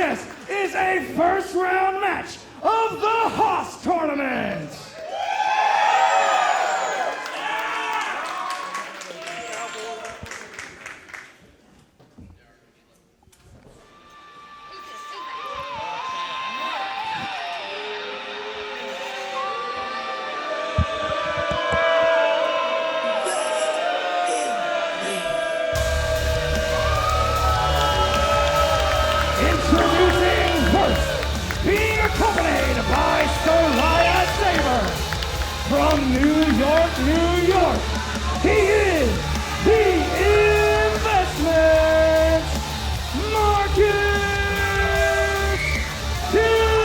this is a first round match of the Haas Tournament. Accompanied by Stallion Saber from New York, New York. He is the Investment Marcus Dillon.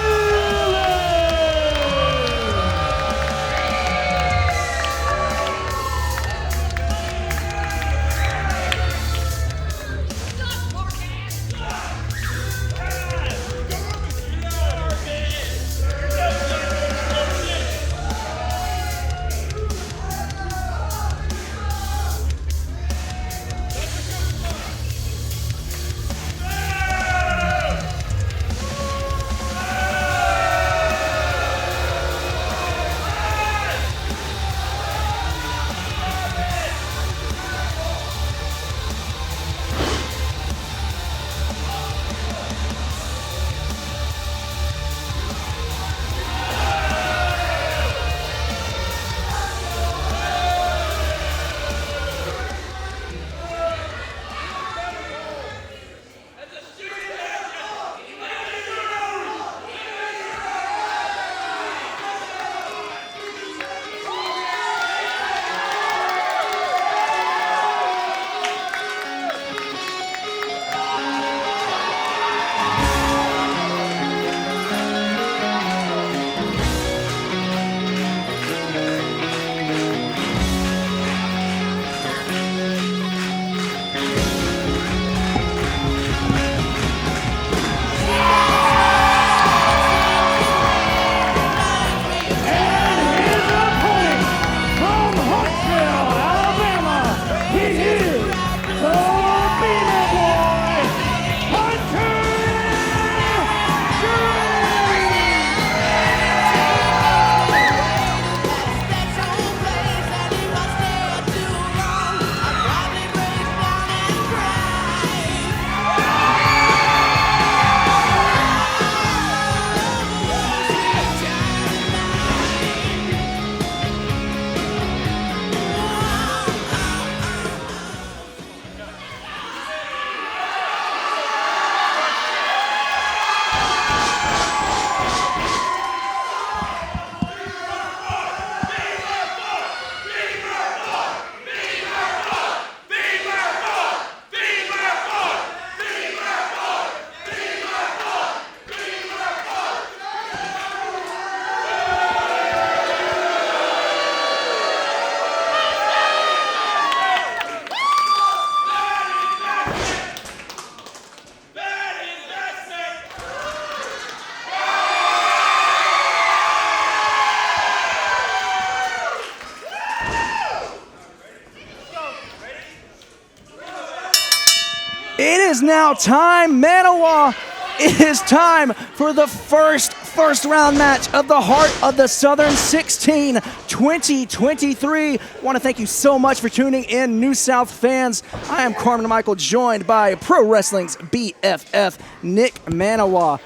It is now time, Maniwa. It is time for the first round match of the Heart of the Southern 16 2023. I want to thank you so much for tuning in, New South fans. I am Carmen Michael, joined by Pro Wrestling's BFF, Nick Maniwa.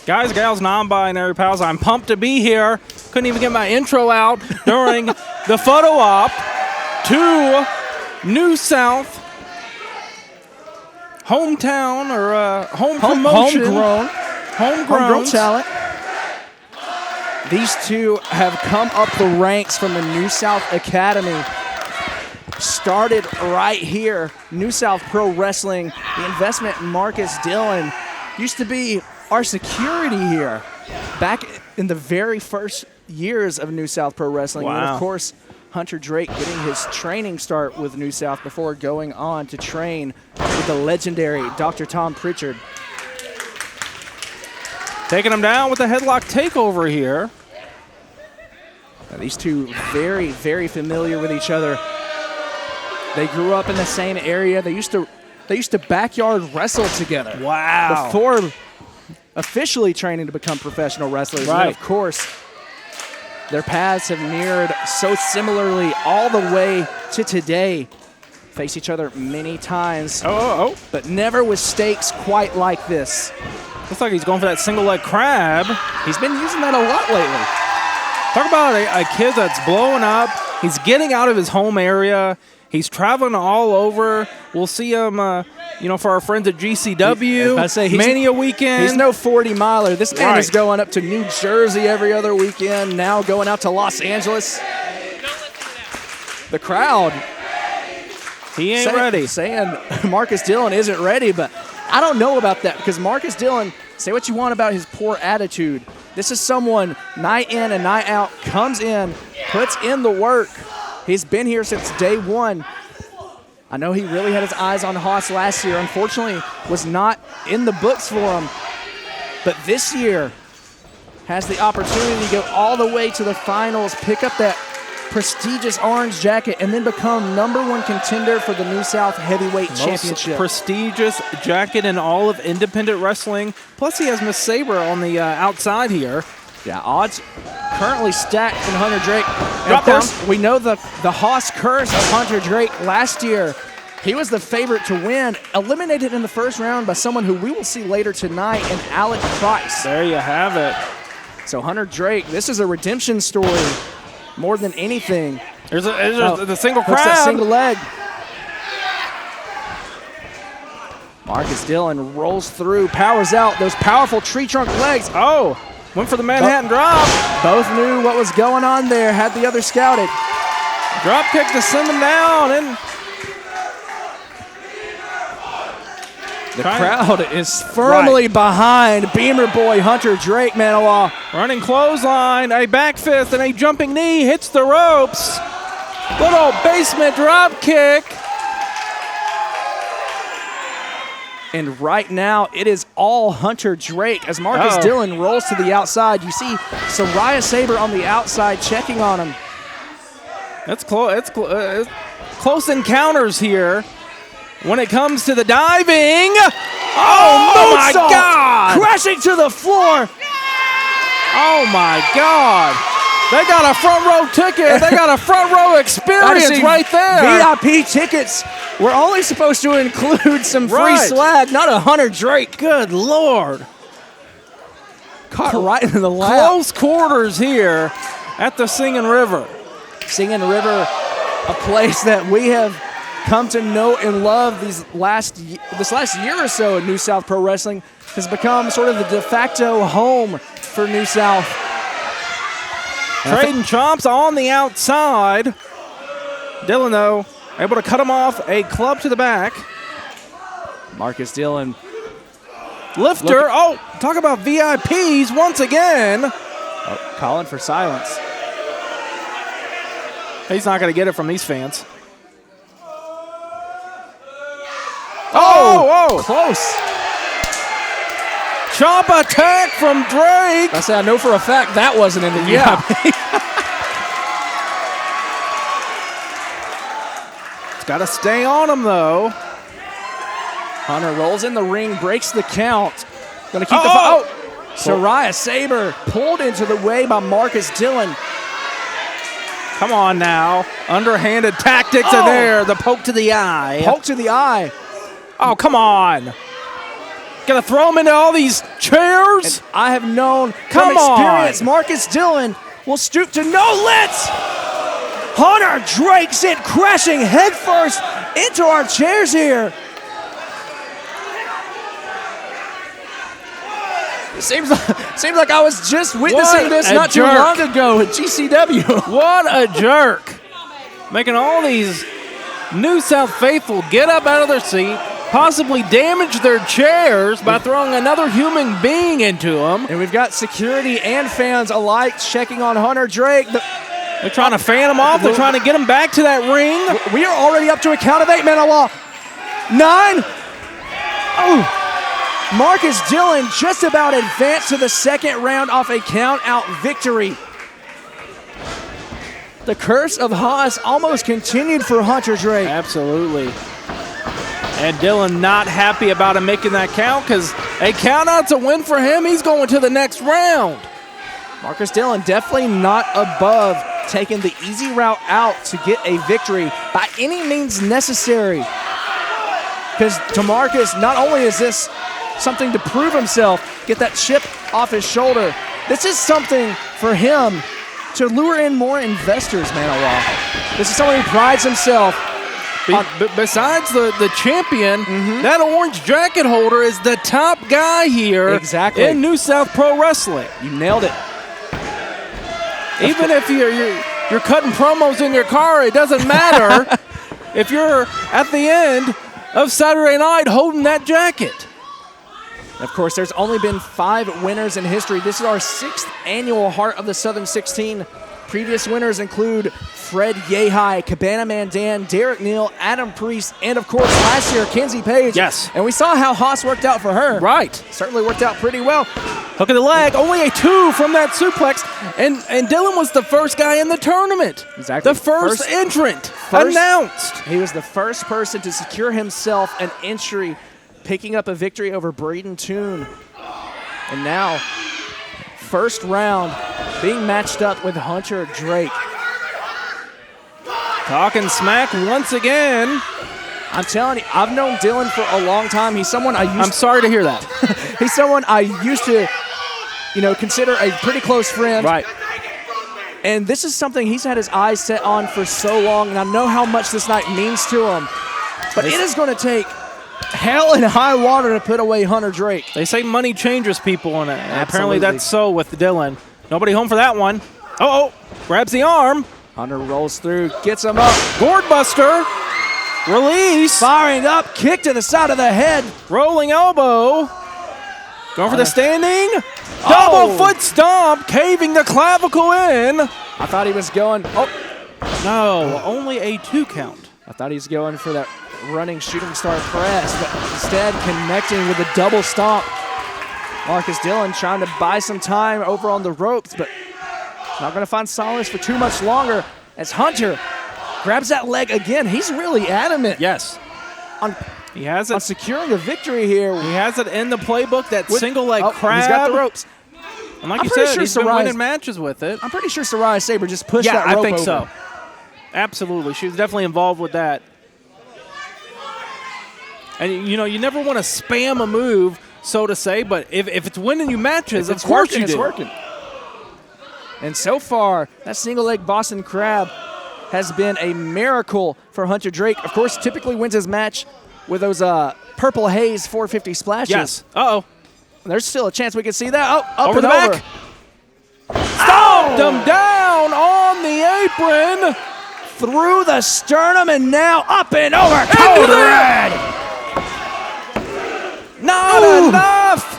Guys, gals, non-binary pals, I'm pumped to be here. Couldn't even get my intro out during the photo op to New South hometown or home promotion. Homegrown talent. These two have come up the ranks from the New South Academy. Started right here, New South Pro Wrestling. The Investment Marcus Dillon used to be our security here back in the very first years of New South Pro Wrestling. Wow. And of course, Hunter Drake getting his training start with New South before going on to train with the legendary Dr. Tom Pritchard. Taking him down with a headlock takeover here. Now, these two very, very familiar with each other. They grew up in the same area. They used to backyard wrestle together. Wow. Before officially training to become professional wrestlers. Right. And then, of course, their paths have mirrored so similarly all the way to today. Face each other many times, but never with stakes quite like this. Looks like he's going for that single leg crab. He's been using that a lot lately. Talk about a kid that's blowing up. He's getting out of his home area. He's traveling all over. We'll see him, for our friends at GCW, Mania weekend. He's no 40-miler. This man is going up to New Jersey every other weekend, now going out to Los Angeles. The crowd. He ain't ready. Saying Marcus Dillon isn't ready, but I don't know about that because Marcus Dillon, say what you want about his poor attitude. This is someone night in and night out, comes in, puts in the work. He's been here since day one. I know he really had his eyes on Haas last year. Unfortunately, was not in the books for him. But this year has the opportunity to go all the way to the finals, pick up that prestigious orange jacket, and then become #1 contender for the New South Heavyweight Championship. Most prestigious jacket in all of independent wrestling. Plus, he has Miss Sabre on the outside here. Yeah, odds currently stacked in Hunter Drake. And Drop of course, down. we know the Haas curse of Hunter Drake last year. He was the favorite to win, eliminated in the first round by someone who we will see later tonight in Alec Price. There you have it. So Hunter Drake, this is a redemption story more than anything. There's the single Hooks crab. that single leg. Marcus Dillon rolls through, powers out those powerful tree trunk legs. Oh, went for the Manhattan drop. Both knew what was going on there, had the other scouted. Drop kick to send him down. And the crowd is firmly behind Beamer boy Hunter Drake, Maniwa. running clothesline, a back fist, and a jumping knee hits the ropes. Little basement drop kick. And right now, it is all Hunter Drake as Marcus Dillon rolls to the outside. You see Soraya Sabre on the outside checking on him. That's close. It's close encounters here. When it comes to the diving. Oh my God! Crashing to the floor. Oh my God! They got a front row ticket. They got a front row experience right there. VIP tickets were only supposed to include some free swag, not a Hunter Drake. Good Lord. Caught right in the lap. Close quarters here at the Singing River. Singing River, a place that we have come to know and love this last year or so in New South Pro Wrestling, has become sort of the de facto home for New South. Trading chomps on the outside. Dillon, though, able to cut him off. A club to the back. Marcus Dillon. Lifter. Talk about VIPs once again. Calling for silence. He's not going to get it from these fans. Close. Chop attack from Drake. I know for a fact that wasn't in the VIP. It's got to stay on him, though. Hunter rolls in the ring, breaks the count. Gonna keep the fight. Soraya Sabre pulled into the way by Marcus Dillon. Come on now. Underhanded tactics are there. The poke to the eye. Poke to the eye. Oh, come on. Gonna throw him into all these chairs? And I have known from experience, Marcus Dillon will stoop to no lets. Hunter Drake sent crashing headfirst into our chairs here. It seems like I was just witnessing this not too long ago at GCW. What a jerk. Making all these New South faithful get up out of their seat, possibly damage their chairs by throwing another human being into them. And we've got security and fans alike checking on Hunter Drake. They're trying to fan him off. They're trying to get him back to that ring. We are already up to a count of 8, Maniwa. 9. Oh. Marcus Dillon just about advanced to the second round off a count-out victory. The curse of Haas almost continued for Hunter Drake. Absolutely. And Dillon not happy about him making that count because a count-out's a win for him. He's going to the next round. Marcus Dillon definitely not above taking the easy route out to get a victory by any means necessary. Because to Marcus, not only is this something to prove himself, get that chip off his shoulder, this is something for him to lure in more investors, Maniwa. This is someone who prides himself. But besides the champion, that orange jacket holder is the top guy here in New South Pro Wrestling. You nailed it. Even if you're cutting promos in your car, it doesn't matter if you're at the end of Saturday night holding that jacket. Of course, there's only been 5 winners in history. This is our 6th annual Heart of the Southern 16. Previous winners include Fred Yehai, Cabana Man Dan, Derek Neal, Adam Priest, and of course last year, Kenzie Page. Yes. And we saw how Haas worked out for her. Right. Certainly worked out pretty well. Hook of the leg, only a 2 from that suplex. And Dillon was the first guy in the tournament. Exactly. The first entrant announced. He was the first person to secure himself an entry, picking up a victory over Braden Toon. And now, first round, being matched up with Hunter Drake. Talking smack once again. I'm telling you, I've known Dillon for a long time. He's someone I'm sorry to hear that. He's someone I used to, consider a pretty close friend. Right. And this is something he's had his eyes set on for so long, and I know how much this night means to him. But it is going to take hell and high water to put away Hunter Drake. They say money changes people, and apparently that's so with Dillon. Nobody home for that one. Oh, grabs the arm. Hunter rolls through, gets him up. Gourd buster. Release. Firing up, kick to the side of the head. Rolling elbow. Going for the standing. Double foot stomp, caving the clavicle in. I thought he was going. No, only a 2 count. I thought he was going for that running shooting star press, but instead connecting with a double stomp. Marcus Dillon trying to buy some time over on the ropes, but not going to find solace for too much longer as Hunter grabs that leg again. He's really adamant. Yes. He has it. On securing a victory here. He has it in the playbook, that single leg crab. He's got the ropes. And like you said, he's been winning matches with it. I'm pretty sure Soraya Saber just pushed that rope over. Yeah, I think so. Absolutely. She was definitely involved with that. And, you never want to spam a move, so to say, but if it's winning you matches, of course you do. It's working. And so far, that single leg Boston Crab has been a miracle for Hunter Drake. Of course, typically wins his match with those Purple Haze 450 splashes. Yes. Uh-oh. There's still a chance we can see that. Up over and the back. Stomped him down on the apron. Through the sternum and now up and over. Code Red. Not enough.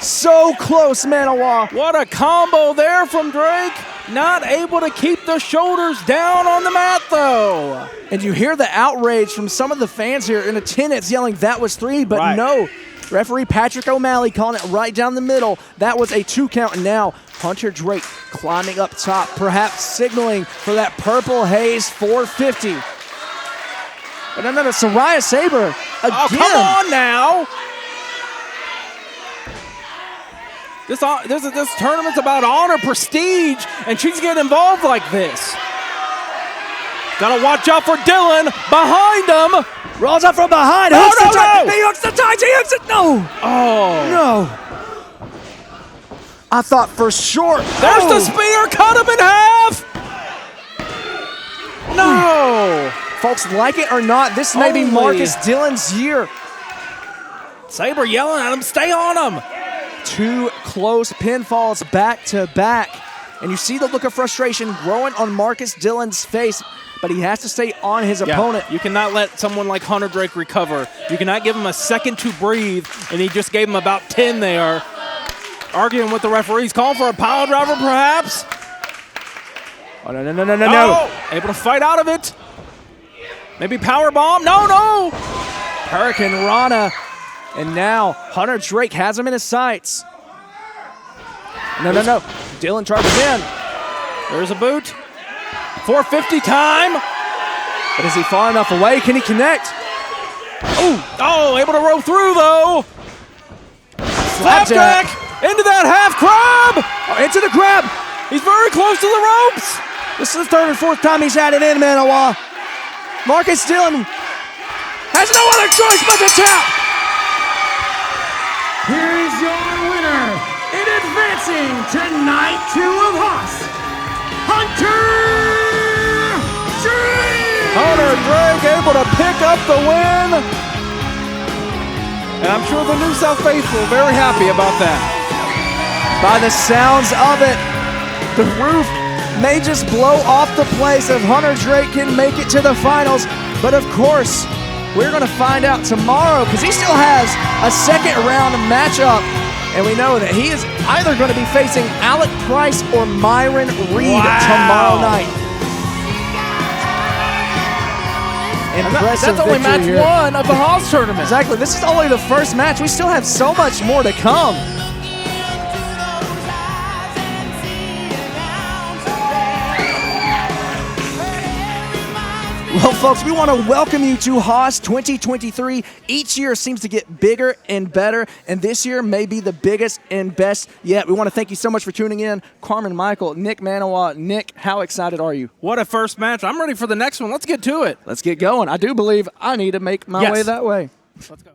So close, Maniwa. What a combo there from Drake. Not able to keep the shoulders down on the mat, though. And you hear the outrage from some of the fans here in attendance yelling that was 3, but no. Referee Patrick O'Malley calling it right down the middle. That was a 2 count, and now Hunter Drake climbing up top, perhaps signaling for that Purple Haze 450. But another Soraya Saber again. Oh, come on now. This tournament's about honor, prestige, and she's getting involved like this. Gotta watch out for Dillon. Behind him. Rolls up from behind. He hooks the tights. He hooks it. No. Oh. No. I thought for sure. There's the spear. Cut him in half. No. Folks, like it or not, this may be Marcus Dillon's year. Saber yelling at him. Stay on him. 2 close pinfalls back to back. And you see the look of frustration growing on Marcus Dillon's face, but he has to stay on his opponent. You cannot let someone like Hunter Drake recover. You cannot give him a second to breathe, and he just gave him about 10 there. Arguing with the referees. Calling for a pile driver, perhaps. Oh, no. Able to fight out of it. Maybe power bomb. No. Hurricane Rana. And now Hunter Drake has him in his sights. No. Dillon charges in. There's a boot. 450 time. But is he far enough away? Can he connect? Oh, able to roll through, though. Flapjack into that half crab. Into the grab. He's very close to the ropes. This is the third or fourth time he's had it in, Maniwa. Marcus Dillon has no other choice but to tap. Here is your winner in advancing to night 2 of Haas, Hunter Drake! Hunter Drake able to pick up the win. And I'm sure the New South faithful are very happy about that. By the sounds of it, the roof may just blow off the place if Hunter Drake can make it to the finals. But of course, we're going to find out tomorrow because he still has a second round matchup. And we know that he is either going to be facing Alec Price or Myron Reed tomorrow night. That's only match 1 of the Haas tournament. Exactly. This is only the first match. We still have so much more to come. Well, folks, we want to welcome you to Haas 2023. Each year seems to get bigger and better, and this year may be the biggest and best yet. We want to thank you so much for tuning in. Carmen, Michael, Nick Maniwa. Nick, how excited are you? What a first match. I'm ready for the next one. Let's get to it. Let's get going. I do believe I need to make my way that way. Let's go.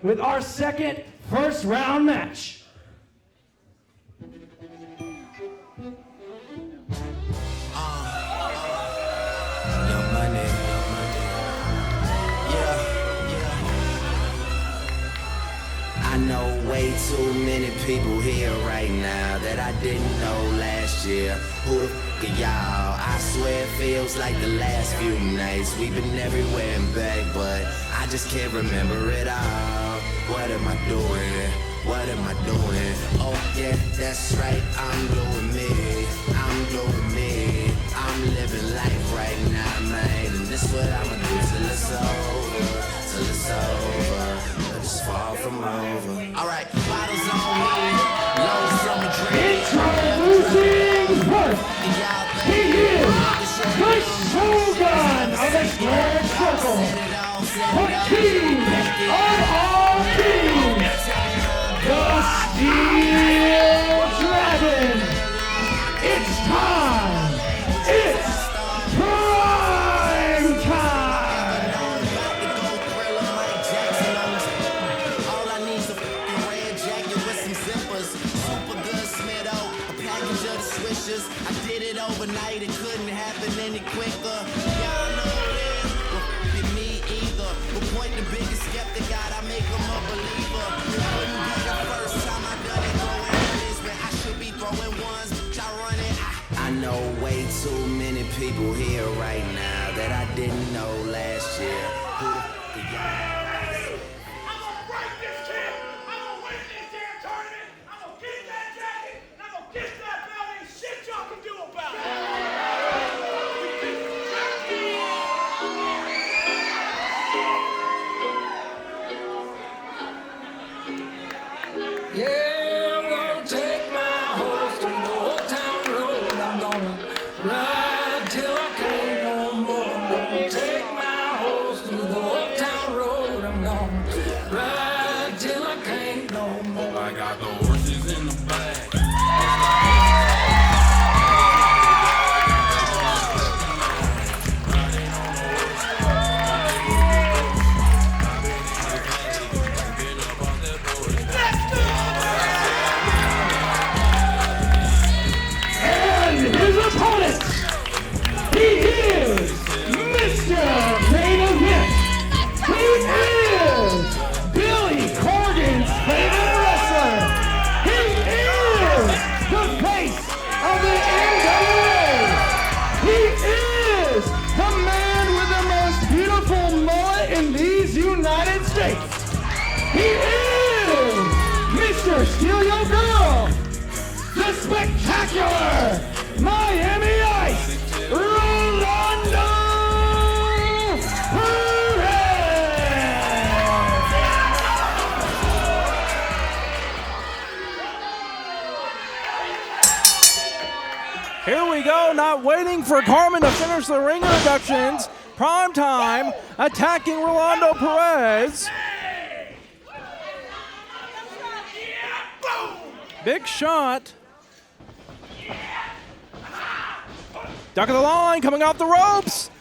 With our second first round match. I know way too many people here right now that I didn't know last year. Who the f*** are y'all? I swear it feels like the last few nights. We've been everywhere and back, but I just can't remember it all. What am I doing? What am I doing? Oh yeah, that's right, I'm doing me. I'm doing me. I'm living life right now, man. And this what I'ma do till it's over. Till it's over. I'll just fall from over. Alright, bottles on me. Low from a drink. Introducing first, he is the Shogun of the Squared Circle. The king of all kings. The Steel Dragon. It's time. It's prime time. All I need is a fucking red jacket with some zippers. Super good Smitto, a package of the swishers. I did it overnight, it couldn't happen any quicker. Y'all know this, well, me either. But point the biggest skeptic out, I make him a believer. It wouldn't be the first time I done it throwing this, but I should be throwing ones, but y'all run it. I know way too many people here right now that I didn't know last year. Who the f*** are y'all? I'm gonna break this kid. I'm gonna win this damn tournament. I'm gonna get that jacket. And I'm gonna get that belt. Ain't shit y'all can do about it. Yeah, I'm gonna take my horse to the old town road. I'm gonna ride till I can't no more. I'm gonna take my horse to the old town road. He is Mr. Steal Your Girl, the spectacular Miami Ice, Rolando Here we go, not waiting for Carmen to finish the ring introductions. Primetime attacking Rolando Perez. Big shot. Duck of the line coming off the ropes.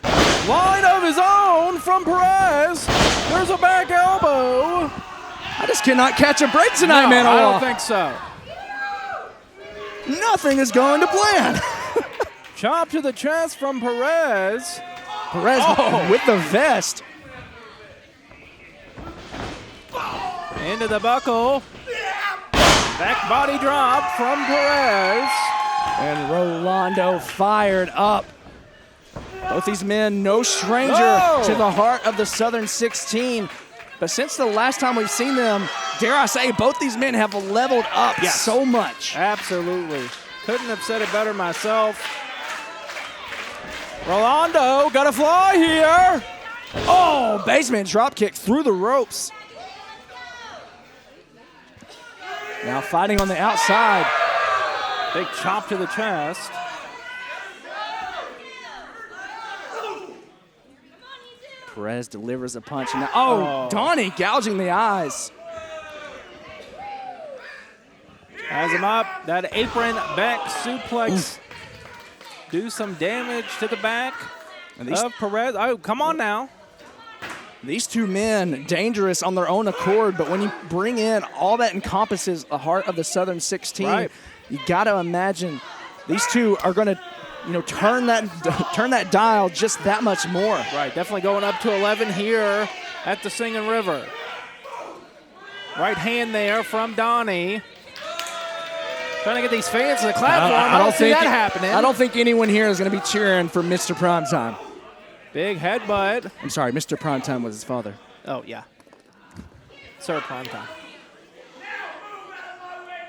Line of his own from Perez. There's a back elbow. I just cannot catch a break tonight, No, Maniwa. I don't think so. Nothing is going to plan. Chop to the chest from Perez. Perez with the vest. Into the buckle. Back body drop from Perez. And Rolando fired up. Both these men, no stranger to the heart of the Southern 16. But since the last time we've seen them, dare I say, both these men have leveled up so much. Absolutely. Couldn't have said it better myself. Rolando got a fly here. Oh, basement dropkick through the ropes. Now fighting on the outside. Big chop to the chest. Perez delivers a punch. And now, Donnie gouging the eyes. Has him up. That apron back suplex. Do some damage to the back of Perez. Oh, come on now. These two men, dangerous on their own accord, but when you bring in all that encompasses the heart of the Southern 16, you got to imagine these two are going to, turn that dial just that much more. Right, definitely going up to 11 here at the Singing River. Right hand there from Donnie. Trying to get these fans to the clap for him. I don't see that happening. I don't think anyone here is going to be cheering for Mr. Primetime. Big headbutt. I'm sorry, Mr. Primetime was his father. Oh, yeah. Sir Primetime.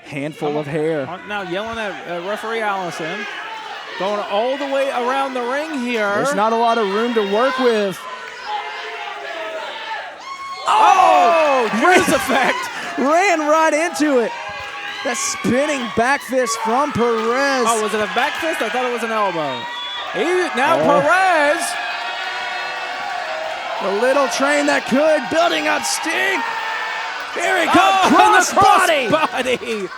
Handful of hair. Now yelling at referee Allison. Going all the way around the ring here. There's not a lot of room to work with. Oh! Grease effect. Ran right into it. That spinning back fist from Perez. Oh, was it a back fist? I thought it was an elbow. Perez. The little train that could, building up Sting. Here he comes, crossbody.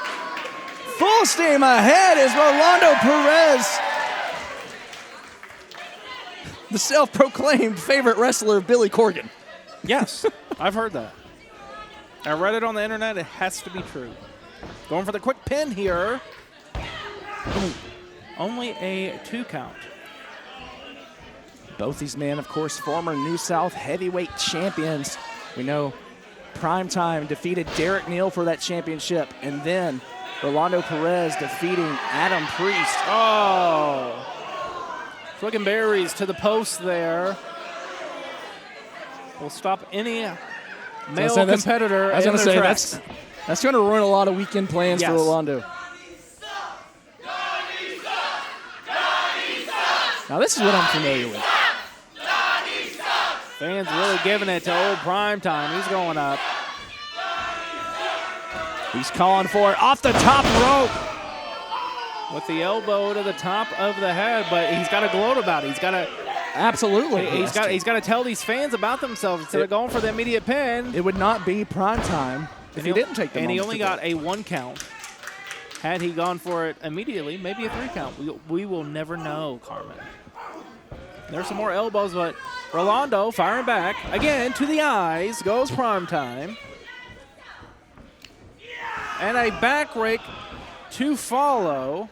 Full steam ahead is Rolando Perez. The self-proclaimed favorite wrestler of Billy Corgan. Yes, I've heard that. I read it on the internet. It has to be true. Going for the quick pin here. Only a 2 count. Both these men, of course, former New South heavyweight champions. We know Primetime defeated Derek Neal for that championship, and then Rolando Perez defeating Adam Priest. Oh. Flicking berries to the post there. Will stop any male competitor in their tracks. That's going to ruin a lot of weekend plans for Rolando. Now this is what I'm familiar with. Fans really giving it to old Primetime. He's going up. He's calling for it off the top rope. With the elbow to the top of the head, but he's got to gloat about it. He's got to... Absolutely. He's got to tell these fans about themselves instead of going for the immediate pin. It would not be Primetime if he didn't take the And he only got a 1 count. Had he gone for it immediately, maybe a 3 count. We will never know, Carmen. There's some more elbows, but Rolando firing back. Again, to the eyes goes Primetime. And a back rake to follow.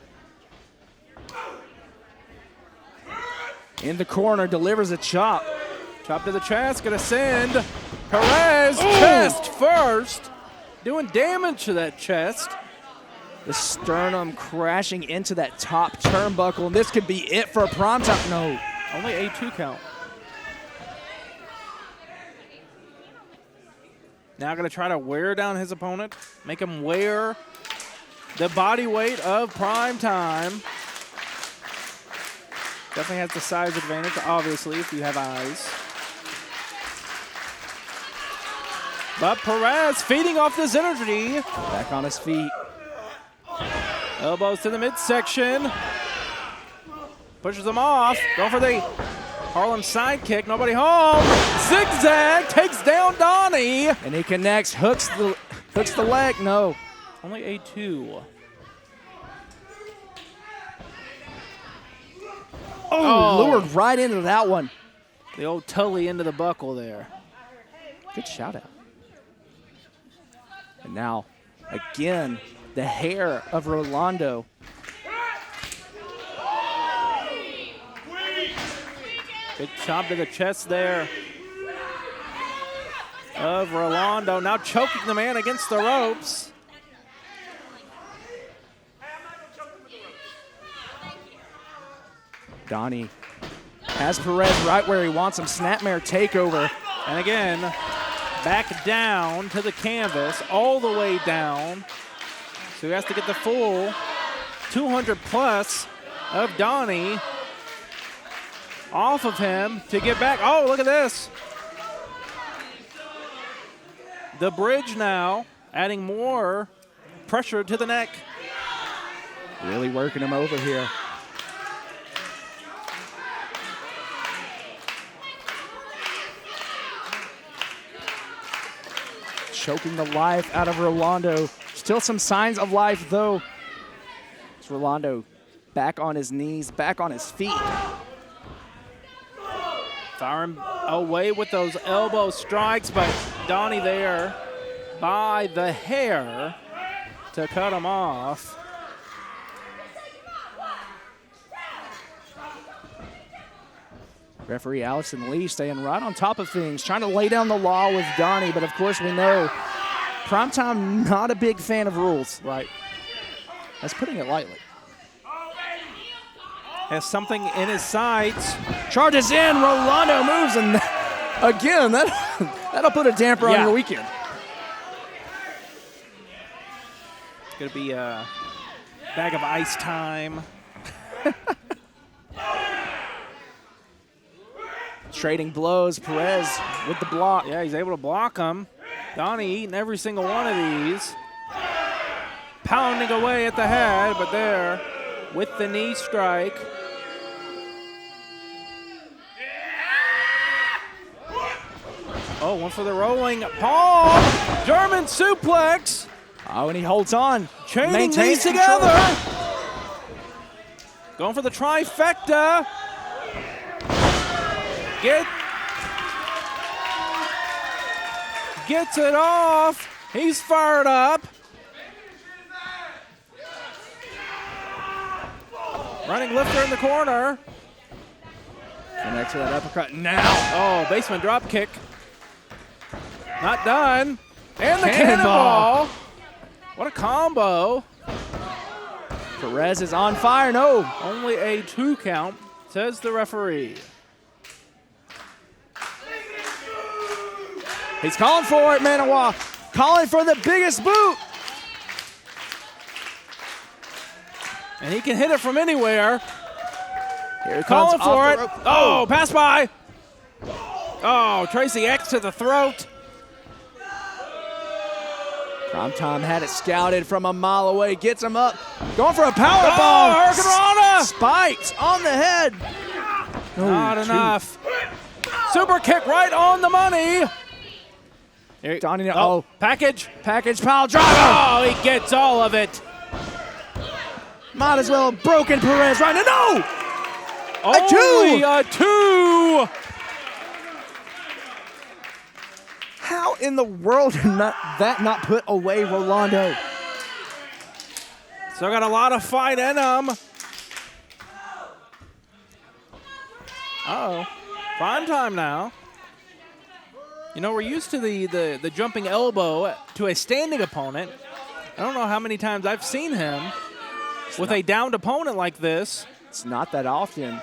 In the corner, delivers a chop. Chop to the chest, gonna send Perez chest first. Doing damage to that chest. The sternum crashing into that top turnbuckle. This could be it for Primetime. No. Only a 2 count. Now going to try to wear down his opponent, make him wear the body weight of Primetime. Definitely has the size advantage, obviously, if you have eyes. But Perez feeding off this energy. Back on his feet. Elbows to the midsection. Pushes him off. Going for the Harlem sidekick. Nobody home. Zigzag takes down Donnie. And he connects, hooks the leg. No. Only a 2. Oh, lured right into that one. The old Tully into the buckle there. Good shout out. And now, again, the hair of Rolando. Big chop to the chest there of Rolando. Now choking the man against the ropes. Donnie has Perez right where he wants him. Snapmare takeover. And again, back down to the canvas, all the way down. So he has to get the full 200 plus of Donnie off of him to get back. Oh, look at this. The bridge now adding more pressure to the neck. Really working him over here. Choking the life out of Rolando. Still some signs of life, though. It's Rolando back on his knees, back on his feet. Firing away with those elbow strikes, but Donnie there by the hair to cut him off. Referee Allison Lee staying right on top of things, trying to lay down the law with Donnie, but of course we know Primetime not a big fan of rules. Right. That's putting it lightly. Has something in his sights. Charges in, Rolando moves, and again, that'll put a damper on your weekend. It's going to be a bag of ice time. Trading blows, Perez with the block. Yeah, he's able to block him. Donnie eating every single one of these. Pounding away at the head, but there with the knee strike. Oh, one for the rolling palm. German suplex. Oh, and he holds on. Chaining these together. Going for the trifecta. Gets it off. He's fired up. Running lifter in the corner. Connects to that uppercut now. Oh, basement drop kick. Not done. And the cannonball. What a combo. Perez is on fire. No. Only a 2 count, says the referee. He's calling for it, Maniwa. Calling for the biggest boot. And he can hit it from anywhere. Here it Calling comes for it. rope. Oh, pass by. Oh, Tracy X to the throat. Primetime had it scouted from a mile away. Gets him up. Going for a power Oh, bomb. Hurricanrana. Spikes on the head. Not enough. Super kick right on the money. Donnie, Package pile driver. Oh, he gets all of it. Might as well have broken Perez right now. No! Only a 2. How in the world did that not put away Rolando? Still got a lot of fight in him. Uh-oh. Primetime now. You know, we're used to the jumping elbow to a standing opponent. I don't know how many times I've seen him with a downed opponent like this. It's not that often,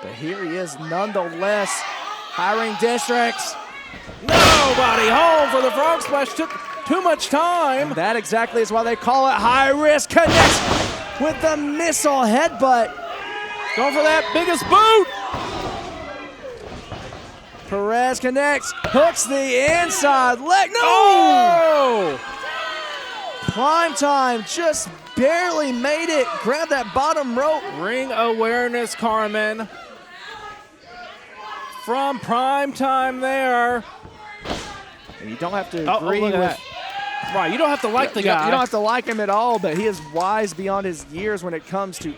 but here he is nonetheless. Hiring districts. Nobody home for the frog splash. Took too much time. That exactly is why they call it high risk. Connects with the missile headbutt. Going for that biggest boot. Perez connects, hooks the inside leg. No! Oh! Primetime just barely made it. Grab that bottom rope. Ring awareness, Carmen. From Primetime there. And you don't have to Oh, agree look at with. that. Right, you don't have to like the guy. You don't have to like him at all, but he is wise beyond his years when it comes to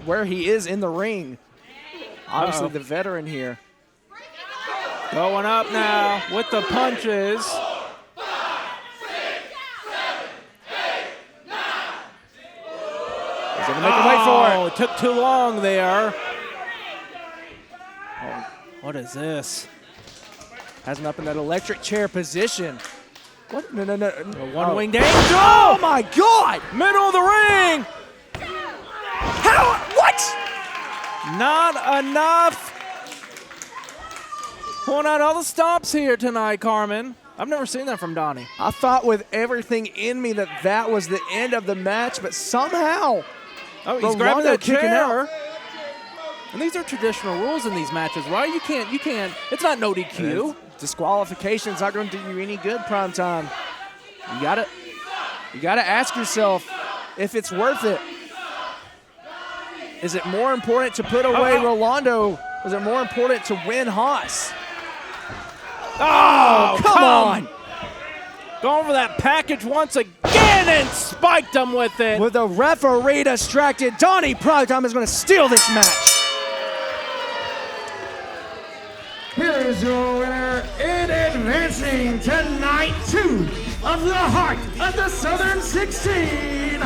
where he is in the ring. Obviously, the veteran here. Going up now with the punches. He's going to make him wait for it. It took too long there. Oh, what is this? Has him up in that electric chair position. What? No. One-winged angel. Oh, my God. Middle of the ring. How? What? Not enough. Pulling out all the stomps here tonight, Carmen. I've never seen that from Donnie. I thought with everything in me that was the end of the match, but somehow Oh, he's Rolando grabbing that kicking chair. out. And these are traditional rules in these matches, right? You can't. It's not no DQ. Disqualification's not going to do you any good, Primetime. You gotta ask yourself if it's worth it. Is it more important to put away Rolando? Or is it more important to win Haas? Oh, come on! Going for that package once again and spiked him with it. With the referee distracted, Donnie Primetime is going to steal this match. Here is your winner in advancing to night 2 of the Heart of the Southern 16,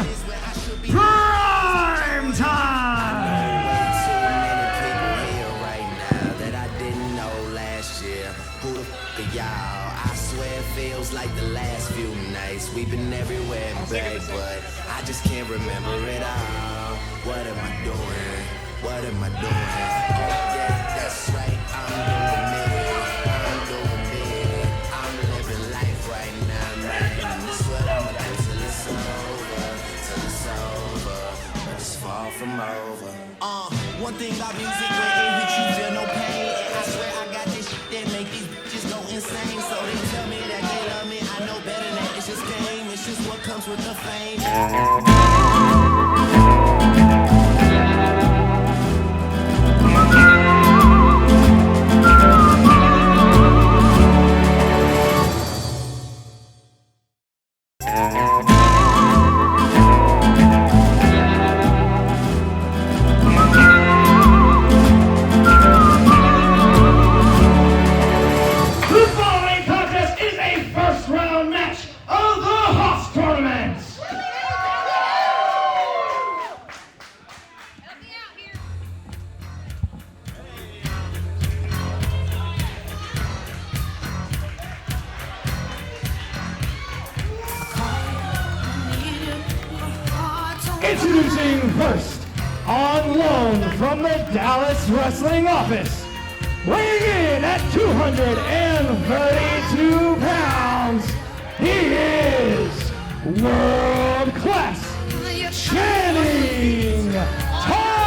Primetime! Feels like the last few nights we've been everywhere and back, but I just can't remember it all. What am I doing? What am I doing? Yeah, that's right. I'm doing me. I'm living life right now, man. This is what I'ma do till it's over, but it's far from over. One thing about music, when it hits you, feel no pain. And I swear I got this shit that make these bitches go insane. So they tell me that they love me, I know better than that. It's just game, it's just what comes with the fame. Introducing first, on loan from the Dallas Wrestling Office, weighing in at 232 pounds, he is world-class Channing Thomas!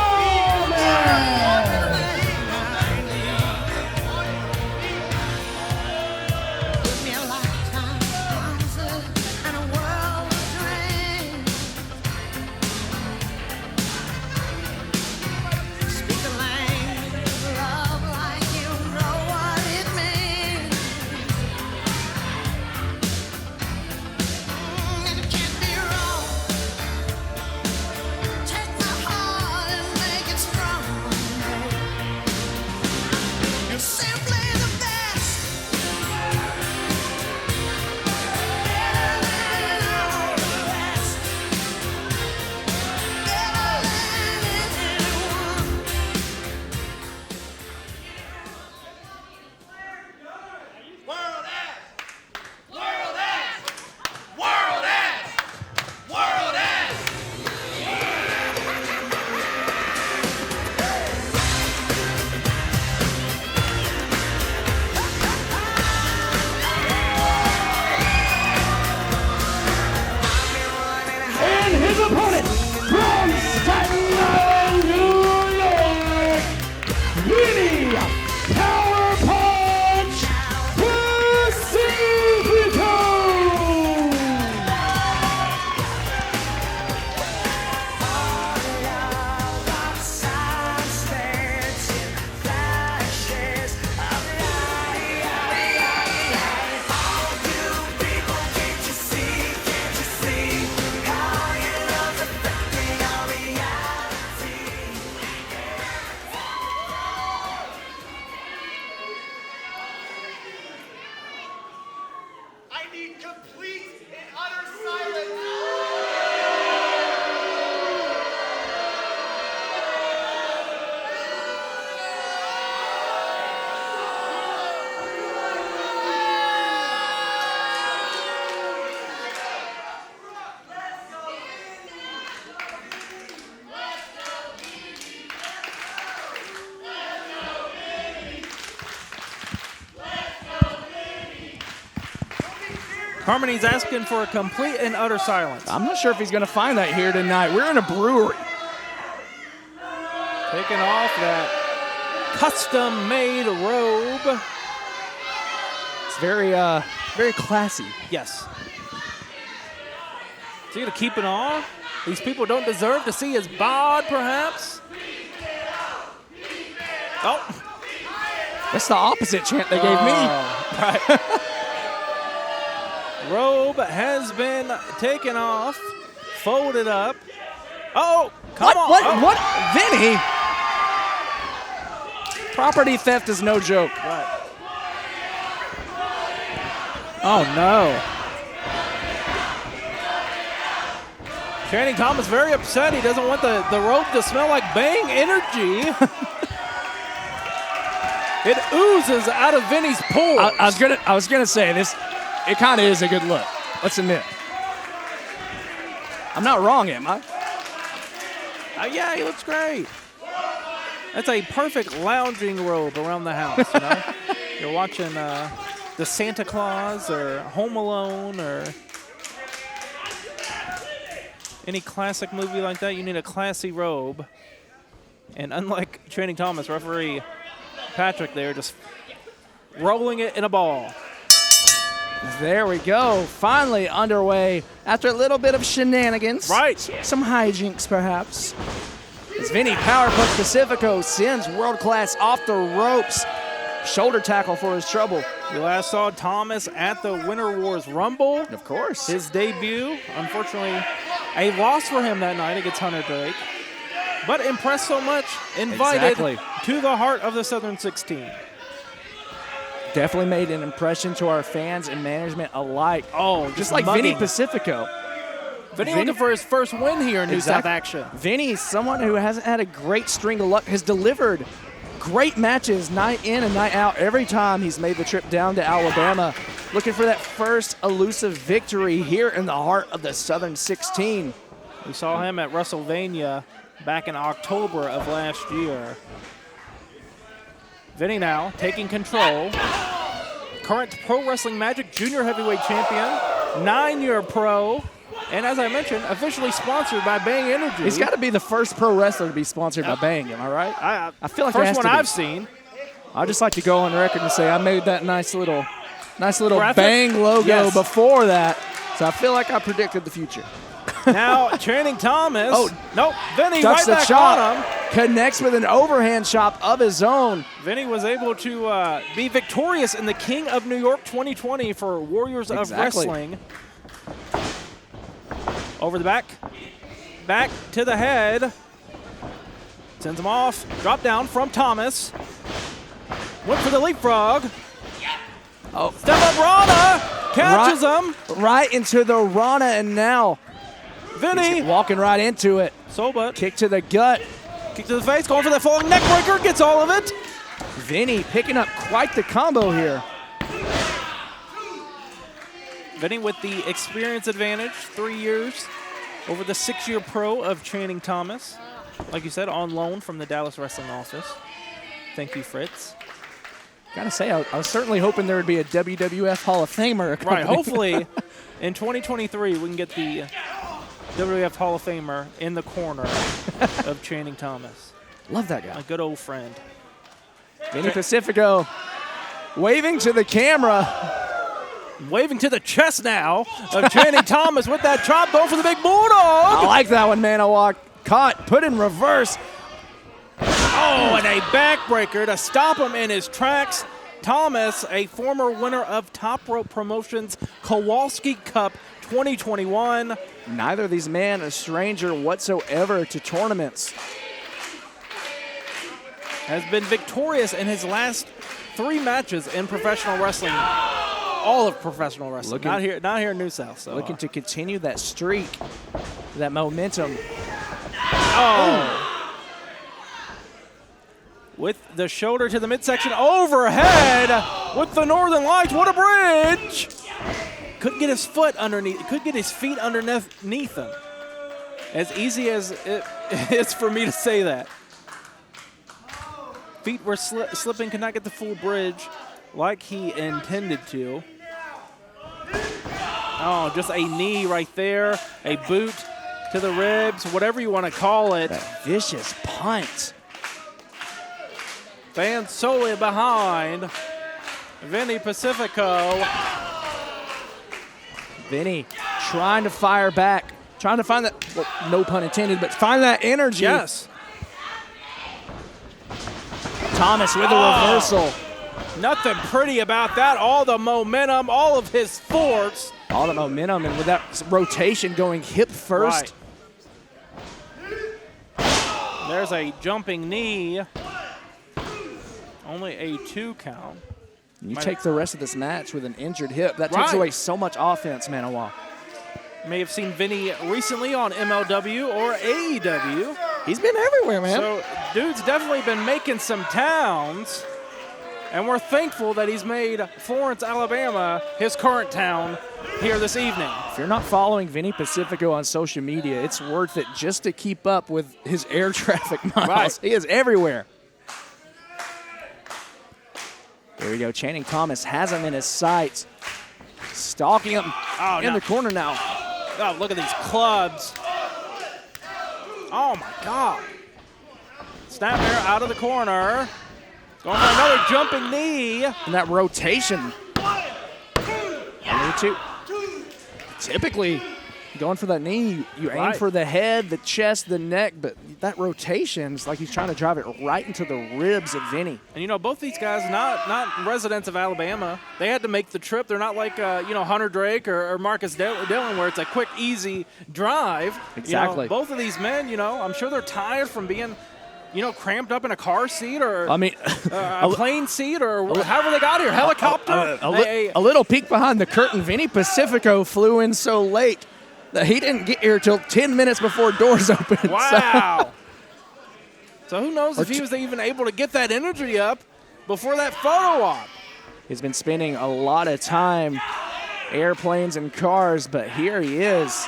I need complete and utter silence. Carmen, he's asking for a complete and utter silence. I'm not sure if he's going to find that here tonight. We're in a brewery. Taking off that custom-made robe. It's very, very classy. Yes. Is he going to keep it on? These people don't deserve to see his bod, perhaps? Oh. That's the opposite chant they gave me. Right. Robe has been taken off, folded up. Oh, come on. What? Vinny? Property theft is no joke. Right. Oh, no. Channing Thomas very upset. He doesn't want the robe to smell like Bang energy. It oozes out of Vinny's pores. I was gonna say this. It kind of is a good look. Let's admit. I'm not wrong, am I? Yeah, he looks great. That's a perfect lounging robe around the house. You know? You're watching the Santa Claus or Home Alone or any classic movie like that. You need a classy robe. And unlike Channing Thomas, referee Patrick there just rolling it in a ball. There we go. Finally underway after a little bit of shenanigans. Right. Some hijinks, perhaps. As Vinny power punch Pacifico sends World Class off the ropes. Shoulder tackle for his trouble. You last saw Thomas at the Winter Wars Rumble. Of course. His debut. Unfortunately, a loss for him that night against Hunter Drake. But impressed so much, invited to the heart of the Southern 16. Definitely made an impression to our fans and management alike. Oh, just like mugging. Vinny Pacifico. Vinny looking for his first win here in New South Action. Vinny, someone who hasn't had a great string of luck, has delivered great matches night in and night out every time he's made the trip down to Alabama, looking for that first elusive victory here in the heart of the Southern 16. We saw him at WrestleMania back in October of last year. Vinny now taking control. Current Pro Wrestling Magic Junior Heavyweight Champion, 9-year pro, and as I mentioned, officially sponsored by Bang Energy. He's got to be the first pro wrestler to be sponsored by Bang, am I right? I feel like first one I've seen. seen. I'd just like to go on record and say I made that nice little graphic? Bang logo Yes. before that, so I feel like I predicted the future. Now Channing Thomas. Oh, nope. Vinny ducks right the back chop, on him. connects with an overhand chop of his own. Vinny was able to be victorious in the King of New York 2020 for Warriors of Wrestling. Over the back. Back to the head. Sends him off. Drop down from Thomas. Went for the leapfrog. Oh, Step up Rana. Catches him. Right into the Rana, and now Vinny he's walking right into it. Soba. Kick to the gut. Kick to the face. Going for that falling neck breaker. Gets all of it. Vinny picking up quite the combo here. Vinny with the experience advantage, 3 years over the 6-year pro of Channing Thomas. Like you said, on loan from the Dallas Wrestling Office. Thank you, Fritz. Gotta say, I was certainly hoping there would be a WWF Hall of Famer. Right, hopefully in 2023 we can get the WWF Hall of Famer in the corner of Channing Thomas. Love that guy. A good old friend. Vinny Pacifico waving to the camera. Waving to the chest now of Channing Thomas with that chop, going for the big bulldog. I like that one, Maniwa. Caught, put in reverse. Oh, and a backbreaker to stop him in his tracks. Thomas, a former winner of Top Rope Promotions Kowalski Cup 2021. Neither of these men a stranger whatsoever to tournaments. Has been victorious in his last 3 matches in professional wrestling. all of professional wrestling. Not here in New South. So looking to continue that streak, that momentum. Oh. With the shoulder to the midsection, overhead with the Northern Lights. What a bridge! Couldn't get his foot underneath. Couldn't get his feet underneath him. As easy as it is for me to say that. Feet were slipping, could not get the full bridge like he intended to. Oh, just a knee right there, a boot to the ribs, whatever you want to call it. That vicious punt. Fans solely behind Vinny Pacifico. Vinny trying to fire back, trying to find that, well, no pun intended, but find that energy. Yes. Thomas with a reversal. Nothing pretty about that. All the momentum, all of his force. All the momentum, and with that rotation going hip first. Right. There's a jumping knee. Only a 2 count. You take the rest of this match with an injured hip. That takes away so much offense, Maniwa. May have seen Vinny recently on MLW or AEW. He's been everywhere, man. So, dude's definitely been making some towns. And we're thankful that he's made Florence, Alabama, his current town, here this evening. If you're not following Vinny Pacifico on social media, it's worth it just to keep up with his air traffic miles. Right. He is everywhere. There we go. Channing Thomas has him in his sights. Stalking him in the corner now. Oh, look at these clubs. Oh, my God. Snapmare out of the corner. Going for another jumping knee. And that rotation. Typically, going for that knee, you aim for the head, the chest, the neck, but that rotation is like he's trying to drive it right into the ribs of Vinny. And, you know, both these guys, not residents of Alabama. They had to make the trip. They're not like, Hunter Drake or Marcus Dillon, where it's a quick, easy drive. Exactly. You know, both of these men, I'm sure they're tired from being cramped up in a car seat or a plane seat or however they got here, helicopter. A little peek behind the curtain. Vinny Pacifico flew in so late that he didn't get here till 10 minutes before doors opened. Wow. So who knows if he was even able to get that energy up before that photo op. He's been spending a lot of time airplanes and cars, but here he is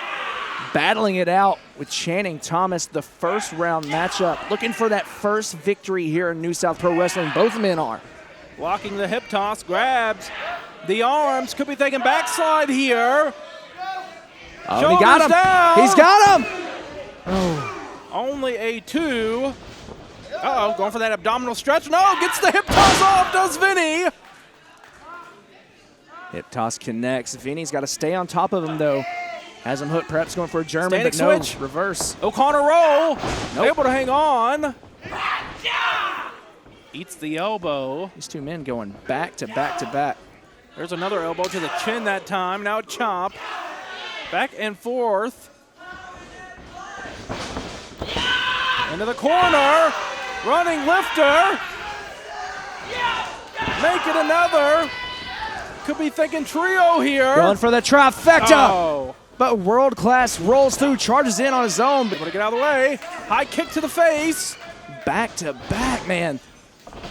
battling it out with Channing Thomas, the first round matchup, looking for that first victory here in New South Pro Wrestling. Both men are. Blocking the hip toss, grabs the arms, could be thinking backslide here. Oh, he got him. Down. He's got him. Oh. Only a 2. Uh-oh, going for that abdominal stretch. No, gets the hip toss off, does Vinny. Hip toss connects. Vinny's got to stay on top of him, though. Has him hooked, perhaps going for a German, Standing but no, switch. Reverse. O'Connor roll, able to hang on. Eats the elbow. These two men going back to back to back. There's another elbow to the chin that time. Now a chop. Back and forth. Into the corner. Running lifter. Make it another. Could be thinking trio here. Going for the trifecta. Oh. But World Class rolls through, charges in on his own. Able to get out of the way. High kick to the face. Back to back, man.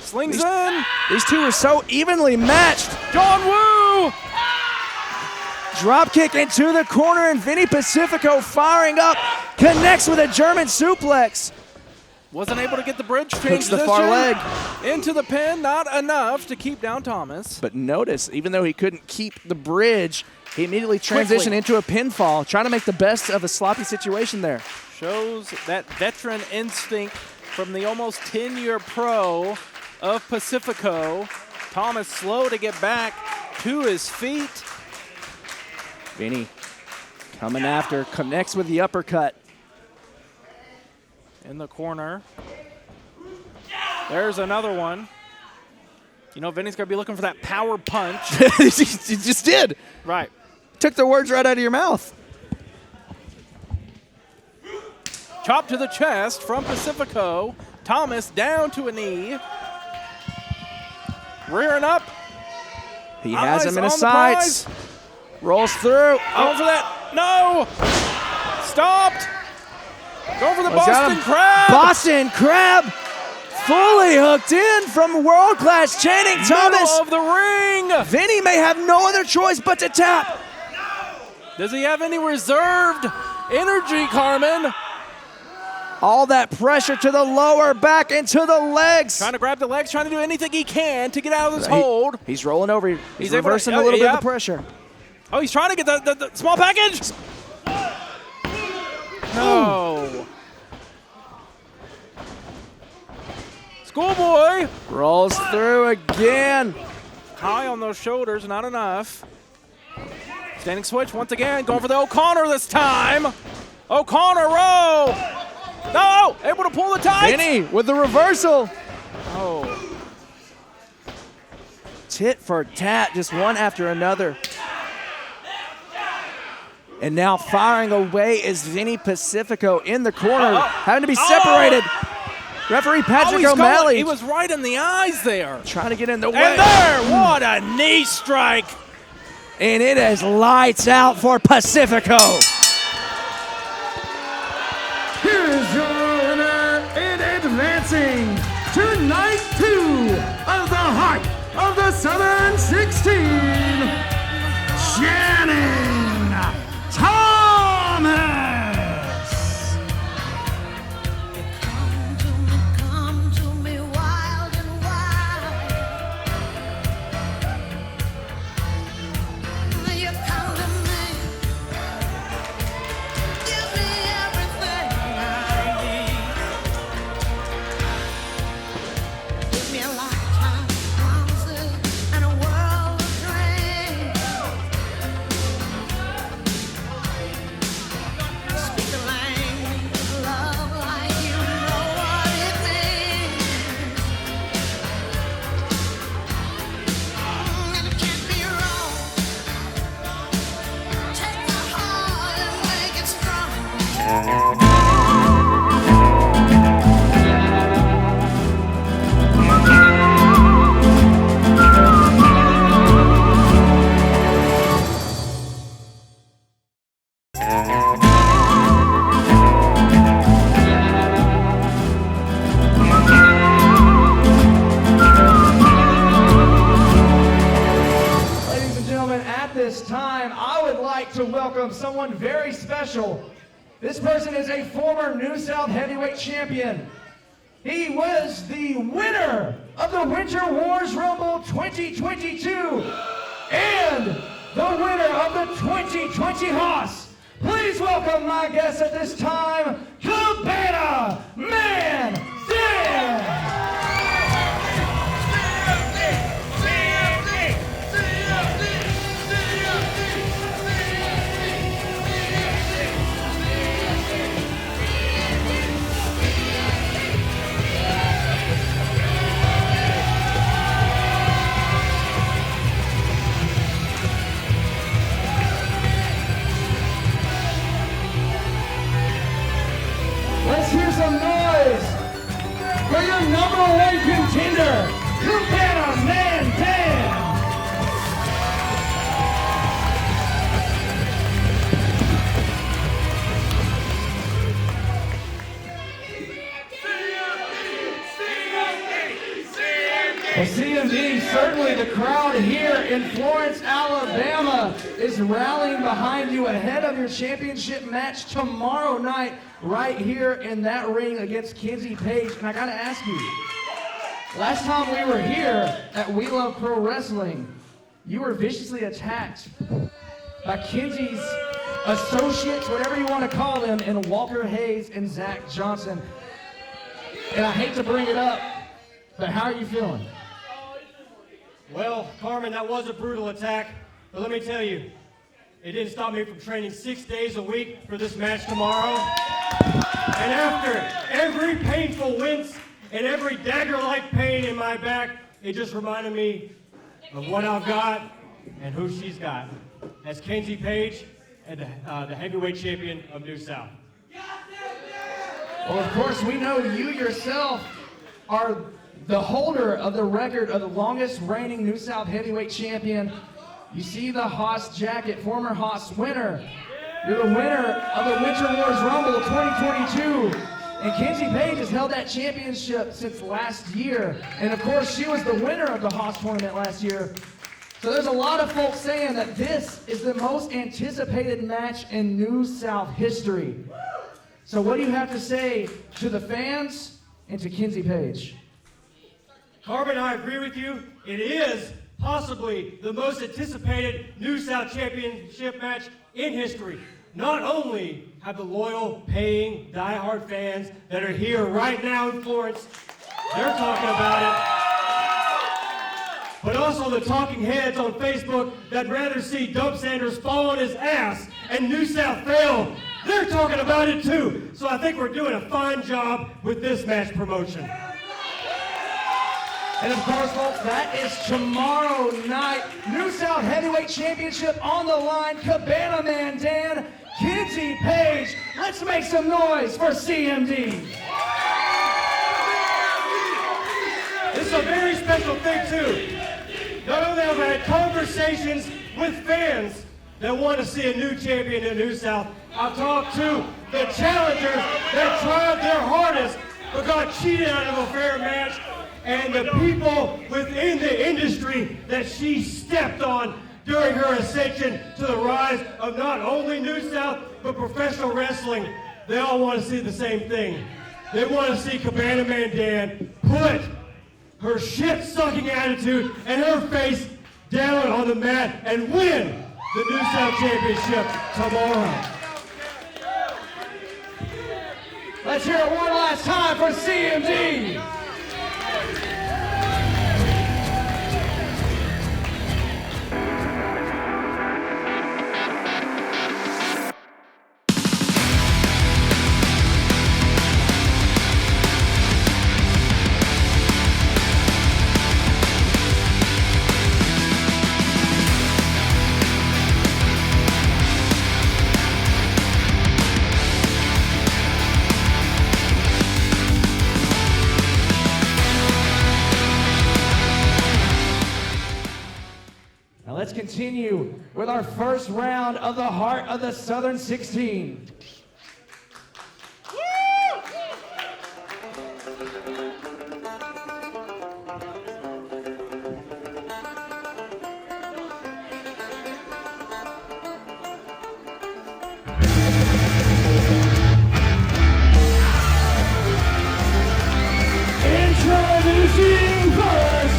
Slings in. These two are so evenly matched. John Woo. Drop kick into the corner, and Vinny Pacifico firing up. Connects with a German suplex. Wasn't able to get the bridge change. Hooks the far leg. Into the pin, not enough to keep down Thomas. But notice, even though he couldn't keep the bridge, he immediately transitioned into a pinfall, trying to make the best of a sloppy situation there. Shows that veteran instinct from the almost 10-year pro of Pacifico. Thomas slow to get back to his feet. Vinny coming after, connects with the uppercut. In the corner. There's another one. You know, Vinny's going to be looking for that power punch. He just did. Right. Took the words right out of your mouth. Chop to the chest from Pacifico. Thomas down to a knee. Rearing up. He has him in his on the sights. Rolls through. Going for that. No. Stopped. Going for the He's got Boston him. Crab. Boston Crab fully hooked in from world-class Channing Thomas. Middle of the ring. Vinny may have no other choice but to tap. Does he have any reserved energy, Carmen? All that pressure to the lower back and to the legs. Trying to grab the legs, trying to do anything he can to get out of this hold. He's rolling over. He's able to- reversing a little bit of the pressure. Oh, he's trying to get the small package. No. Schoolboy. Rolls through again. High on those shoulders, not enough. Standing switch once again, going for the O'Connor this time. O'Connor roll. No, able to pull the tights. Vinny with the reversal. Oh. Tit for tat, just one after another. And now firing away is Vinny Pacifico in the corner, having to be separated. Referee Patrick O'Malley. He was right in the eyes there. Trying to get in the way. And there, what a knee strike. And it is lights out for Pacifico. Here's your winner in advancing to night 2 of the Heart of the Southern 16, Channing Thomas. Come to me wild and wild. You come to me, give me everything I need. Give me a lifetime of promises and a world of dreams. Speak the language of love like you know what it means. And it can't be wrong. Take my heart and make it strong. Ladies and gentlemen, at this time, I would like to welcome someone very special. This person is a former New South Heavyweight Champion. He was the winner of the Winter Wars Rumble 2022 and the winner of the 2020 Hoss. Please welcome my guest at this time, Cabana Man Dan. Let's hear some noise for your #1 contender, Cabana Man Dan. Well, CMD, certainly the crowd here in Florence, Alabama is rallying behind you ahead of your championship match tomorrow night right here in that ring against Kenzie Page. And I gotta ask you, last time we were here at We Love Pro Wrestling, you were viciously attacked by Kenzie's associates, whatever you want to call them, in Walker Hayes and Zach Johnson. And I hate to bring it up, but how are you feeling? Well, Carmen, that was a brutal attack, but let me tell you, it didn't stop me from training 6 days a week for this match tomorrow. And after every painful wince and every dagger-like pain in my back, it just reminded me of what I've got and who she's got. That's Kenzie Page and the heavyweight champion of New South. Well, of course, we know you yourself are the holder of the record of the longest reigning New South heavyweight champion. You see the Haas jacket, former Haas winner. You're the winner of the Winter Wars Rumble 2022. And Kenzie Page has held that championship since last year. And of course, she was the winner of the Haas tournament last year. So there's a lot of folks saying that this is the most anticipated match in New South history. So what do you have to say to the fans and to Kenzie Page? Carmen, I agree with you. It is possibly the most anticipated New South Championship match in history. Not only have the loyal, paying, diehard fans that are here right now in Florence, they're talking about it, but also the talking heads on Facebook that'd rather see Dub Sanders fall on his ass and New South fail. They're talking about it too. So I think we're doing a fine job with this match promotion. And of course, folks, that is tomorrow night. New South Heavyweight Championship on the line. Cabana Man Dan, Kenzie Page. Let's make some noise for CMD. This is a very special thing, too. Not only have I had conversations with fans that want to see a new champion in New South, I've talked to the challengers that tried their hardest but got cheated out of a fair match, and the people within the industry that she stepped on during her ascension to the rise of not only New South, but professional wrestling. They all want to see the same thing. They want to see Cabana Man Dan put her shit-sucking attitude and her face down on the mat and win the New South Championship tomorrow. Let's hear it one last time for CMD. Let's continue with our first round of the Heart of the Southern 16. Introducing first,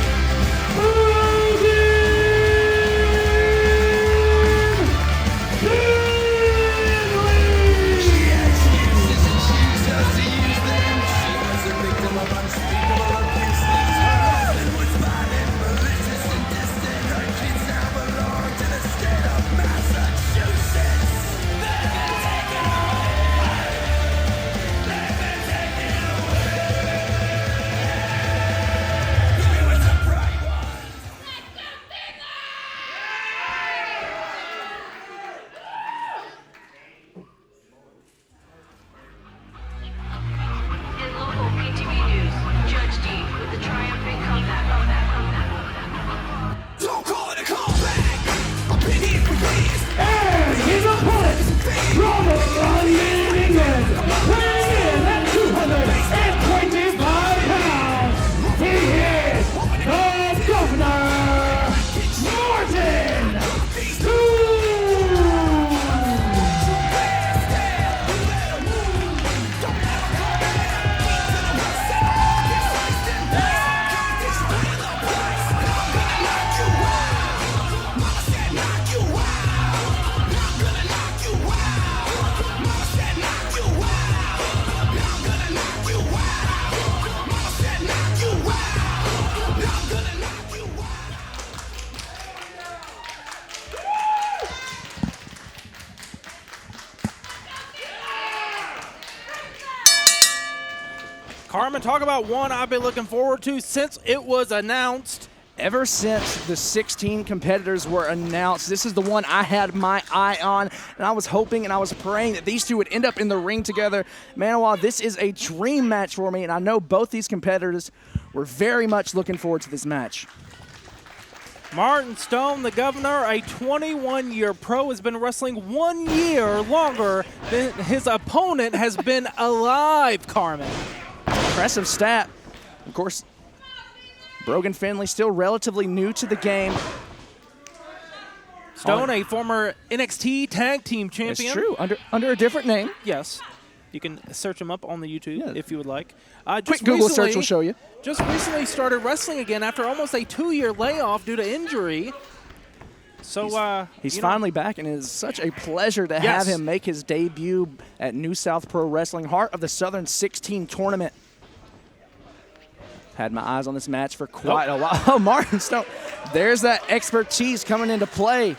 Carmen, talk about one I've been looking forward to since it was announced, ever since the 16 competitors were announced, this is the one I had my eye on, and I was hoping and I was praying that these two would end up in the ring together. Maniwa, this is a dream match for me, and I know both these competitors were very much looking forward to this match. Martin Stone, the governor, a 21-year pro, has been wrestling 1 year longer than his opponent has been alive, Carmen. Impressive stat. Of course, Brogan Finley still relatively new to the game. Stone, a former NXT Tag Team Champion. It's true, under a different name. Yes. You can search him up on the YouTube if you would like. Quick Google search will show you. Just recently started wrestling again after almost a 2-year layoff due to injury. So he's finally back, and it is such a pleasure to have him make his debut at New South Pro Wrestling, Heart of the Southern 16 tournament. Had my eyes on this match for quite a while. Oh, Martin Stone. There's that expertise coming into play.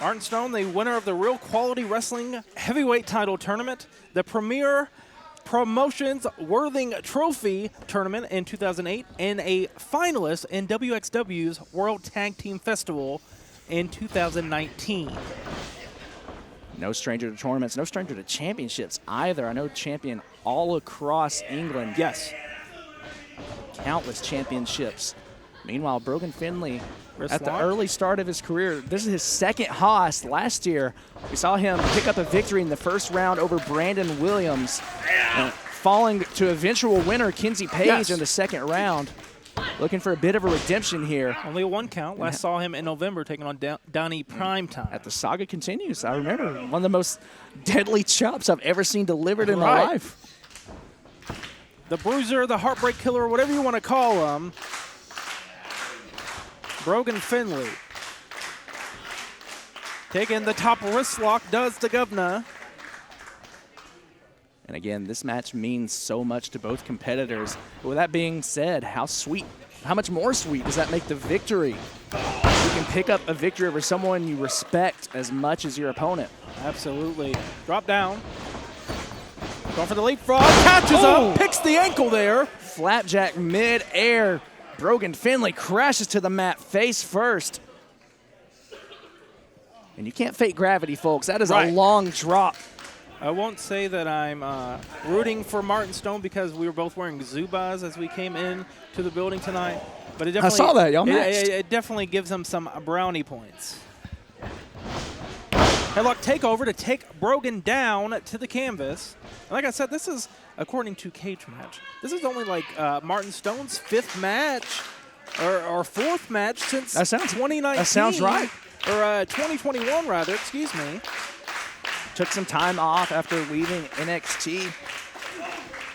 Martin Stone, the winner of the Real Quality Wrestling Heavyweight Title Tournament, the Premier Promotions Worthing Trophy Tournament in 2008, and a finalist in WXW's World Tag Team Festival in 2019. No stranger to tournaments, no stranger to championships either. I know champion all across England. Yes. Countless championships. Meanwhile, Brogan Finley, at the early start of his career, this is his second Haas. Last year, we saw him pick up a victory in the first round over Brandon Williams, falling to eventual winner Kinsey Page in the second round. Looking for a bit of a redemption here. Only a 1 count. Last saw him in November taking on Donnie Primetime. At the saga continues. I remember one of the most deadly chops I've ever seen delivered in my life. The Bruiser, the Heartbreak Killer, whatever you want to call him. Brogan Finley. Taking the top wrist lock, does the governor. And again, this match means so much to both competitors. But with that being said, how much more sweet does that make the victory? You can pick up a victory over someone you respect as much as your opponent. Absolutely. Drop down. Going for the leapfrog, catches up, picks the ankle there. Flapjack mid-air. Brogan Finley crashes to the mat face first. And you can't fake gravity, folks. That is a long drop. I won't say that I'm rooting for Martin Stone because we were both wearing Zubas as we came in to the building tonight. But it definitely, I saw that. Y'all matched. It definitely gives him some brownie points. Headlock takeover to take Brogan down to the canvas. And like I said, this is, according to Cage Match, this is only like Martin Stone's 5th match or 4th match since 2019. That sounds right. Or 2021, rather, excuse me. Took some time off after leaving NXT.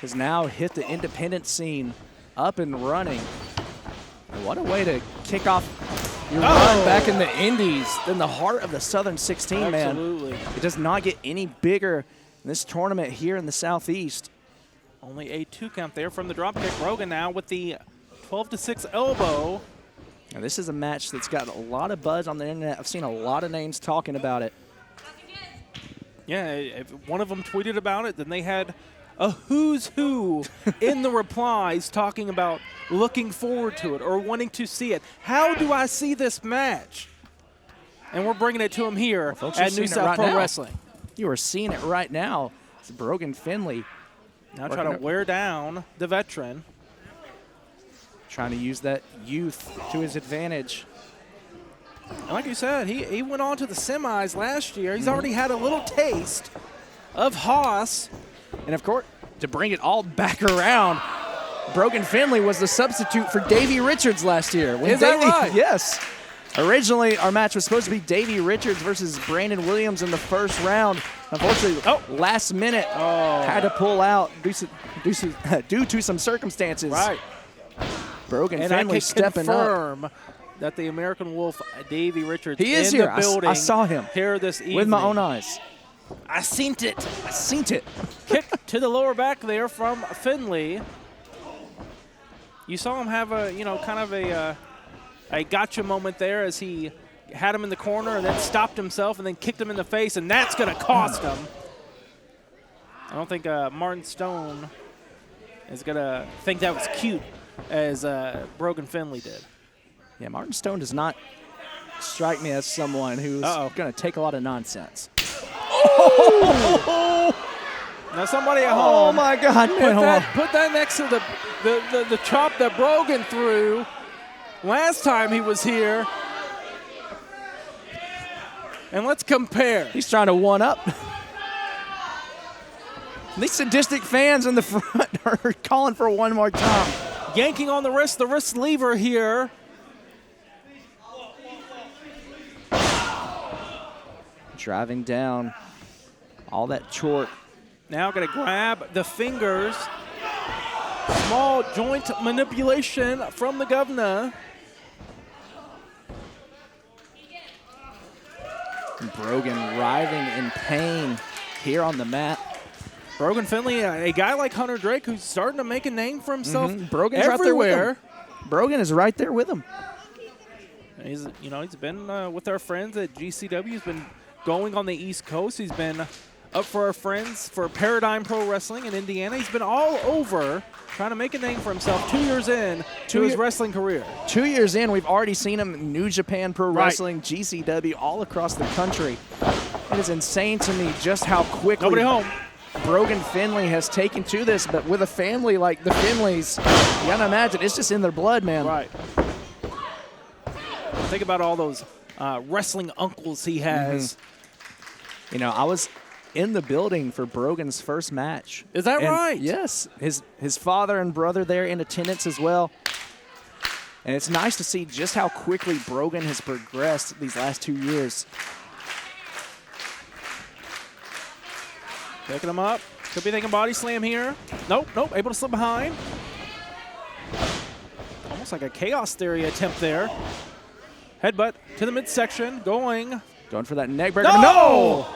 Has now hit the independent scene up and running. And what a way to kick off your run back in the Indies, in the heart of the Southern 16, man. Absolutely. It does not get any bigger in this tournament here in the Southeast. Only a 2 count there from the dropkick. Brogan now with the 12-6 elbow. Now this is a match that's got a lot of buzz on the internet. I've seen a lot of names talking about it. Yeah, if one of them tweeted about it, then they had a who's who in the replies talking about looking forward to it or wanting to see it. How do I see this match? And we're bringing it to him here at New South Pro Wrestling. You are seeing it right now. It's Brogan Finley. Now trying to wear down the veteran. Trying to use that youth to his advantage. And like you said, he went on to the semis last year. He's already had a little taste of Haas. And of course, to bring it all back around, Brogan Finley was the substitute for Davey Richards last year. Is that right? Yes. Originally, our match was supposed to be Davey Richards versus Brandon Williams in the first round. Unfortunately, last minute, had to pull out due to some circumstances. Right. Brogan and Finley stepping up. Confirm that the American Wolf, Davey Richards, he is in here. the building. I saw him here this evening with my own eyes. I seen it. I seen it. Kick to the lower back there from Finley. You saw him have a, kind of a gotcha moment there as he had him in the corner and then stopped himself and then kicked him in the face, and that's going to cost him. I don't think Martin Stone is going to think that was cute as Brogan Finley did. Yeah, Martin Stone does not strike me as someone who's going to take a lot of nonsense. Now somebody at home. Oh my God! Put that next to the chop that Brogan threw last time he was here. And let's compare. He's trying to one up. These sadistic fans in the front are calling for one more time. Yanking on the wrist lever here. Driving down all that torque. Now going to grab the fingers. Small joint manipulation from the governor. Brogan writhing in pain here on the mat. Brogan Finley, a guy like Hunter Drake who's starting to make a name for himself Brogan's everywhere. Right there with him. Brogan is right there with him. He's been with our friends at GCW. He's been going on the East Coast. He's been up for our friends for Paradigm Pro Wrestling in Indiana. He's been all over trying to make a name for himself 2 years in to his wrestling career. 2 years in, we've already seen him in New Japan Pro Wrestling, GCW, all across the country. It is insane to me just how quickly Nobody home. Brogan Finley has taken to this, but with a family like the Finleys, you gotta imagine it's just in their blood, man. Right. Think about all those wrestling uncles he has. You know, I was in the building for Brogan's first match. Is that right? Yes. His father and brother there in attendance as well. And it's nice to see just how quickly Brogan has progressed these last 2 years. Picking him up. Could be thinking body slam here. Nope. Able to slip behind. Almost like a chaos theory attempt there. Headbutt to the midsection. Going for that neck breaker. No!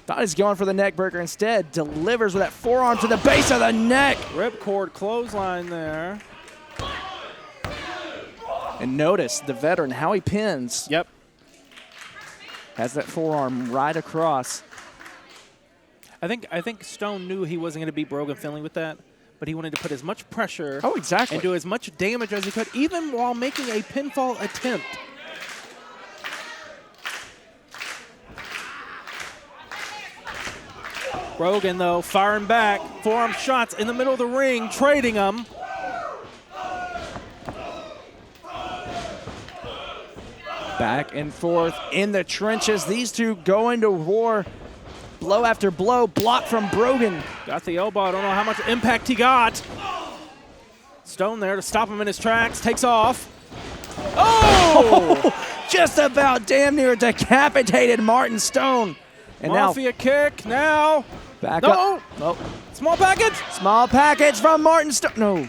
Thought he's going for the neck breaker instead. Delivers with that forearm to the base of the neck. Ripcord clothesline there. And notice the veteran, how he pins. Yep. Has that forearm right across. I think Stone knew he wasn't going to beat Brogan Finley with that, but he wanted to put as much pressure and do as much damage as he could, even while making a pinfall attempt. Brogan, though, firing back. Forearm shots in the middle of the ring, trading them. Back and forth in the trenches. These two going to war. Blow after blow, block from Brogan. Got the elbow. I don't know how much impact he got. Stone there to stop him in his tracks. Takes off. Oh! Just about damn near decapitated Martin Stone. And Mafia kick now. Back up. Nope. Small package. Small package from Martin Stone. No.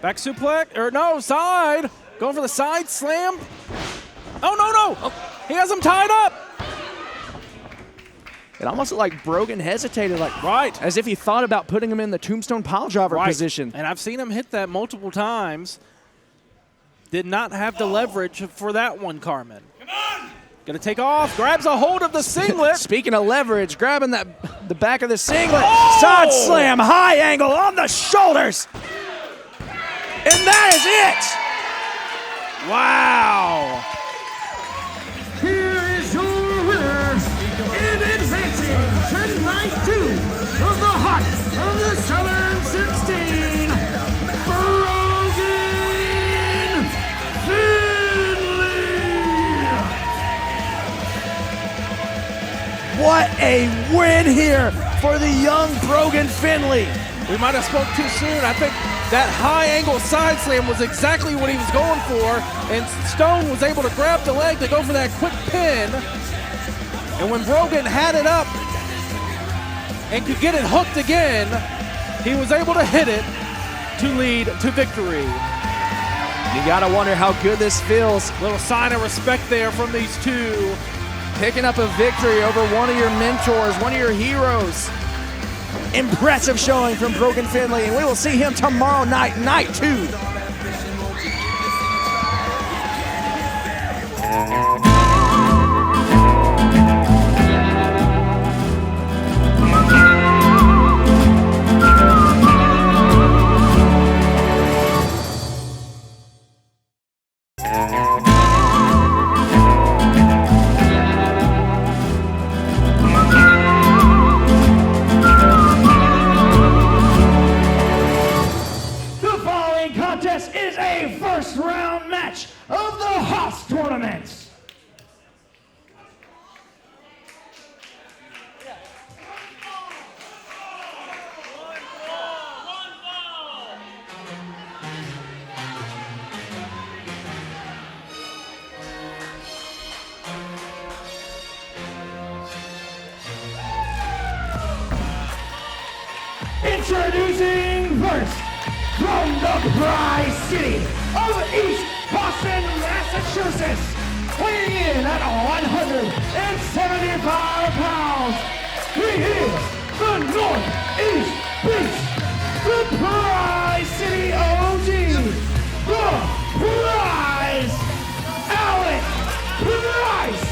Back suplex. Or no, side. Going for the side slam. Oh, no. Oh, he has him tied up. It almost looked like Brogan hesitated, right, as if he thought about putting him in the tombstone piledriver position. And I've seen him hit that multiple times. Did not have the leverage for that one, Carmen. Come on! Gonna take off, grabs a hold of the singlet. Speaking of leverage, grabbing the back of the singlet. Oh! Side slam, high angle on the shoulders. And that is it. Wow. Here is your winner, in advancing to night 2 of the Heart of the Southern 16, Brogan Finley. What a win here for the young Brogan Finley. We might have spoke too soon. I think that high angle side slam was exactly what he was going for, and Stone was able to grab the leg to go for that quick pin. And when Brogan had it up and could get it hooked again, he was able to hit it to lead to victory. You gotta wonder how good this feels. Little sign of respect there from these two. Picking up a victory over one of your mentors, one of your heroes. Impressive showing from Brogan Finley, and we will see him tomorrow night, night 2. of the Haas Tournament. Introducing first, from the Tri-City of East Boston, Massachusetts, weighing in at 175 pounds, he is the Northeast Beast, the Tri-City OG, the Prize, Alec Price.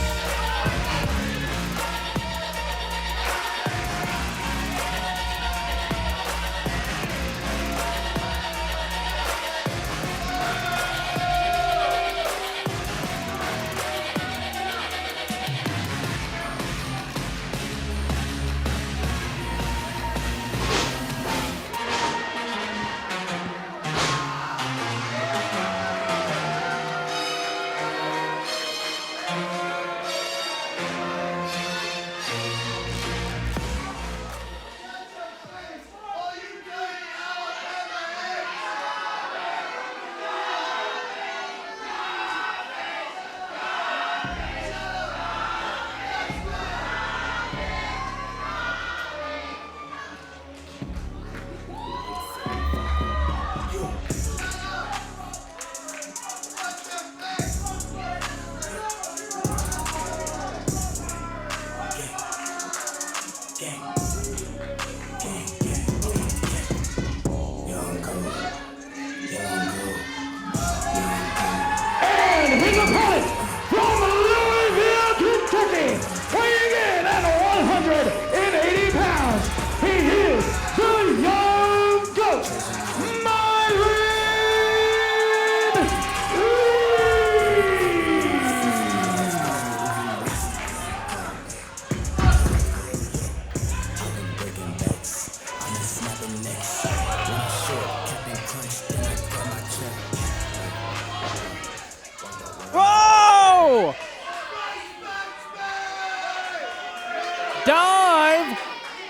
Dive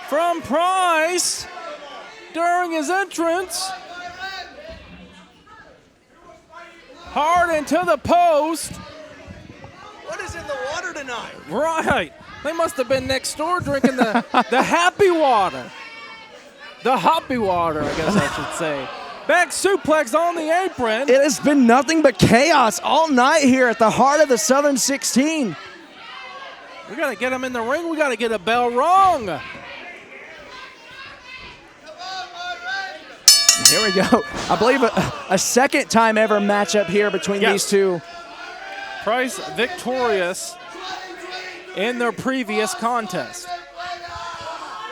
from Price during his entrance. Hard into the post. What is in the water tonight? Right. They must have been next door drinking the happy water. The hoppy water, I guess I should say. Back suplex on the apron. It has been nothing but chaos all night here at the heart of the Southern 16. We got to get him in the ring. We got to get a bell rung. Here we go. I believe a second time ever matchup here between these two. Price victorious in their previous contest.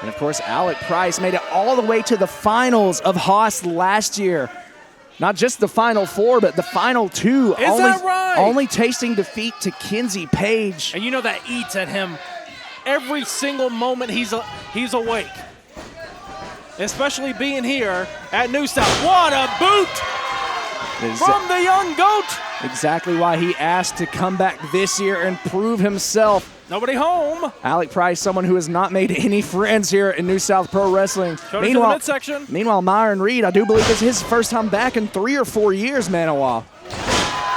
And of course, Alec Price made it all the way to the finals of Haas last year. Not just the final four, but the final two. Is that right? Only tasting defeat to Kinsey Page. And you know that eats at him every single moment he's awake. Especially being here at New South. What a boot from the young goat. Exactly why he asked to come back this year and prove himself. Nobody home. Alec Price, someone who has not made any friends here in New South Pro Wrestling. Meanwhile, Myron Reed, I do believe this is his first time back in 3 or 4 years, Maniwa.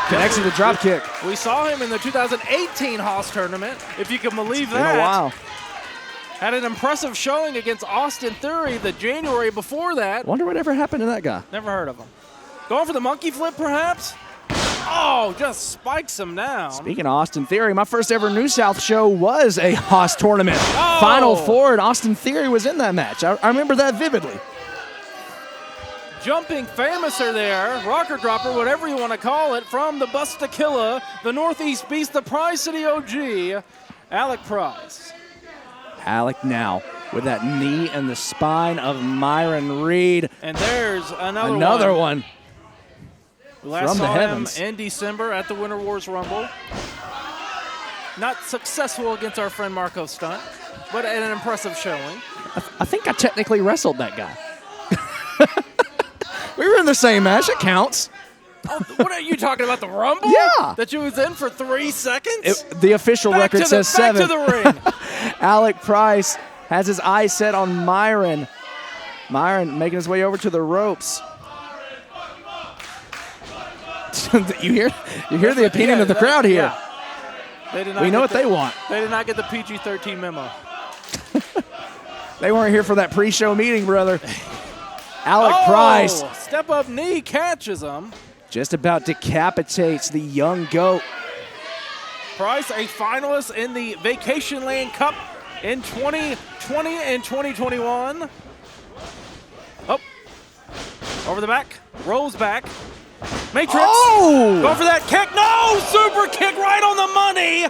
Connects to the drop kick. We saw him in the 2018 Haas tournament, if you can believe that. It's been a while. Had an impressive showing against Austin Theory the January before that. Wonder whatever happened to that guy. Never heard of him. Going for the monkey flip, perhaps? Oh, just spikes him down. Speaking of Austin Theory, my first ever New South show was a Haas tournament. Oh. Final four, and Austin Theory was in that match. I remember that vividly. Jumping famouser there, rocker dropper, whatever you want to call it, from the Bustakilla, the Northeast Beast, the Prize City OG, Alec Price. Alec now with that knee in the spine of Myron Reed. And there's another one. Last from the saw heavens. him in December at the Winter Wars Rumble. Not successful against our friend Marco Stunt, but an impressive showing. I think I technically wrestled that guy. We were in the same match. It counts. Oh, what are you talking about, the Rumble? Yeah. That you was in for 3 seconds? The official record says 7. Back to the ring. Alec Price has his eyes set on Myron. Myron making his way over to the ropes. you hear the opinion of the crowd here. Yeah. They did not We know what get they want. They did not get the PG-13 memo. They weren't here for that pre-show meeting, brother. Alec Price Step-up knee catches him. just about decapitates the young goat. Price, a finalist in the Vacation Land Cup in 2020 and 2021. Oh, over the back, rolls back. Matrix, go for that kick. No, super kick right on the money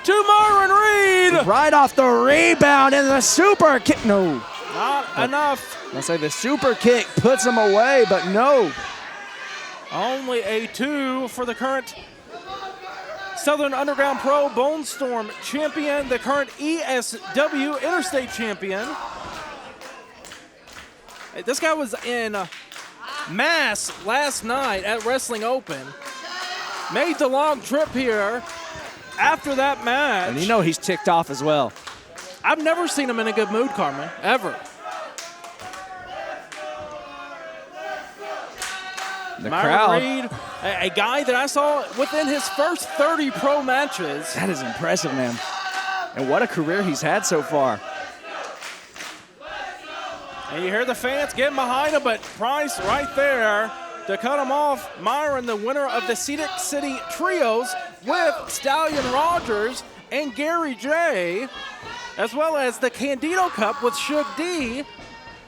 to Myron Reed. Right off the rebound and the super kick. No. Not enough. I say the super kick puts him away, but no. Only a 2 for the current Southern Underground Pro Bone Storm champion, the current ESW Interstate champion. This guy was in Mass last night at Wrestling Open. Made the long trip here after that match. And you know he's ticked off as well. I've never seen him in a good mood, Carmen, ever. The Myron crowd. Reed, a guy that I saw within his first 30 pro matches. That is impressive, man. And what a career he's had so far. And you hear the fans getting behind him, but Price right there to cut him off. Myron, the winner of the Scenic City Trios with Stallion Rogers and Gary J, as well as the Candido Cup with Suge D.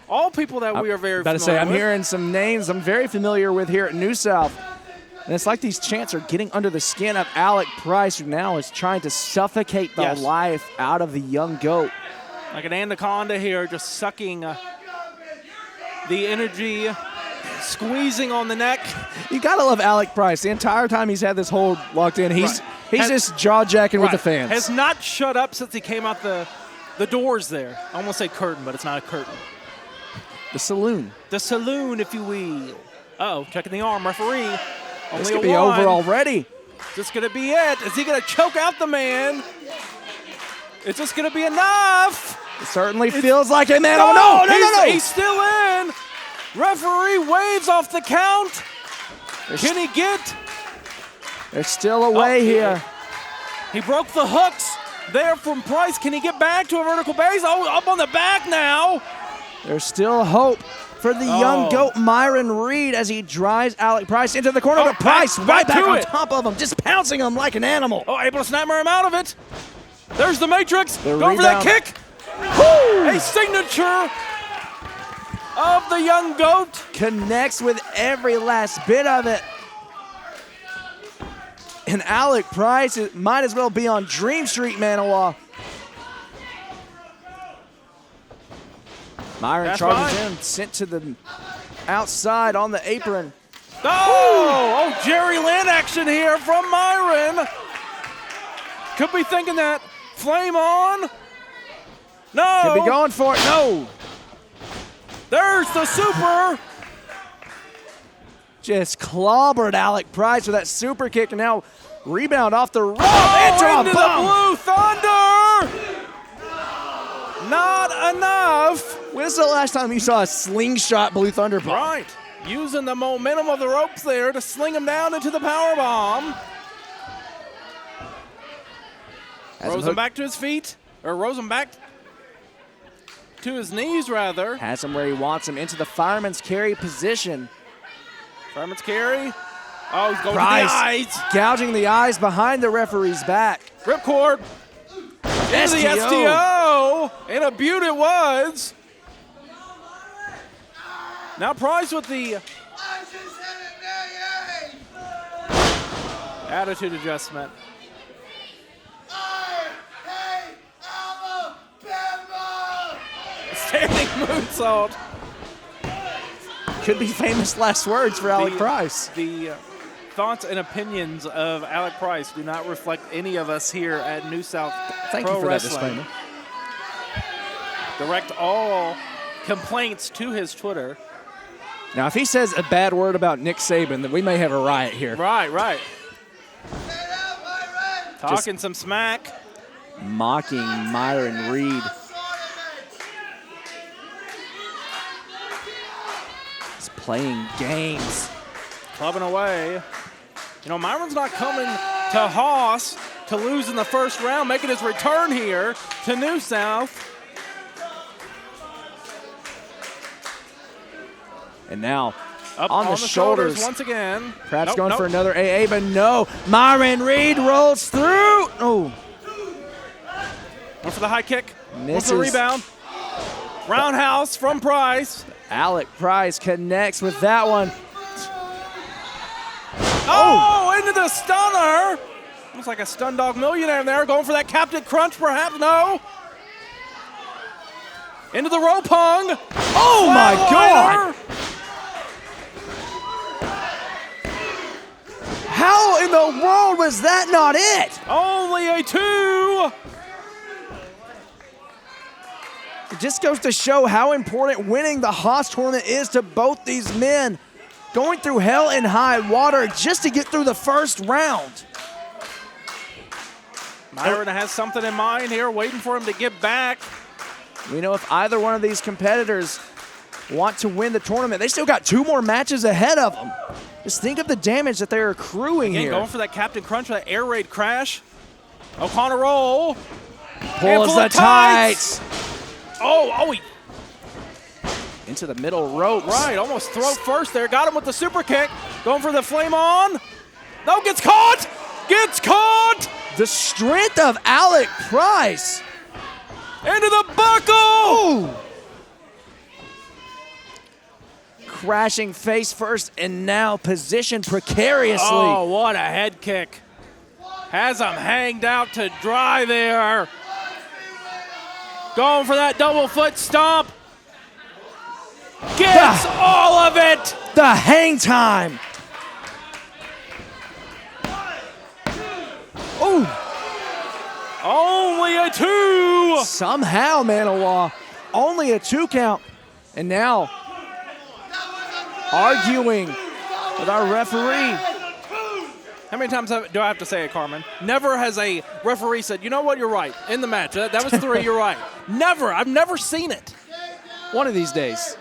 All people that we are very familiar with. I'm hearing some names I'm very familiar with here at New South. And it's like these chants are getting under the skin of Alec Price, who now is trying to suffocate the life out of the young goat. Like an anaconda here, just sucking the energy, squeezing on the neck. You gotta love Alec Price. The entire time he's had this hold locked in, he's just jaw-jacking with the fans. Has not shut up since he came out the doors there. I almost say curtain, but it's not a curtain. The saloon. The saloon, if you will. Uh-oh, checking the arm, referee. This Only could be over already. This gonna be it. Is he gonna choke out the man? Is this gonna be enough? It certainly feels like it, man. No. He's still in. Referee waves off the count. Can he get? There's still a way here. He broke the hooks there from Price. Can he get back to a vertical base? Oh, up on the back now. There's still hope for the young goat Myron Reed as he drives Alec Price into the corner. But Price right back on top of him, just pouncing him like an animal. Oh, able to snap him out of it. There's the Matrix. The Go for that kick. Woo! A signature of the young goat. Connects with every last bit of it. And Alec Price might as well be on Dream Street, Maniwa. Myron charges in, sent to the outside on the apron. Oh, Jerry Lynn action here from Myron. Could be thinking that. Flame on. No. Could be going for it. No. There's the super. Just clobbered Alec Price with that super kick, and now rebound off the rope into the Blue Thunder. Not enough. When's the last time you saw a slingshot Blue Thunder bomb? Right. Using the momentum of the ropes there to sling him down into the power bomb. Rose him back to his feet, or rose him back to his knees, rather. Has him where he wants him, into the fireman's carry position. Fireman's carry. Oh, he's going Price to the eyes. Gouging the eyes behind the referee's back. Ripcord. Into the STO. And a beaut it was. Now Price with the attitude adjustment. Standing moonsault. Could be famous last words for Alec Price. The thoughts and opinions of Alec Price do not reflect any of us here at New South Thank Pro you for Wrestling. that disclaimer. Direct all complaints to his Twitter. Now, if he says a bad word about Nick Saban, then we may have a riot here. Right. Talking some smack. Mocking Myron Reed. He's playing games. Clubbing away. You know, Myron's not coming to Haas to lose in the first round, making his return here to New South. And now, Up on the shoulders once again. Perhaps going for another AA, but no. Myron Reed rolls through. Oh. Went for the high kick. Misses. Went for the rebound. Roundhouse from Price. Alec Price connects with that one. Oh, into the stunner. Looks like a stun dog millionaire in there. Going for that Captain Crunch, perhaps. No. Into the rope hung. Oh, my God. How in the world was that not it? Only a 2. It just goes to show how important winning the Haas tournament is to both these men. Going through hell and high water just to get through the first round. Myron has something in mind here, waiting for him to get back. We know if either one of these competitors want to win the tournament, they still got 2 more matches ahead of them. Just think of the damage that they're accruing here. Going for that Captain Crunch, that air raid crash. O'Connor roll. Pulls the tights. Oh, into the middle ropes. Right, almost throat first there. Got him with the super kick. Going for the flame on. No, gets caught. Gets caught. The strength of Alec Price. Into the buckle. Ooh. Crashing face first and now positioned precariously. Oh, what a head kick. Has him hanged out to dry there. Going for that double foot stomp. Gets all of it. The hang time. Ooh. Only a 2. Somehow, Maniwa, only a 2 count. And now, arguing with our referee. How many times do I have to say it, Carmen? Never has a referee said, you know what, you're right, in the match. That was 3, you're right. Never. I've never seen it. One of these days.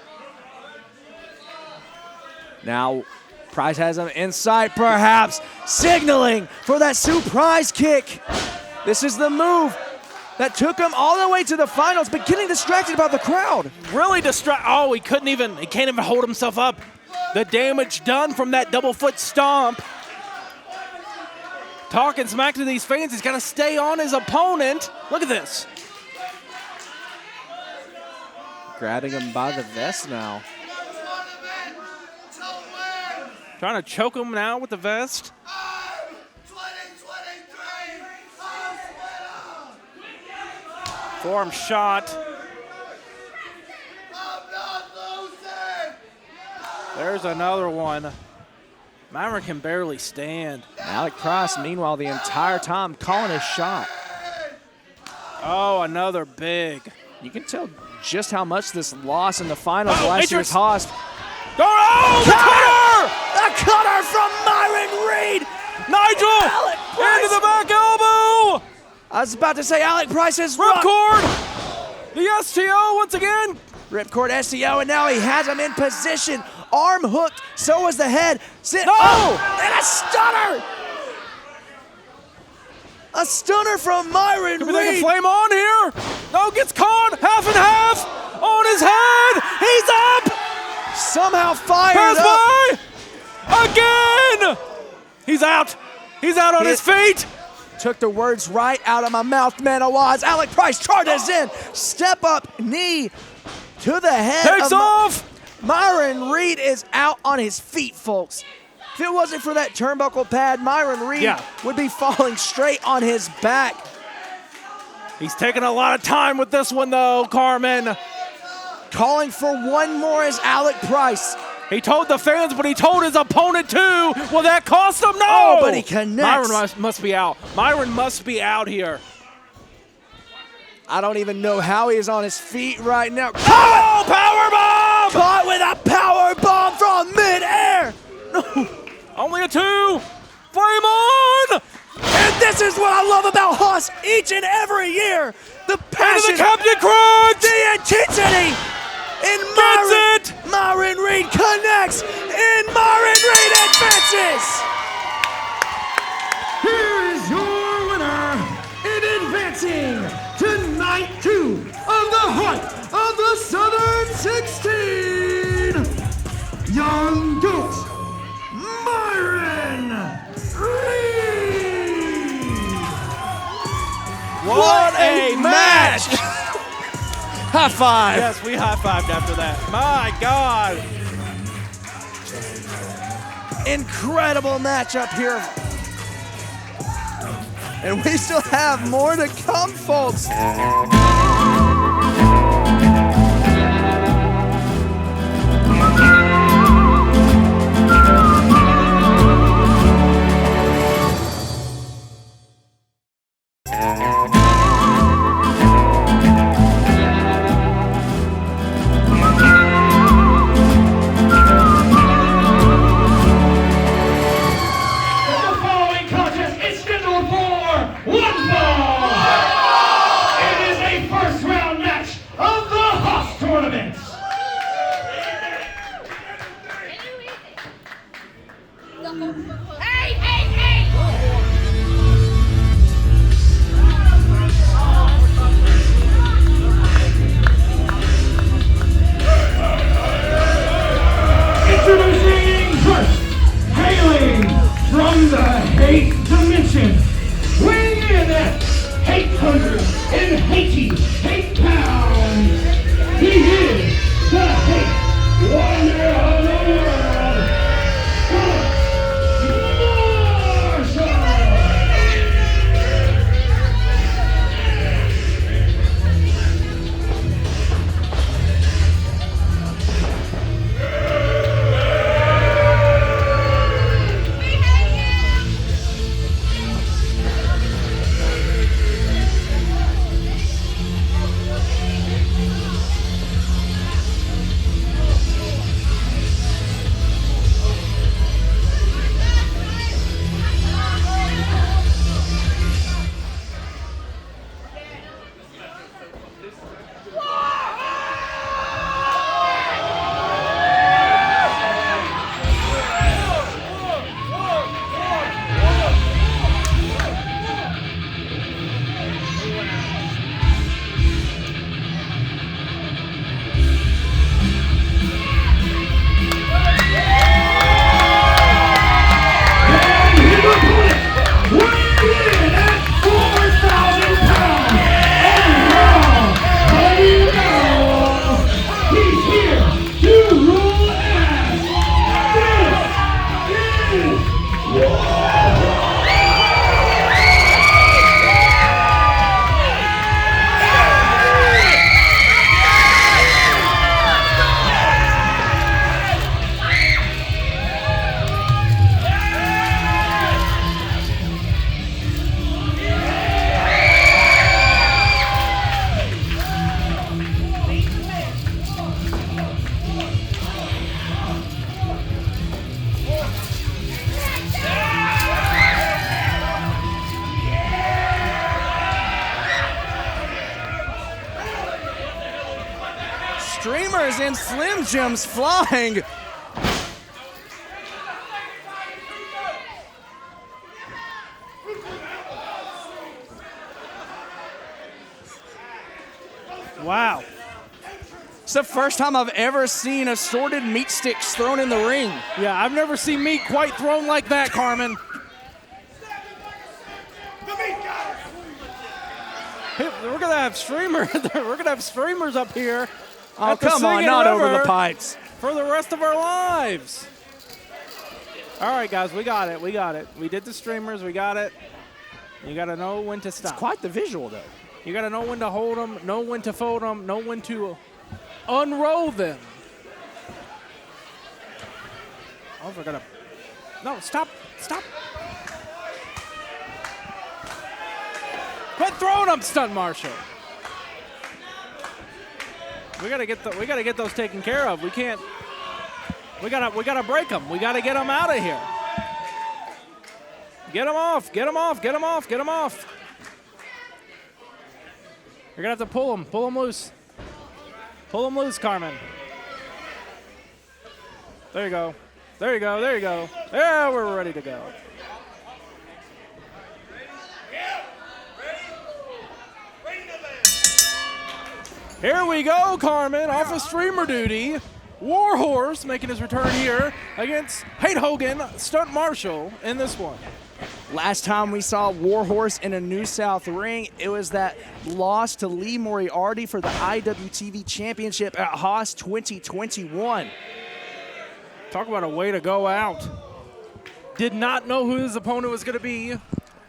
Now, Price has him in sight, perhaps, signaling for that surprise kick. This is the move that took him all the way to the finals, but getting distracted about the crowd. Really distracted. Oh, he can't even hold himself up. The damage done from that double foot stomp. Talking smack to these fans. He's got to stay on his opponent. Look at this. Grabbing him by the vest now. Trying to choke him now with the vest. Forearm shot. There's another one. Myron can barely stand. Alec Price, meanwhile, the entire time calling his shot. Oh, another big. You can tell just how much this loss in the finals last year cost. Oh, the cutter from Myron Reed. Nigel into the back elbow. I was about to say Alec Price is ripcord. The STO once again. Ripcord STO, and now he has him in position. Arm hooked, so was the head. Sit. No! Oh, and a stunner. A stunner from Myron Can we Reed. take a flame on here? No, gets caught. Half and half on his head. He's up. Somehow fired Pass up. by. Again. He's out. He's out on his feet. Took the words right out of my mouth, Maniwa. As Alec Price charges in. Step up knee to the head. Takes off. Myron Reed is out on his feet, folks. If it wasn't for that turnbuckle pad, Myron Reed would be falling straight on his back. He's taking a lot of time with this one, though, Carmen. Calling for one more is Alec Price. He told the fans, but he told his opponent, too. Will that cost him? No! Oh, but he connects. Myron must be out. Myron must be out here. I don't even know how he is on his feet right now. Oh, powerbomb! Caught with a power bomb from Only a 2. Flame on! And this is what I love about Haas each and every year. The passion, Into the Captain Crunch! the intensity. And Myron Reed connects, and Myron Reed advances. Here is your winner in advancing to night 2 of the Heart of the Southern 16, young goat Myron Reed. What a match! High five. Yes, we high-fived after that. My God. Incredible matchup here. And we still have more to come, folks. Introducing first, hailing from the hate dimension, weighing in at 880 pounds. He is the hate wonder of the world, Marshall. Streamers and Slim Jims flying. Wow. It's the first time I've ever seen assorted meat sticks thrown in the ring. Yeah, I've never seen meat quite thrown like that, Carmen. Hey, we're gonna have streamers. We're gonna have streamers up here. Oh, come on, not over the pipes. For the rest of our lives. All right, guys, we got it. We got it. We did the streamers. We got it. You got to know when to stop. It's quite the visual, though. You got to know when to hold them, know when to fold them, know when to unroll them. Oh, we're going to. No, stop. Stop. Quit throwing them, Stunt Marshall. We gotta get those taken care of. We can't We gotta break him. We gotta get him out of here. Get him off. Get him off. Get him off. Get him off. You're gonna have to pull him. Pull him loose. Pull him loose, Carmen. There you go. There you go. There you go. Yeah, we're ready to go. Here we go, Carmen, off of streamer duty. Warhorse making his return here against Hate Hogan, Stunt Marshall in this one. Last time we saw Warhorse in a New South ring, it was that loss to Lee Moriarty for the IWTV Championship at Haas 2021. Talk about a way to go out. Did not know who his opponent was going to be,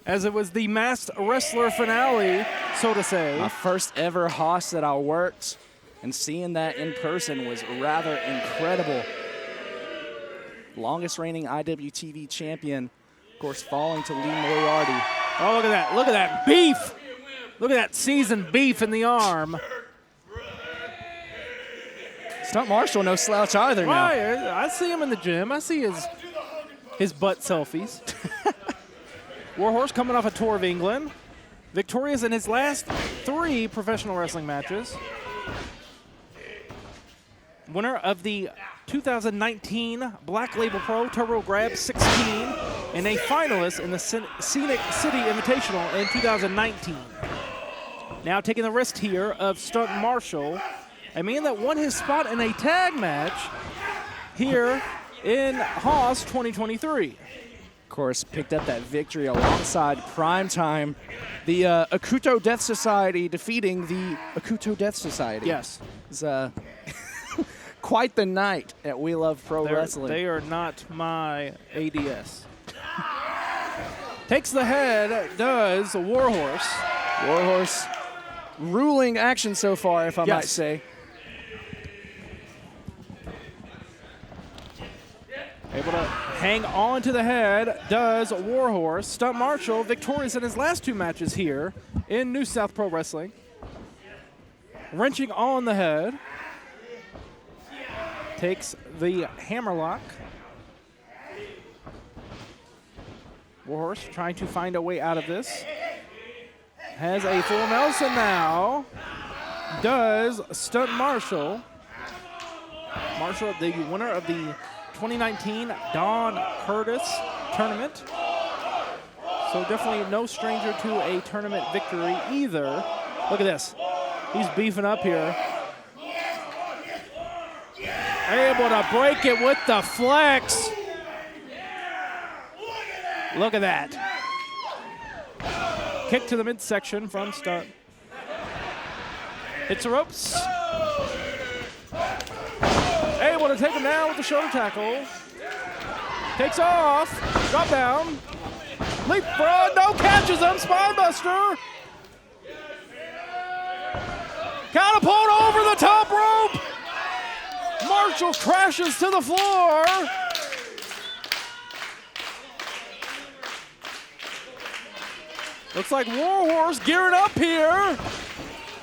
as it was the Masked Wrestler finale, so to say. My first ever Haas that I worked, and seeing that in person was rather incredible. Longest reigning IWTV champion, of course, falling to Lee Moriarty. Oh, look at that. Look at that beef. Look at that seasoned beef in the arm. Stunt Marshall, no slouch either now. I see him in the gym. I see his butt selfies. Warhorse coming off a tour of England. Victorious in his last 3 professional wrestling matches. Winner of the 2019 Black Label Pro Turbo Grab 16 and a finalist in the Scenic City Invitational in 2019. Now taking the risk here of Stunt Marshall, a man that won his spot in a tag match here in Haas 2023. Of course, picked up that victory alongside Primetime, the Akuto Death Society defeating the Akuto Death Society. Yes. It's quite the night at We Love Pro Wrestling. They are not my ADS. Takes the head, does Warhorse. Warhorse ruling action so far, if I might say. Able to hang on to the head, does Warhorse. Stunt Marshall victorious in his last 2 matches here in New South Pro Wrestling. Wrenching on the head. Takes the hammerlock. Warhorse trying to find a way out of this. Has a full Nelson now. Does Stunt Marshall. Marshall, the winner of the 2019 Don Curtis tournament. So definitely no stranger to a tournament victory either. Look at this. He's beefing up here. Able to break it with the flex. Look at that. Kick to the midsection from Stunt. Hits the ropes. Able to take him down with the shoulder tackle. Takes off. Drop down. Leapfrog. No, catches him. Spinebuster. Catapult over the top rope. Marshall crashes to the floor. Looks like Warhorse gearing up here.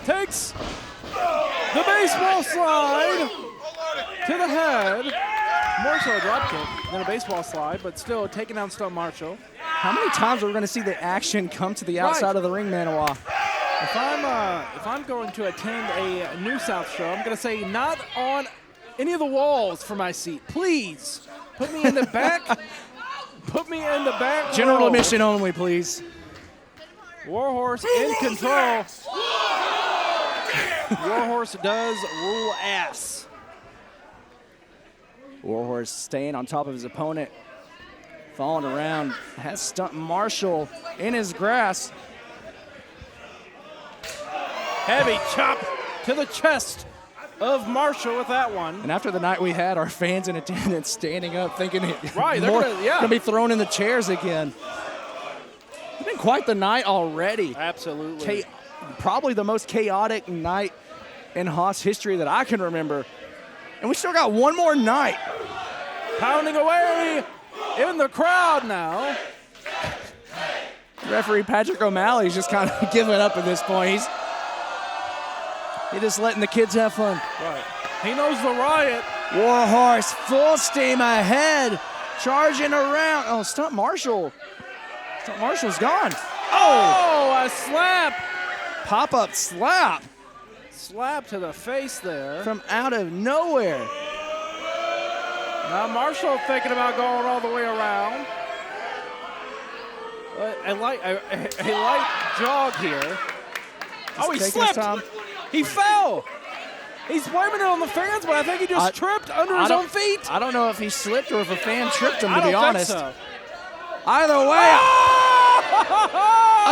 Takes the baseball slide to the head. More so a drop kick than a baseball slide, but still taking down Stunt Marshall. How many times are we going to see the action come to the outside of the ring, Maniwa? If I'm going to attend a New South show, I'm going to say not on any of the walls for my seat. Please put me in the back. Put me in the back. General admission only, please. Warhorse in control. Warhorse does rule ass. Warhorse staying on top of his opponent, falling around, has Stunt Marshall in his grasp. Heavy chop to the chest of Marshall with that one. And after the night we had, our fans in attendance standing up thinking they're gonna be thrown in the chairs again. It's been quite the night already. Absolutely. Probably the most chaotic night in Haas history that I can remember. And we still got one more night. Pounding away in the crowd now. Referee Patrick O'Malley's just kind of giving up at this point. He's just letting the kids have fun. Right. He knows the riot Warhorse full steam ahead, charging around. Oh, Stunt Marshall. Stunt Marshall's gone. Oh, a slap. Pop-up slap Slap to the face there. from out of nowhere. Now Marshall thinking about going all the way around. A light jog here. Oh, he taking his slipped. time. He fell. He's blaming it on the fans, but I think he just tripped under his own feet. I don't know if he slipped or if a fan tripped him, to I be don't honest. think so. Either way,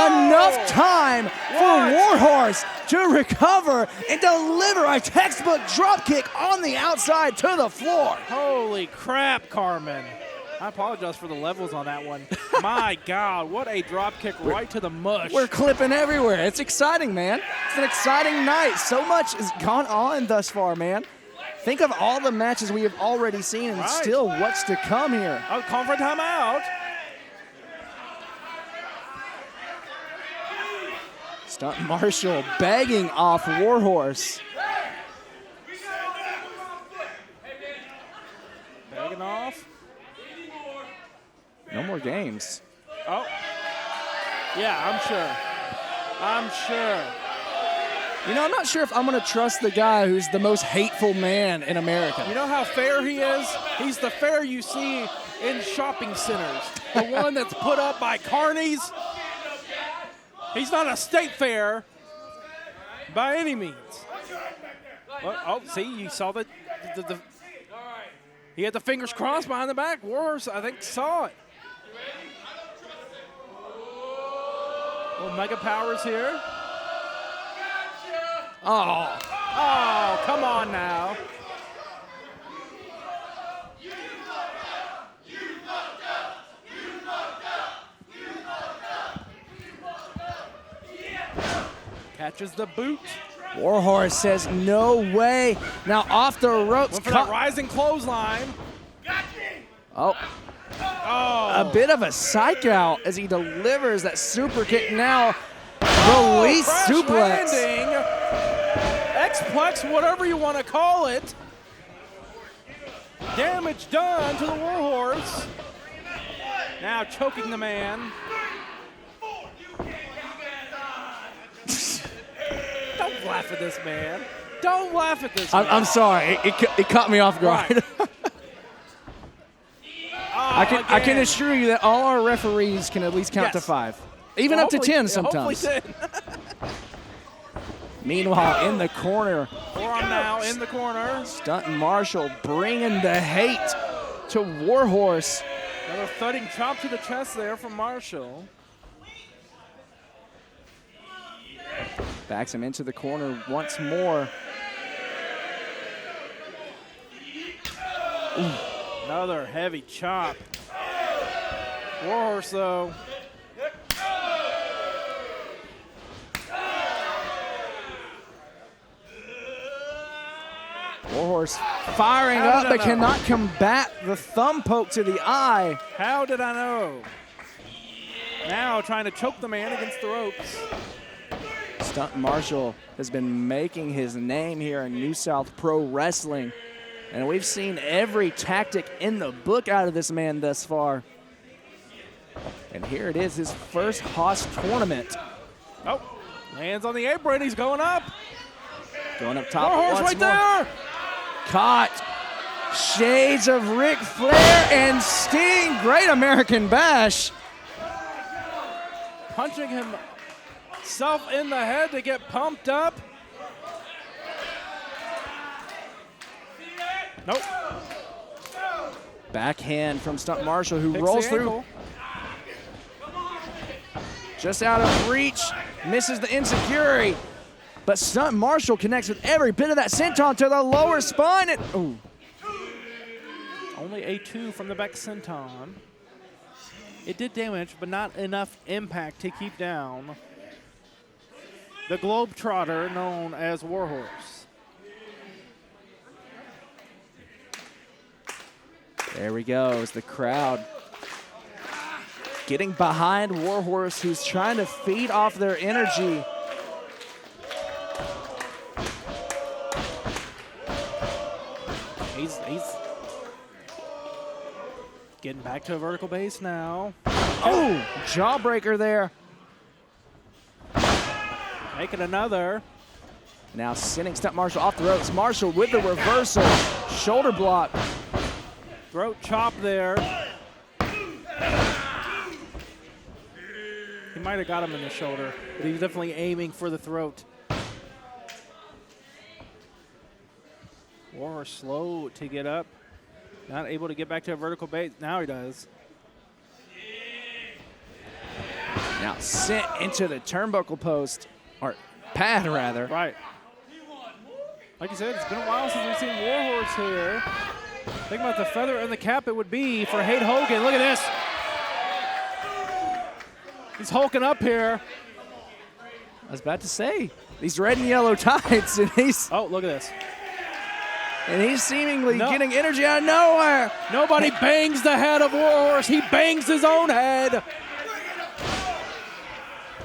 enough time for Warhorse to recover and deliver a textbook drop kick on the outside to the floor. Holy crap, Carmen. I apologize for the levels on that one. My God, what a drop kick right to the mush. We're clipping everywhere. It's exciting, man. It's an exciting night. So much has gone on thus far, man. Think of all the matches we have already seen and still what's to come here. Oh, call for timeout. Stunt Marshall begging off Warhorse. Begging off. No more games. Oh. Yeah, I'm sure. You know, I'm not sure if I'm going to trust the guy who's the most hateful man in America. You know how fair he is? He's the fair you see in shopping centers. The one that's put up by carnies. He's not a state fair by any means. Oh, see, you saw the he had the fingers crossed behind the back. Warhorse, I think, saw it. Little mega powers here. Oh, come on now. Catches the boot. Warhorse says, no way. Now off the ropes. Went for that rising clothesline. Oh. A bit of a psych out as he delivers that super kick now. Release suplex. Landing. X-plex, whatever you want to call it. Damage done to the Warhorse. Now choking the man. Don't laugh at this man. Don't laugh at this man. I'm sorry. It caught me off guard. Right. I can assure you that all our referees can at least count to 5. Even up to 10 sometimes. Hopefully 10. Meanwhile, in the corner, Forearm now in the corner. Stunt Marshall bringing the hate to Warhorse. Another thudding chop to the chest there from Marshall. Backs him into the corner once more. Ooh. Another heavy chop. Warhorse, though. Warhorse firing up, but cannot combat the thumb poke to the eye. How did I know? Now trying to choke the man against the ropes. Stunt Marshall has been making his name here in New South Pro Wrestling. And we've seen every tactic in the book out of this man thus far. And here it is, his first Haas tournament. Oh, lands on the apron, he's going up. Going up top Warhorse once right more. there. Caught. Shades of Ric Flair and Sting. Great American Bash. Punching himself in the head to get pumped up. Nope. Backhand from Stunt Marshall, who Picks rolls the through. ankle. Just out of reach. Misses the insecurity. But Stunt Marshall connects with every bit of that senton to the lower spine. And, ooh. Only a 2 from the back senton. It did damage, but not enough impact to keep down the globetrotter known as Warhorse. There we go, as the crowd getting behind Warhorse, who's trying to feed off their energy. He's getting back to a vertical base now. Oh, jawbreaker there. Making another. Now sending Stunt Marshall off the ropes. Marshall with the reversal. Shoulder block. Throat chop there. He might have got him in the shoulder, but he was definitely aiming for the throat. Warhorse slow to get up. Not able to get back to a vertical base. Now he does. Now sent into the turnbuckle post, or pad rather. Right. Like you said, it's been a while since we've seen Warhorse here. Think about the feather and the cap it would be for Hate Hogan. Look at this. He's hulking up here. I was about to say, these red and yellow tights, and he's Oh, look at this. seemingly getting energy out of nowhere. Nobody bangs the head of Warhorse. He bangs his own head.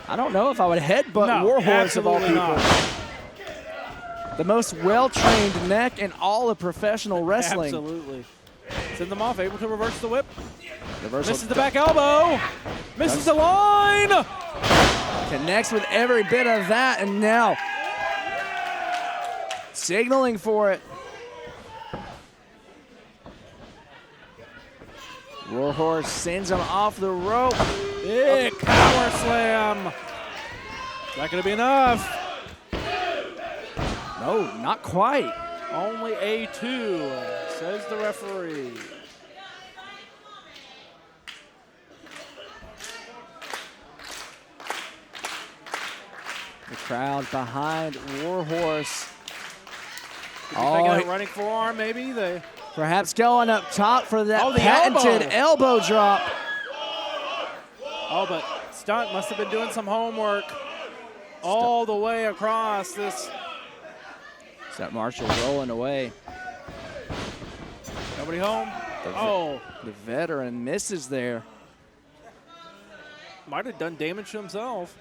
I don't know if I would headbutt Warhorse of all absolutely people. not. The most well-trained neck in all of professional wrestling. Absolutely. Send them off, able to reverse the whip. Reversal Misses the back elbow. Misses the line. connects with every bit of that, and now signaling for it. Warhorse sends him off the rope. Big power slam. Not going to be enough. No, not quite. Only A2, says the referee. The crowd behind Warhorse. Thinking a running forearm, maybe? Perhaps going up top for that the patented elbow drop. Oh, but Stunt must have been doing some homework all the way across this. Stunt Marshall rolling away. Nobody home? The veteran misses there. Might have done damage to himself.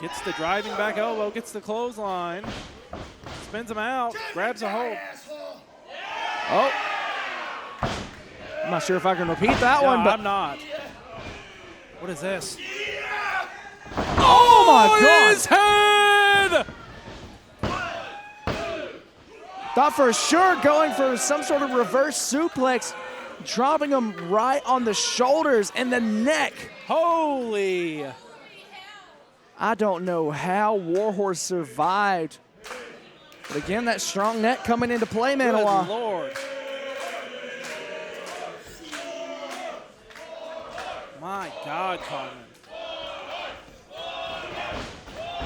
Gets the driving back elbow, gets the clothesline, spins him out, grabs a hold. Oh. I'm not sure if I can repeat that one, but I'm not. What is this? oh my God! His head! Thought for sure going for some sort of reverse suplex, dropping him right on the shoulders and the neck. Holy! I don't know how Warhorse survived. But again, that strong neck coming into play, Maniwa. Good Lord. My God, Carmen.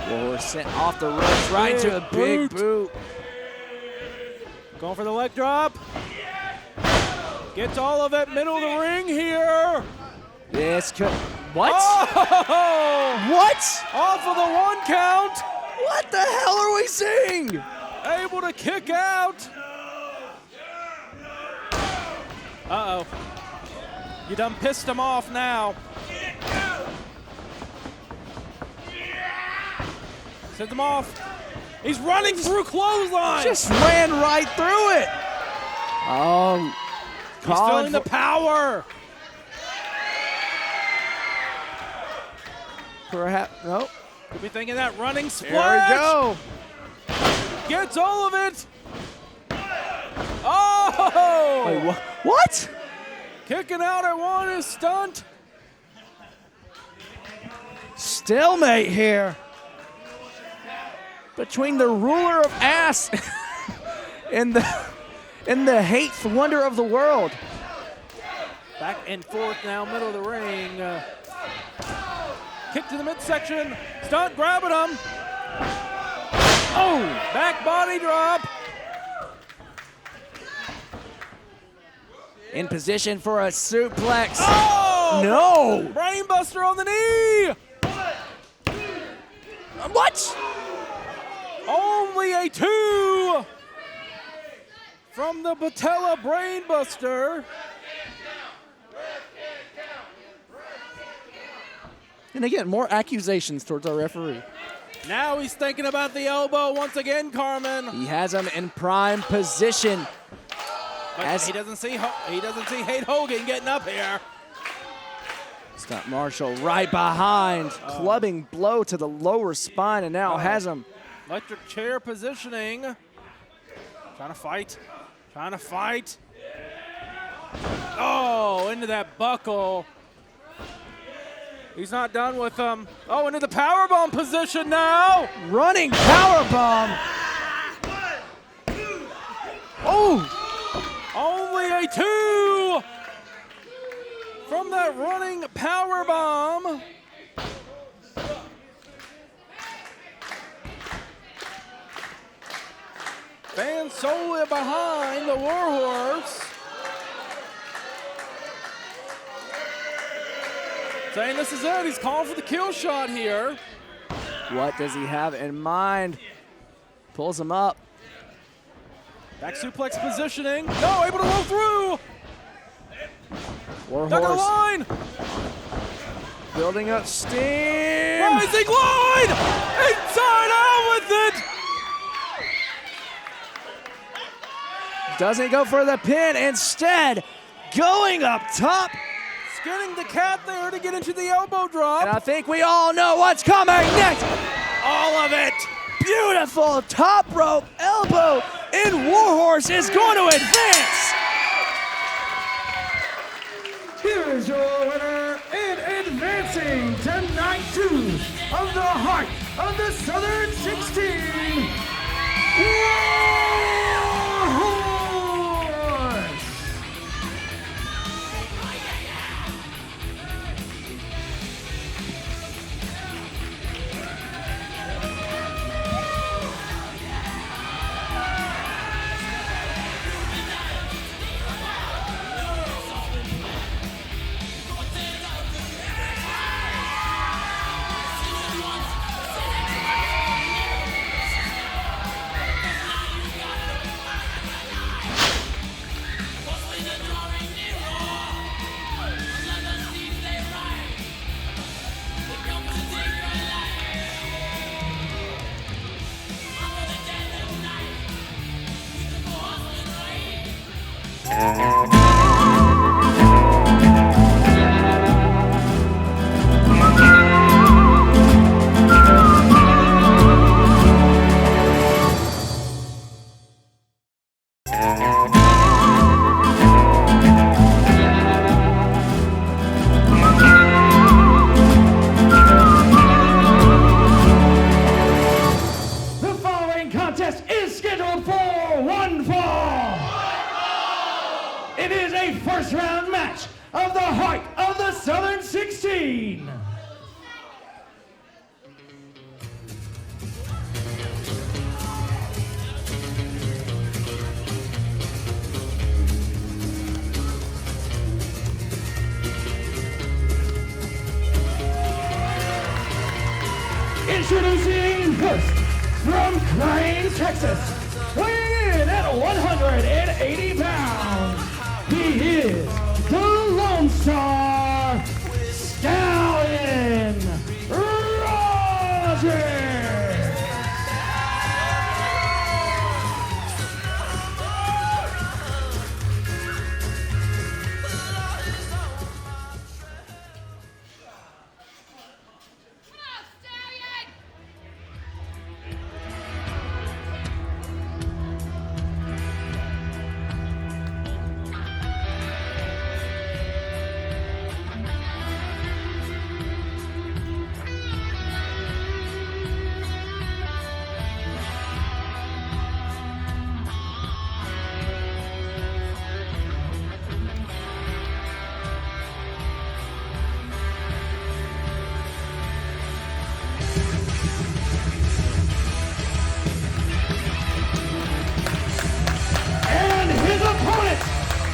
Warhorse sent off the ropes right to a big boot. Going for the leg drop. Gets all of it, middle of the ring here. This could. What? Oh! What? Off of the 1 count. What the hell are we seeing? Able to kick out. Uh-oh. You done pissed him off now. Send him off. He's running through clothesline. Just ran right through it. He's feeling the power. Perhaps, nope. Could be thinking that running splash. There we go. Gets all of it. Oh! Wait, what? Kicking out at one is Stunt. Stalemate here. Between the ruler of ass and the hateful wonder of the world. Back and forth now, middle of the ring. Kick to the midsection. Stunt grabbing him. Oh, back body drop. In position for a suplex. Oh! No! Brainbuster on the knee. What? Only a 2 from the Patella Brainbuster. And again, more accusations towards our referee. Now he's thinking about the elbow once again, Carmen. He has him in prime position. But he doesn't see Hate Hogan getting up here. Stunt Marshall right behind, clubbing blow to the lower spine, and now has him. Electric chair positioning. Trying to fight. Oh, into that buckle. He's not done with him. Oh, into the powerbomb position now. Running powerbomb. Oh! Only a 2 from that running powerbomb. Fans solely behind the Warhorse. Saying this is it. He's calling for the kill shot here. What does he have in mind? Pulls him up. Back suplex positioning. No, able to roll through. Warhorse Dug the line. building up steam. Rising line. Inside out with it. Doesn't go for the pin. Instead, going up top. Skinning the cat there to get into the elbow drop. And I think we all know what's coming next. All of it. Beautiful top rope elbow, and Warhorse is going to advance. Here is your winner and advancing to night 2 of the Heart of the Southern 16, Warhorse. Introducing first, from Crane, Texas, weighing in at 180 pounds, he is the Lone Star, Stallion Rogers.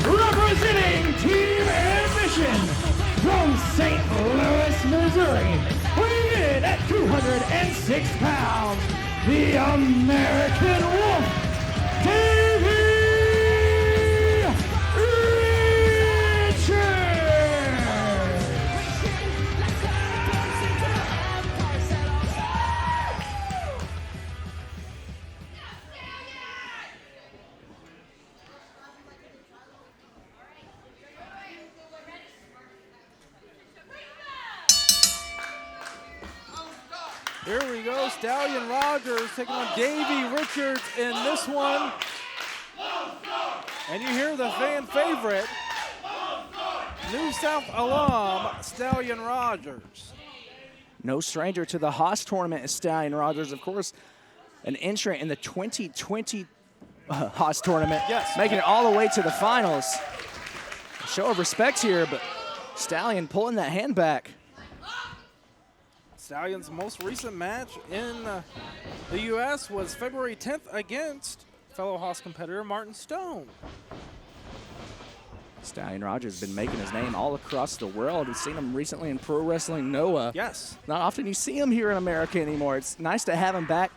Representing Team Ambition from St. Louis, Missouri, weighing in at 206 pounds, the American Wolf, Davey Richards. Here we go, Stallion Rogers taking on Davey Richards in this one. And you hear the fan favorite, New South alum, Stallion Rogers. No stranger to the Haas tournament is Stallion Rogers, of course, an entrant in the 2020 Haas tournament, Yes. making it all the way to the finals. A show of respect here, but Stallion pulling that hand back. Stallion's most recent match in the U.S. was February 10th against fellow Haas competitor Martin Stone. Stallion Rogers has been making his name all across the world. We've seen him recently in Pro Wrestling Noah. Yes. Not often you see him here in America anymore. It's nice to have him back.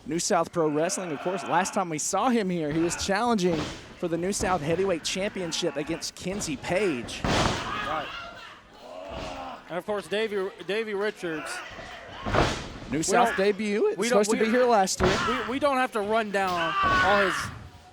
New South Pro Wrestling, of course, last time we saw him here, he was challenging for the New South Heavyweight Championship against Kenzie Page. Right. And of course, Davey Richards. New South debut. It's supposed to be here last year. We don't have to run down all his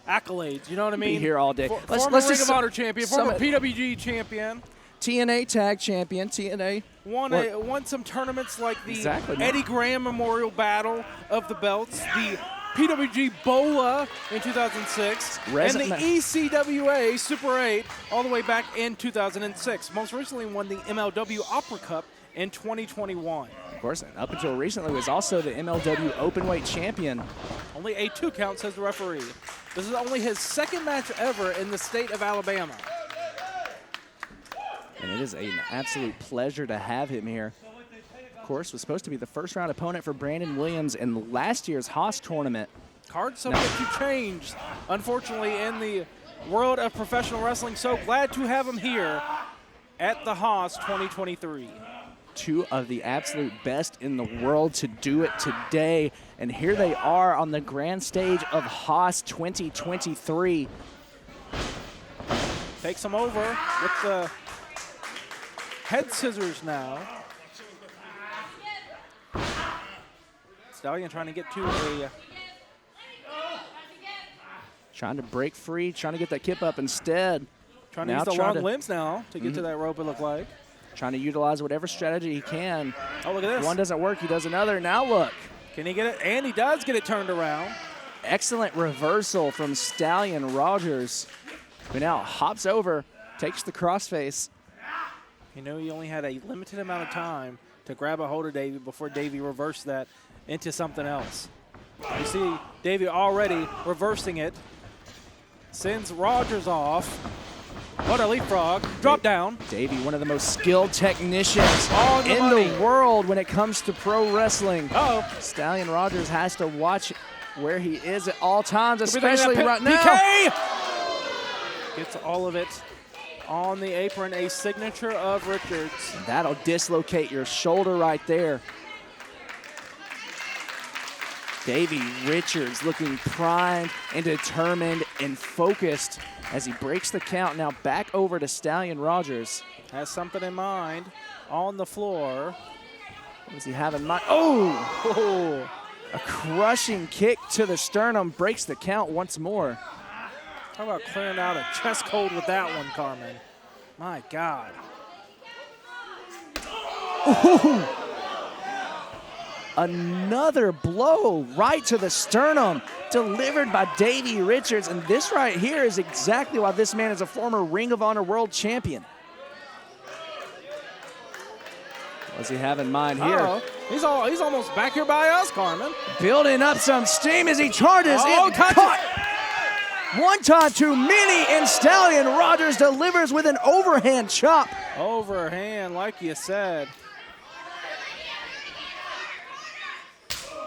accolades. You know what I mean? Be here all day. Former Ring of Honor champion, former PWG champion. TNA Tag Champion, TNA. Won some tournaments like the Exactly. Eddie Graham Memorial Battle of the Belts, the PWG BOLA in 2006, and the ECWA Super 8 all the way back in 2006. Most recently won the MLW Opera Cup in 2021. Of course, and up until recently was also the MLW Openweight Champion. Only a 2 count, says the referee. This is only his second match ever in the state of Alabama. And it is an absolute pleasure to have him here. Of course, was supposed to be the first round opponent for Brandon Williams in last year's Haas tournament. Card subject to change, unfortunately, in the world of professional wrestling. So glad to have him here at the Haas 2023. Two of the absolute best in the world to do it today. And here they are on the grand stage of Haas 2023. Takes him over with the head scissors now. Stallion trying to get to a... Trying to break free, trying to get that kip up instead. Trying to use the long limbs now to get to that rope, it looked like. Trying to utilize whatever strategy he can. Oh, look at this. One doesn't work, he does another. Now look. Can he get it? And he does get it turned around. Excellent reversal from Stallion Rogers, who now hops over, takes the crossface. You know, he only had a limited amount of time to grab a hold of Davey before Davey reversed that into something else. You see Davey already reversing it. Sends Rogers off. What a leapfrog. Drop down. Davey, one of the most skilled technicians the in the world when it comes to pro wrestling. Uh-oh. Stallion Rogers has to watch where he is at all times, especially right now. PK! Gets all of it on the apron, a signature of Richards. That'll dislocate your shoulder right there. Davey Richards looking primed and determined and focused as he breaks the count. Now back over to Stallion Rogers. Has something in mind on the floor. What does he have in mind? Oh! A crushing kick to the sternum breaks the count once more. How about clearing out a chest cold with that one, Carmen? My God. Ooh. Another blow right to the sternum delivered by Davey Richards. And this right here is exactly why this man is a former Ring of Honor World Champion. What does he have in mind here? Uh-oh. He's almost back here by us, Carmen. Building up some steam as he charges in. Caught. One time too many, and Stallion Rogers delivers with an overhand chop. Overhand, like you said.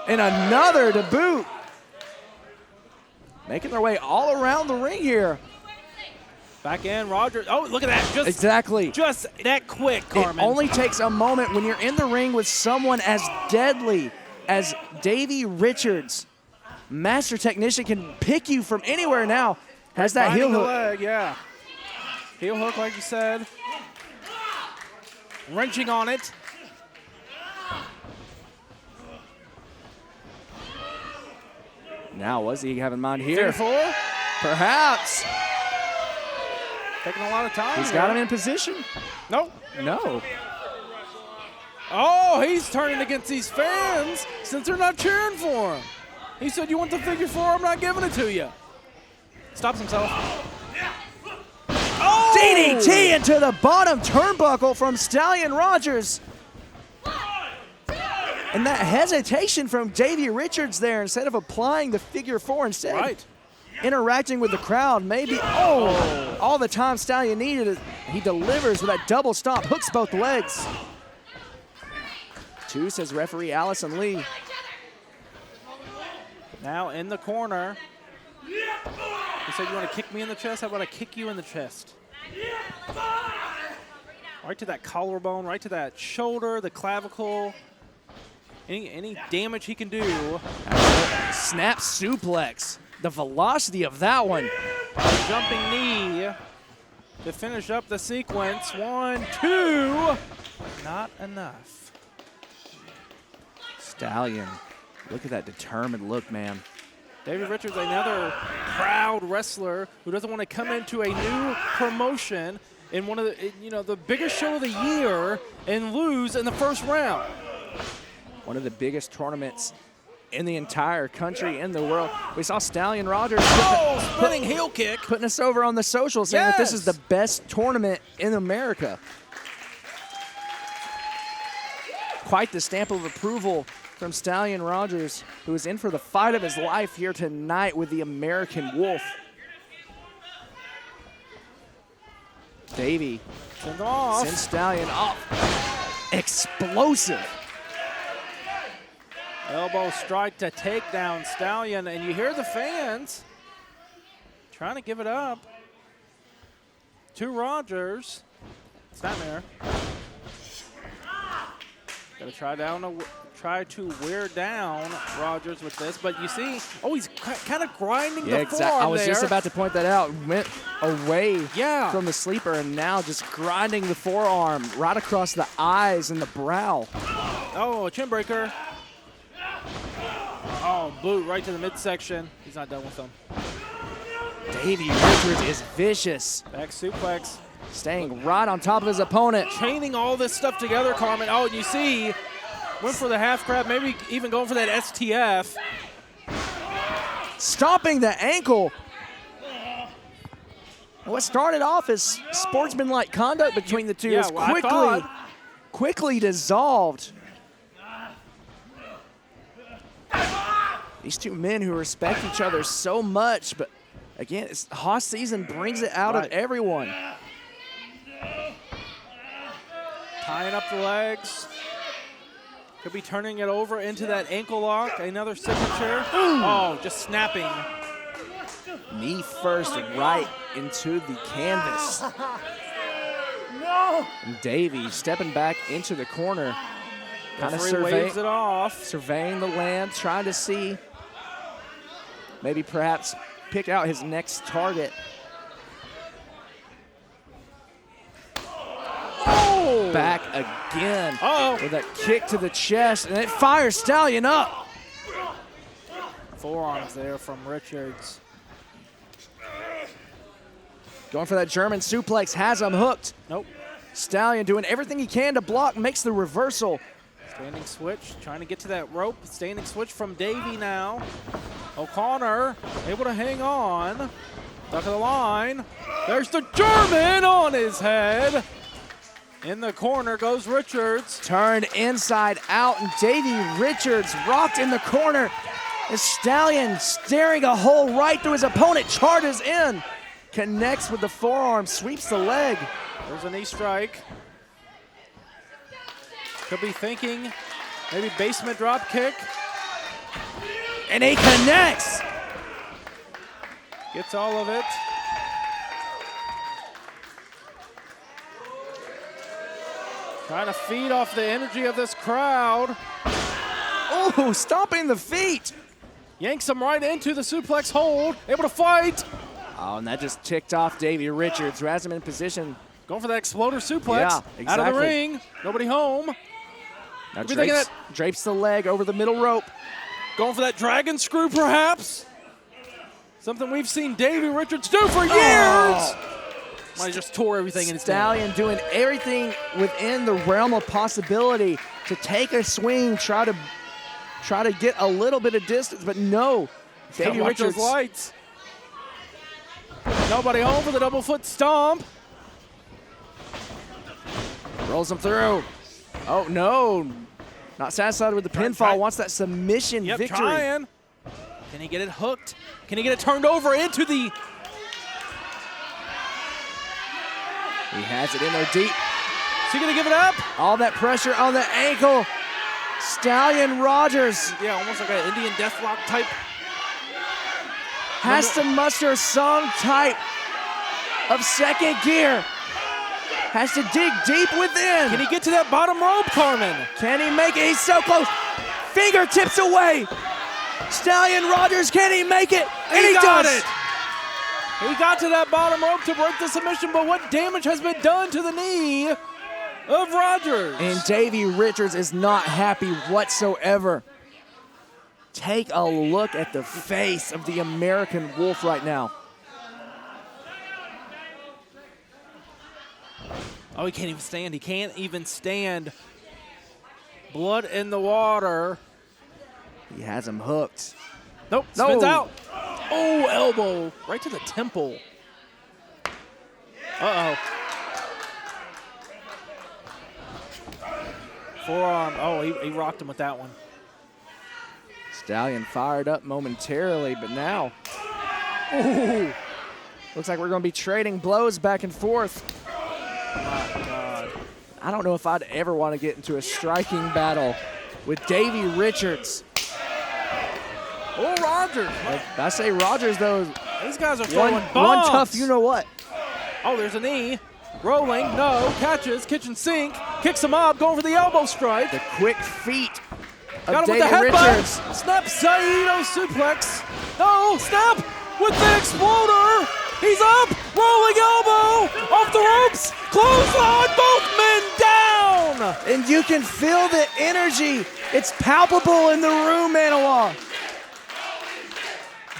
And another to boot. Making their way all around the ring here. Back in, Rogers. Oh, look at that. Exactly. Just that quick, Carmen. It only takes a moment when you're in the ring with someone as deadly as Davey Richards. Master technician can pick you from anywhere now. Has that heel hook. Leg, yeah. Heel hook, like you said. Wrenching on it. Now, what does he have in mind here? Figure 4? Perhaps. Taking a lot of time. He's got him in position. Nope. No. Oh, he's turning against these fans since they're not cheering for him. He said, you want the figure four? I'm not giving it to you. Stops himself. Oh! DDT into the bottom turnbuckle from Stallion Rogers. And that hesitation from Davey Richards there, instead of applying the figure four, instead interacting with the crowd, maybe, all the time Stallion needed it. He delivers with that double stomp, hooks both legs. 2, says referee Allison Lee. Now in the corner. He said, you want to kick me in the chest? How about I kick you in the chest? Right to that collarbone, right to that shoulder, the clavicle. Any damage he can do. Snap suplex. The velocity of that one. Jumping knee to finish up the sequence. 1, 2. Not enough. Stallion. Look at that determined look, man. Davey Richards, another proud wrestler who doesn't want to come into a new promotion in one of the biggest show of the year and lose in the first round. One of the biggest tournaments in the entire country, in the world. We saw Stallion Rogers spinning heel kick, putting us over on the social, saying that this is the best tournament in America. Quite the stamp of approval from Stallion Rogers, who is in for the fight of his life here tonight with the American Wolf. Davey sends Stallion off. Explosive. Elbow strike to take down Stallion, and you hear the fans trying to give it up to Rogers. It's not there. Got to try to wear down Rogers with this, but you see, he's kind of grinding the forearm I was there. just about to point that out. Went away from the sleeper, and now just grinding the forearm right across the eyes and the brow. Oh, a chin breaker. Oh, boot right to the midsection. He's not done with them. Davey Richards is vicious. Back suplex. Staying right on top of his opponent. Chaining all this stuff together, Carmen. Oh, and you see, went for the half crab, maybe even going for that STF. Stomping the ankle. What started off as sportsmanlike conduct between the two is quickly dissolved. These two men who respect each other so much, but again, Hoss season brings it out of everyone. Tying up the legs. Could be turning it over into that ankle lock. Another signature. Oh, just snapping. Knee first right into the canvas. And Davey stepping back into the corner. Kind of waves it off. Surveying the land, trying to see, maybe perhaps pick out his next target. Back again with a kick to the chest, and it fires Stallion up. Forearms there from Richards. Going for that German suplex, has him hooked. Nope. Stallion doing everything he can to block, makes the reversal. Standing switch, trying to get to that rope. Standing switch from Davey now. O'Connor able to hang on. Duck of the line. There's the German on his head. In the corner goes Richards. Turned inside out, and Davey Richards rocked in the corner. The Stallion staring a hole right through his opponent, charges in. Connects with the forearm, sweeps the leg. There's a knee strike. Could be thinking maybe basement drop kick. And he connects. Gets all of it. Trying to feed off the energy of this crowd. Oh, stomping the feet. Yanks him right into the suplex hold. Able to fight. Oh, and that just ticked off Davey Richards, who has him in position. Going for that exploder suplex. Yeah, exactly. Out of the ring. Nobody home. Now drapes the leg over the middle rope. Going for that dragon screw, perhaps. Something we've seen Davey Richards do for years. Might have just tore everything in his Stallion doing everything within the realm of possibility to take a swing, try to get a little bit of distance, but no. Davey Watch those Richards. lights. Nobody home for the double foot stomp. Rolls him through. Oh, no. Not satisfied with the pinfall. Wants that submission victory. Trying. Can he get it hooked? Can he get it turned over into the... He has it in there deep. Is he going to give it up? All that pressure on the ankle. Stallion Rogers Yeah, almost like an Indian deathlock type. has to muster some type of second gear. Has to dig deep within. Can he get to that bottom rope, Carmen? Can he make it? He's so close. Fingertips away. Stallion Rogers, can he make it? And he got does. it. He got to that bottom rope to break the submission, but what damage has been done to the knee of Rogers? And Davey Richards is not happy whatsoever. Take a look at the face of the American Wolf right now. Oh, he can't even stand. He can't even stand. Blood in the water. He has him hooked. Nope, No. spins out. Oh, elbow. Right to the temple. Uh-oh. Forearm. Oh, he rocked him with that one. Stallion fired up momentarily, but now, ooh, looks like we're going to be trading blows back and forth. My God. I don't know if I'd ever want to get into a striking battle with Davey Richards. Oh, Rogers. I say Rogers, though, These guys are throwing one bombs. tough you-know-what. Oh, there's a knee. Rolling, no, catches, kitchen sink, kicks him up, going for the elbow strike. The quick feet of Got him Davey with the headbutt. Richards. Snap Saito suplex. No, snap with the exploder. He's up, rolling elbow, off the ropes, clothesline, both men down. And you can feel the energy. It's palpable in the room, Maniwa.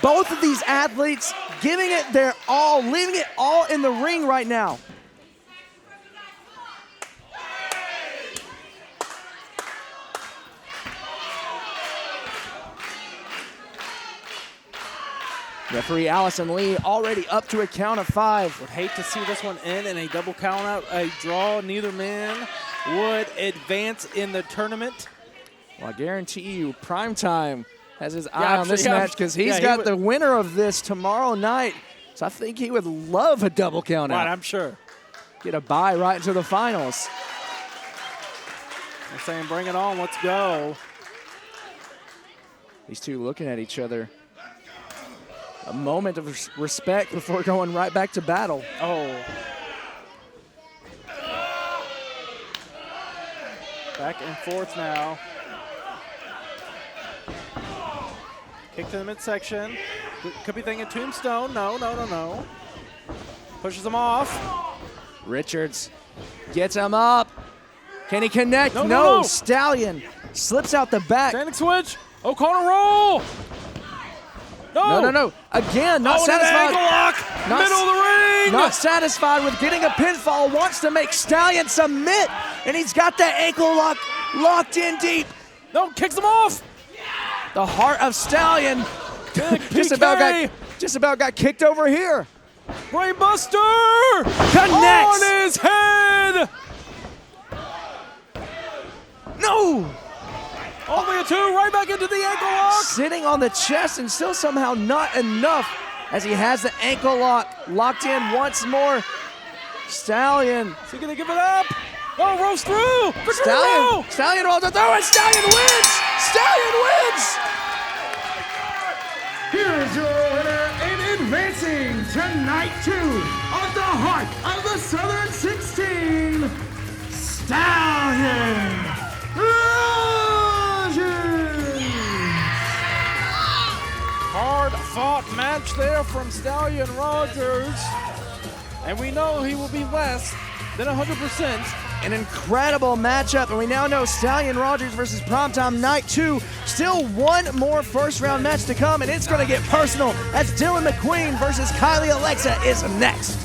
Both of these athletes giving it their all, leaving it all in the ring right now. Referee Allison Lee already up to a count of 5. Would hate to see this one end in a double count out, a draw. Neither man would advance in the tournament. Well, I guarantee you, Primetime has his eye on this yeah, match because he's yeah, he got would- the winner of this tomorrow night. So I think he would love a double count out. Right, I'm sure. Get a bye right into the finals. They're saying, bring it on, let's go. These two looking at each other. A moment of respect before going right back to battle. Oh. Back and forth now. Kick to the midsection. Could be thinking tombstone. No, no, no, no. Pushes him off. Richards gets him up. Can he connect? No, no, no. Stallion slips out the back. Standing switch. O'Connor roll. No. Again, not satisfied. Ankle lock. Not Middle of the ring. Not satisfied with getting a pinfall. Wants to make Stallion submit. And he's got that ankle lock locked in deep. No, kicks him off. The heart of Stallion just about got kicked over here. Brainbuster. Connects. On his head. No. Only a 2, right back into the ankle lock. Sitting on the chest and still somehow not enough as he has the ankle lock locked in once more. Stallion. Is he gonna give it up? Oh, rolls through. Stallion rolls it through and Stallion wins. Stallion wins. Here is your winner in advancing to night 2 of the Heart of the Southern 16, Stallion Rogers. Hard-fought match there from Stallion Rogers. And we know he will be less than 100%. An incredible matchup, and we now know Stallion Rogers versus Primetime Night 2. Still one more first-round match to come, and it's going to get personal as Dillon McQueen versus Kylie Alexa is next.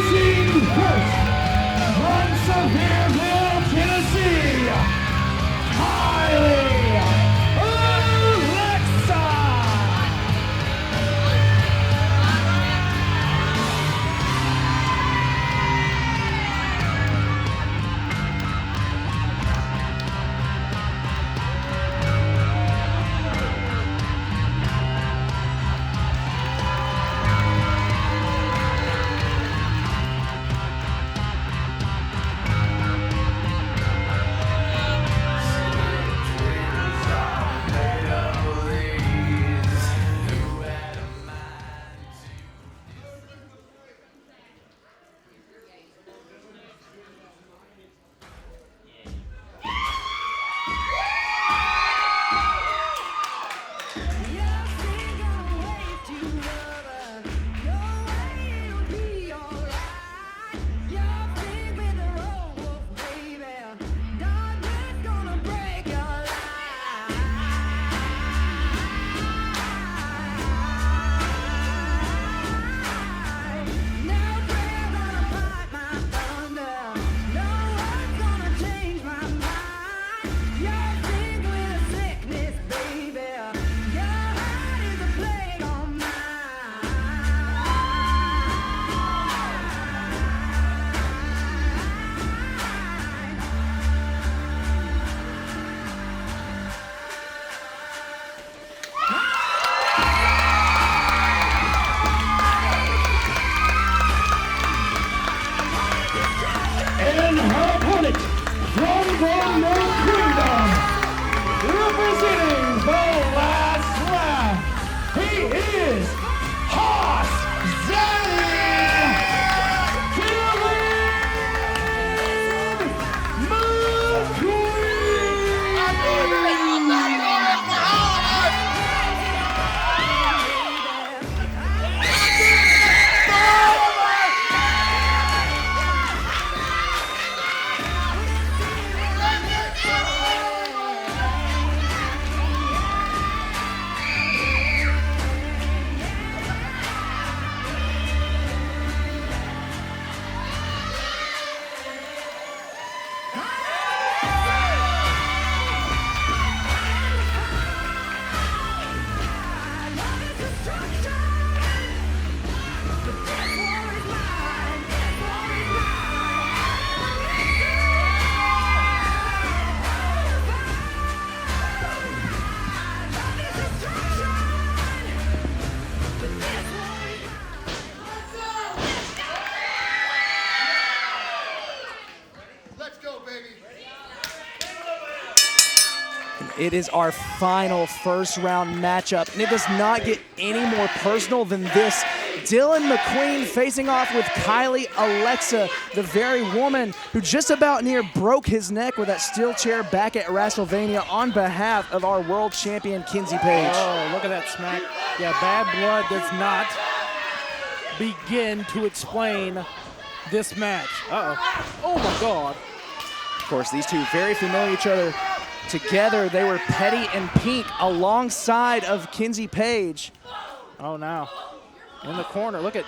Introducing first, from Sevierville, Tennessee, Kylie, Alexa. And her opponent from the North Kingdom, representing the last round, he is Horse Zaddy It is our final first round matchup, and it does not get any more personal than this. Dillon McQueen facing off with Kylie Alexa, the very woman who just about near broke his neck with that steel chair back at WrestleMania on behalf of our world champion, Kenzie Page. Oh, look at that smack. Yeah, bad blood does not begin to explain this match. Uh-oh. Oh, my God. Of course, these two very familiar with each other. Together, they were Petty and Pink alongside of Kenzie Page. Oh, now. In the corner. Looks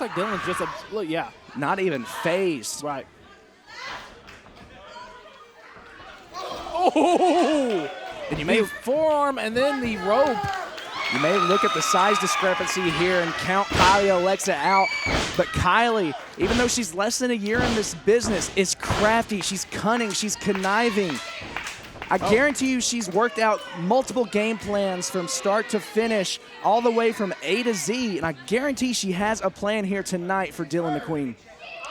like Dillon's just look, yeah. Not even phased. Right. Oh! And you may forearm and then the rope. You may look at the size discrepancy here and count Kylie Alexa out, but Kylie, even though she's less than a year in this business, is crafty, she's cunning, she's conniving. I guarantee you she's worked out multiple game plans from start to finish, all the way from A to Z, and I guarantee she has a plan here tonight for Dillon McQueen.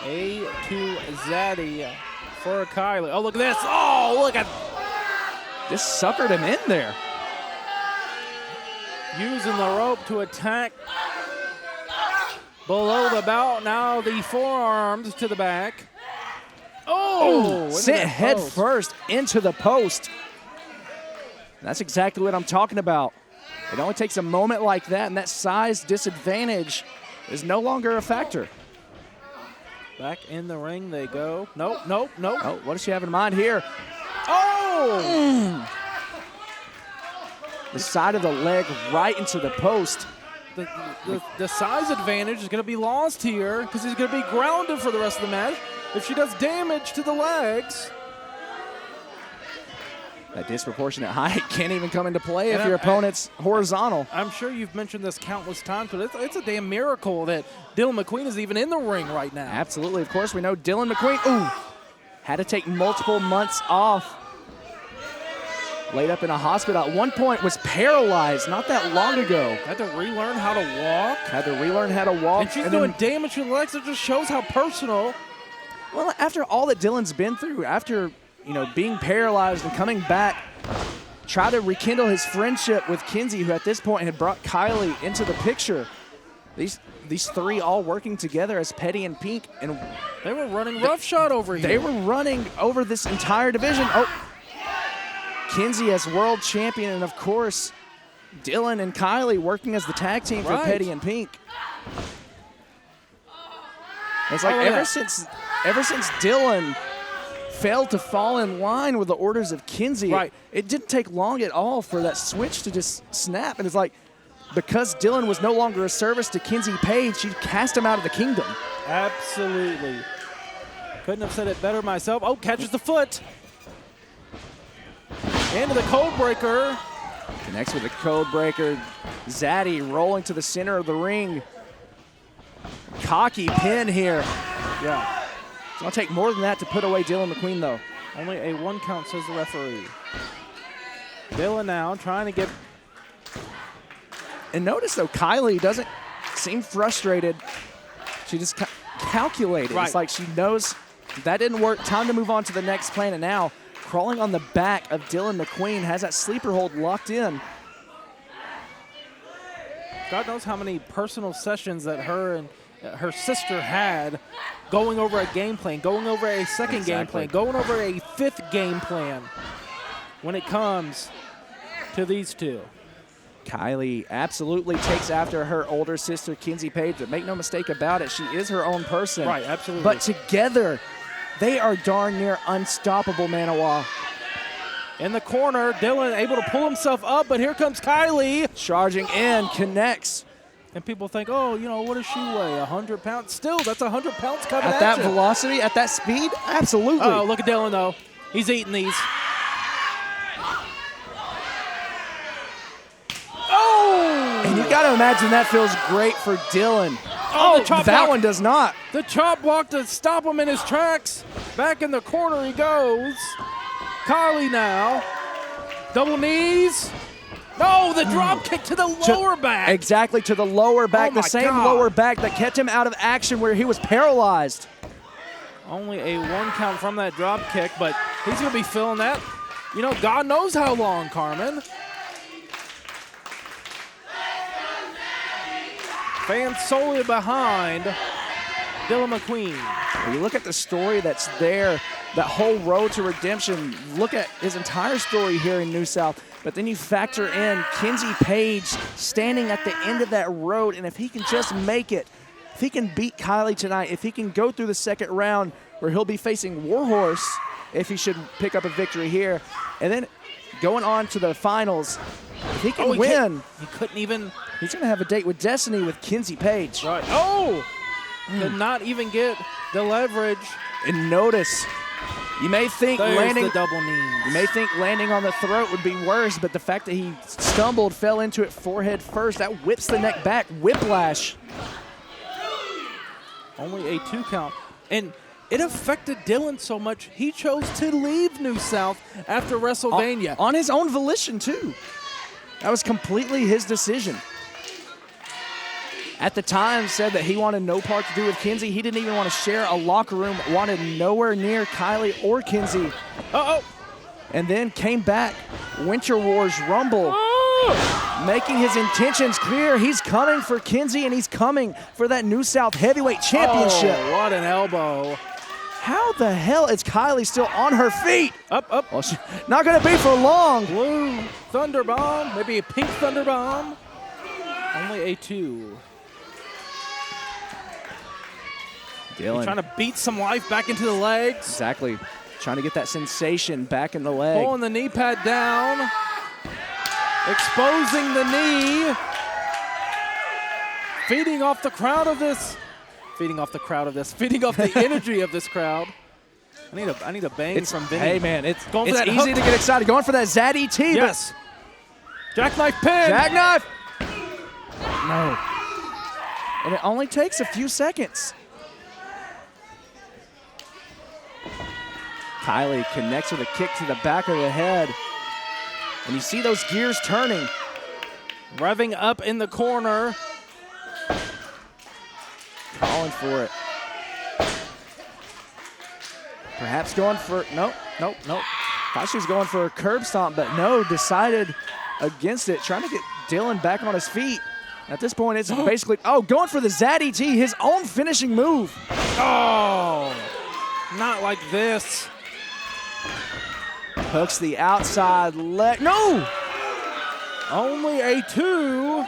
A to Zaddy for Kylie. Oh, look at this. Oh, look at. Just suckered him in there. Using the rope to attack below the belt. Now the forearms to the back. Oh, sent head first into the post. That's exactly what I'm talking about. It only takes a moment like that, and that size disadvantage is no longer a factor. Back in the ring they go. Nope, nope, nope. Oh, what does she have in mind here? Oh! The side of the leg right into the post. the size advantage is going to be lost here because he's going to be grounded for the rest of the match if she does damage to the legs. That disproportionate height can't even come into play if your opponent's horizontal. I'm sure you've mentioned this countless times, but it's a damn miracle that Dillon McQueen is even in the ring right now. Absolutely. Of course, we know Dillon McQueen, had to take multiple months off. Laid up in a hospital. At one point was paralyzed not that long ago. Had to relearn how to walk. And she's doing damage to the legs. It just shows how personal. Well, after all that Dillon's been through, after being paralyzed and coming back, try to rekindle his friendship with Kinsey, who at this point had brought Kylie into the picture. These three all working together as Petty and Pink, and they were running roughshod over here. They were running over this entire division. Kinsey as world champion, and of course, Dillon and Kylie working as the tag team for Petty and Pink. It's like ever since Dillon failed to fall in line with the orders of Kinsey, it didn't take long at all for that switch to just snap. And it's like, because Dillon was no longer a service to Kinsey Page, she cast him out of the kingdom. Absolutely. Couldn't have said it better myself. Oh, catches the foot. Into the code breaker. Connects with the code breaker. Zaddy rolling to the center of the ring. Cocky pin here. Yeah. It's going to take more than that to put away Dillon McQueen, though. Only a 1 count, says the referee. Dillon now trying to get... And notice, though, Kylie doesn't seem frustrated. She just calculated. It's like she knows that didn't work. Time to move on to the next plan. And now, crawling on the back of Dillon McQueen, has that sleeper hold locked in. God knows how many personal sessions that her and her sister had going over a game plan, going over a second game plan, going over a fifth game plan when it comes to these two. Kylie absolutely takes after her older sister, Kinsey Page, but make no mistake about it, she is her own person. Right, absolutely. But together, they are darn near unstoppable, Maniwa. In the corner, Dillon able to pull himself up, but here comes Kylie. Charging in, connects. And people think, oh, what does she weigh, 100 pounds? Still, that's 100 pounds coming at that you. velocity, at that speed, absolutely. Oh, look at Dillon, though. He's eating these. Oh! And you got to imagine that feels great for Dillon. Oh, the chop that block. one does not. The chop block to stop him in his tracks. Back in the corner he goes. Kylie now. Double knees. No, the drop kick to the lower back. Exactly, to the lower back. Oh the same lower back that kept him out of action where he was paralyzed. Only a 1 count from that drop kick, but he's going to be feeling that, God knows how long, Carmen. Fans solely behind Dillon McQueen. When you look at the story that's there, that whole road to redemption, look at his entire story here in New South, but then you factor in Kinsey Page standing at the end of that road, and if he can just make it, if he can beat Kylie tonight, if he can go through the second round where he'll be facing Warhorse, if he should pick up a victory here, and then going on to the finals, if he can win, he couldn't even. He's going to have a date with Destiny with Kinsey Page. Right. Oh! Did not even get the leverage. And notice, you may think the double knees. You may think landing on the throat would be worse, but the fact that he stumbled, fell into it forehead first, that whips the neck back, whiplash. Only a 2 count. And it affected Dillon so much, he chose to leave New South after WrestleMania. On his own volition, too. That was completely his decision. At the time, said that he wanted no part to do with Kinsey. He didn't even want to share a locker room, wanted nowhere near Kylie or Kinsey. And then came back, Winter Wars Rumble, making his intentions clear. He's coming for Kinsey, and he's coming for that New South Heavyweight Championship. Oh, what an elbow. How the hell is Kylie still on her feet? Up. Well, she's not going to be for long. Blue Thunder Bomb, maybe a pink Thunder Bomb. Only a 2. Dillon trying to beat some life back into the legs. Exactly. Trying to get that sensation back in the leg. Pulling the knee pad down. Exposing the knee. feeding off the crowd of this. Feeding off the energy of this crowd. I need a bang from Vinny. Hey, man, it's that easy hook. to get excited. Going for that Zaddy T. Yes. Jackknife pin. Jackknife. No. And it only takes a few seconds. Kylie connects with a kick to the back of the head. And you see those gears turning. Revving up in the corner. Calling for it. Perhaps going for, nope. Thought she was going for a curb stomp, but no, decided against it. Trying to get Dillon back on his feet. At this point, it's basically, going for the Zaddy T, his own finishing move. Oh, not like this. Hooks the outside leg. No! Only a 2.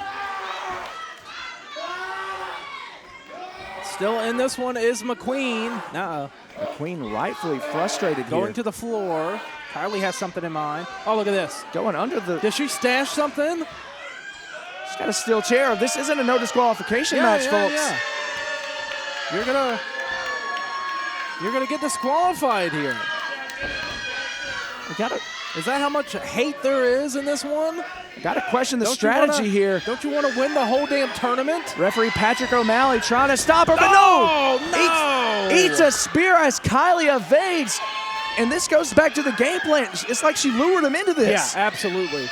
Still in this one is McQueen. McQueen rightfully frustrated Going here. to the floor. Kylie has something in mind. Oh, look at this. Going under the... Did she stash something? She's got a steel chair. This isn't a no disqualification match, folks. Yeah. You're gonna get disqualified here. Is that how much hate there is in this one? Got to question the strategy here. Don't you want to win the whole damn tournament? Referee Patrick O'Malley trying to stop her, but no! Eats a spear as Kylie evades. And this goes back to the game plan. It's like she lured him into this. Yeah, absolutely.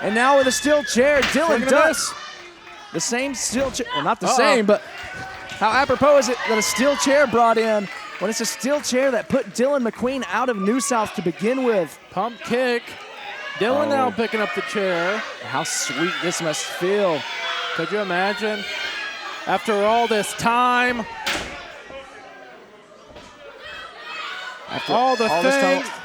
And now with a steel chair, Dillon Look at does this. the same steel chair. Well, not the same, but how apropos is it that a steel chair brought in when it's a steel chair that put Dillon McQueen out of New South to begin with. Pump kick. Dillon now picking up the chair. How sweet this must feel. Could you imagine? After all this time. After all the this things. time,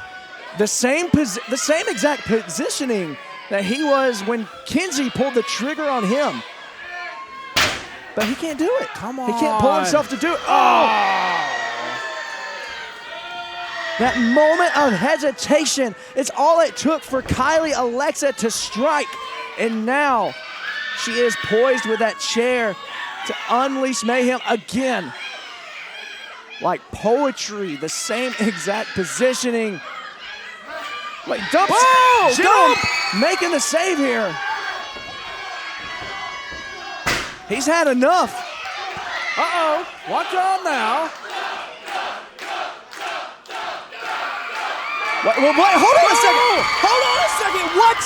the same exact positioning that he was when Kinsey pulled the trigger on him. But he can't do it. Come on. He can't pull himself to do it. Oh! That moment of hesitation, it's all it took for Kylie Alexa to strike. And now she is poised with that chair to unleash mayhem again. Like poetry, the same exact positioning. Wait, dumps. Oh, Dillon making the save here. He's had enough. Uh-oh, watch on now. Wait, hold on a second. Hold on a second. What?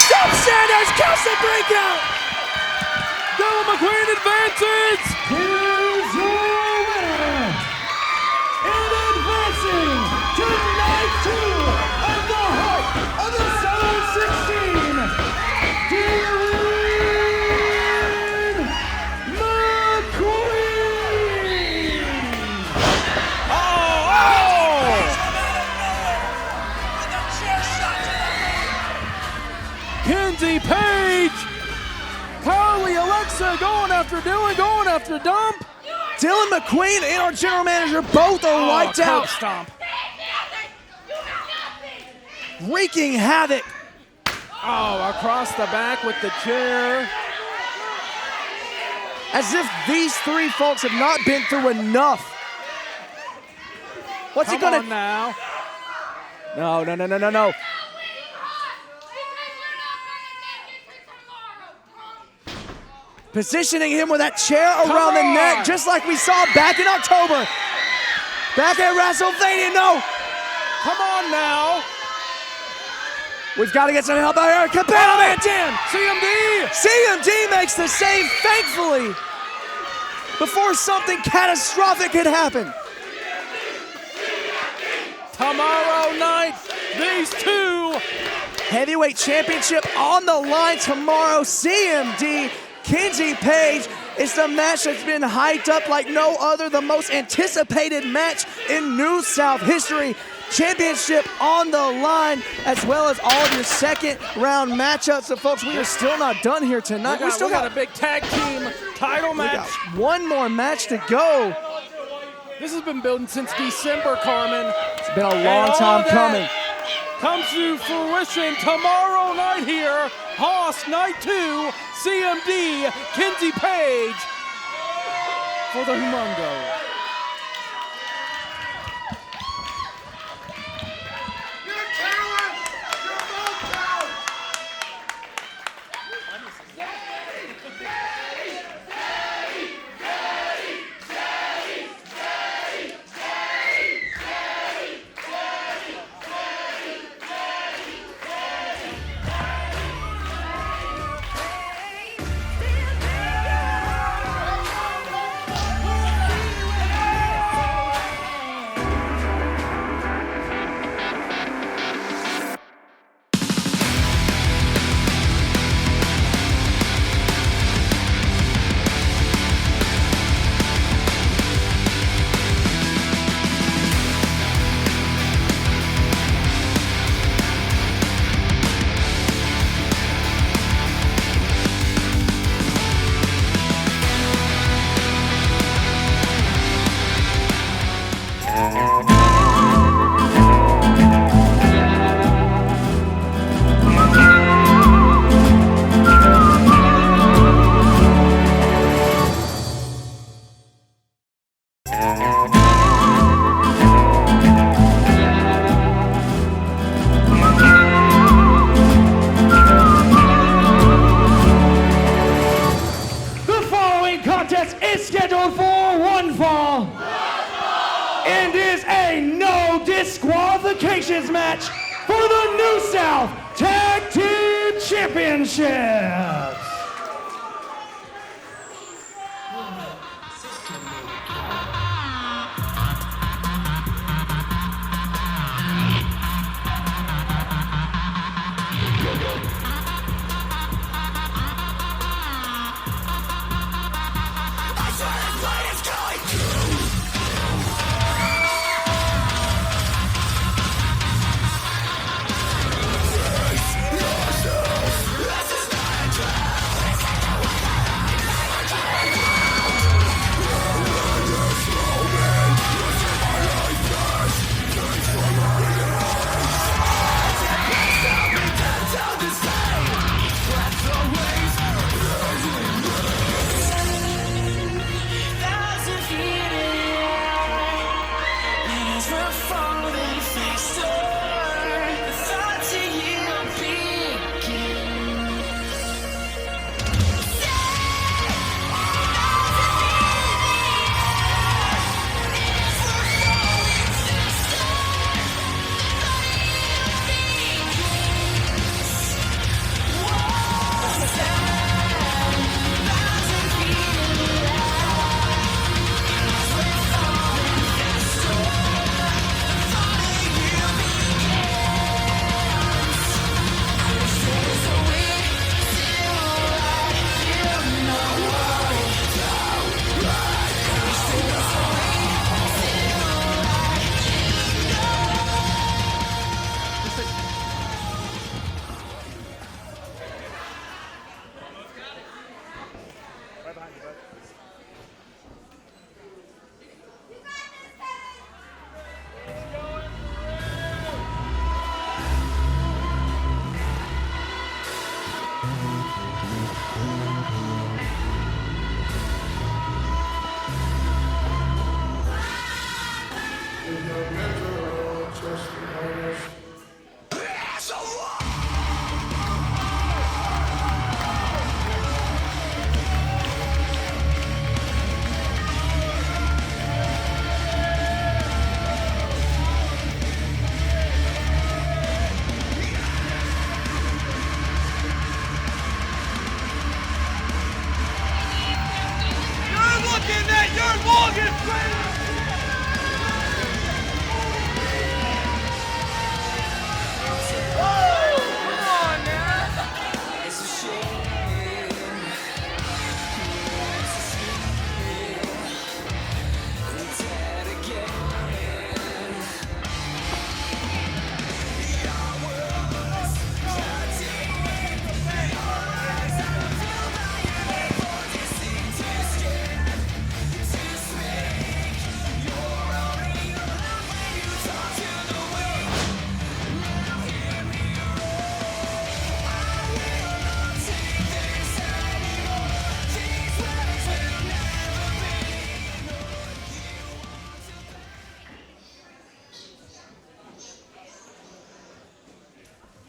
Jump Sanders counts the breakout. Dillon McQueen advances. Here's your winner. And advancing to night 2 of the Heart of the Southern 16, Dillon McQueen. Kinsey Page. Kylie Alexa going after Dillon, going after Dump. Dillon McQueen and our general manager both are wiped out. Stomp. Wreaking havoc. Oh, across the back with the chair. As if these three folks have not been through enough. What's Come he gonna on now? No. Positioning him with that chair around the neck, just like we saw back in October. Back at WrestleMania, no. Come on now. We've got to get some help out here. Cabana Man Dan. CMD. makes the save, thankfully, before something catastrophic had happened. Tomorrow night, these two. Heavyweight championship on the line tomorrow. CMD, Kinsey Page. It's the match that's been hyped up like no other, the most anticipated match in New South history. Championship on the line, as well as all of your second round matchups. So folks, we are still not done here tonight. We still got a big tag team title match. One more match to go. This has been building since December, Carmen. It's been a long time coming. Comes to fruition tomorrow night. right here. Haas, night 2, CMD, Kenzie Page for the Humongo. Disqualifications match for the New South Tag Team Championships.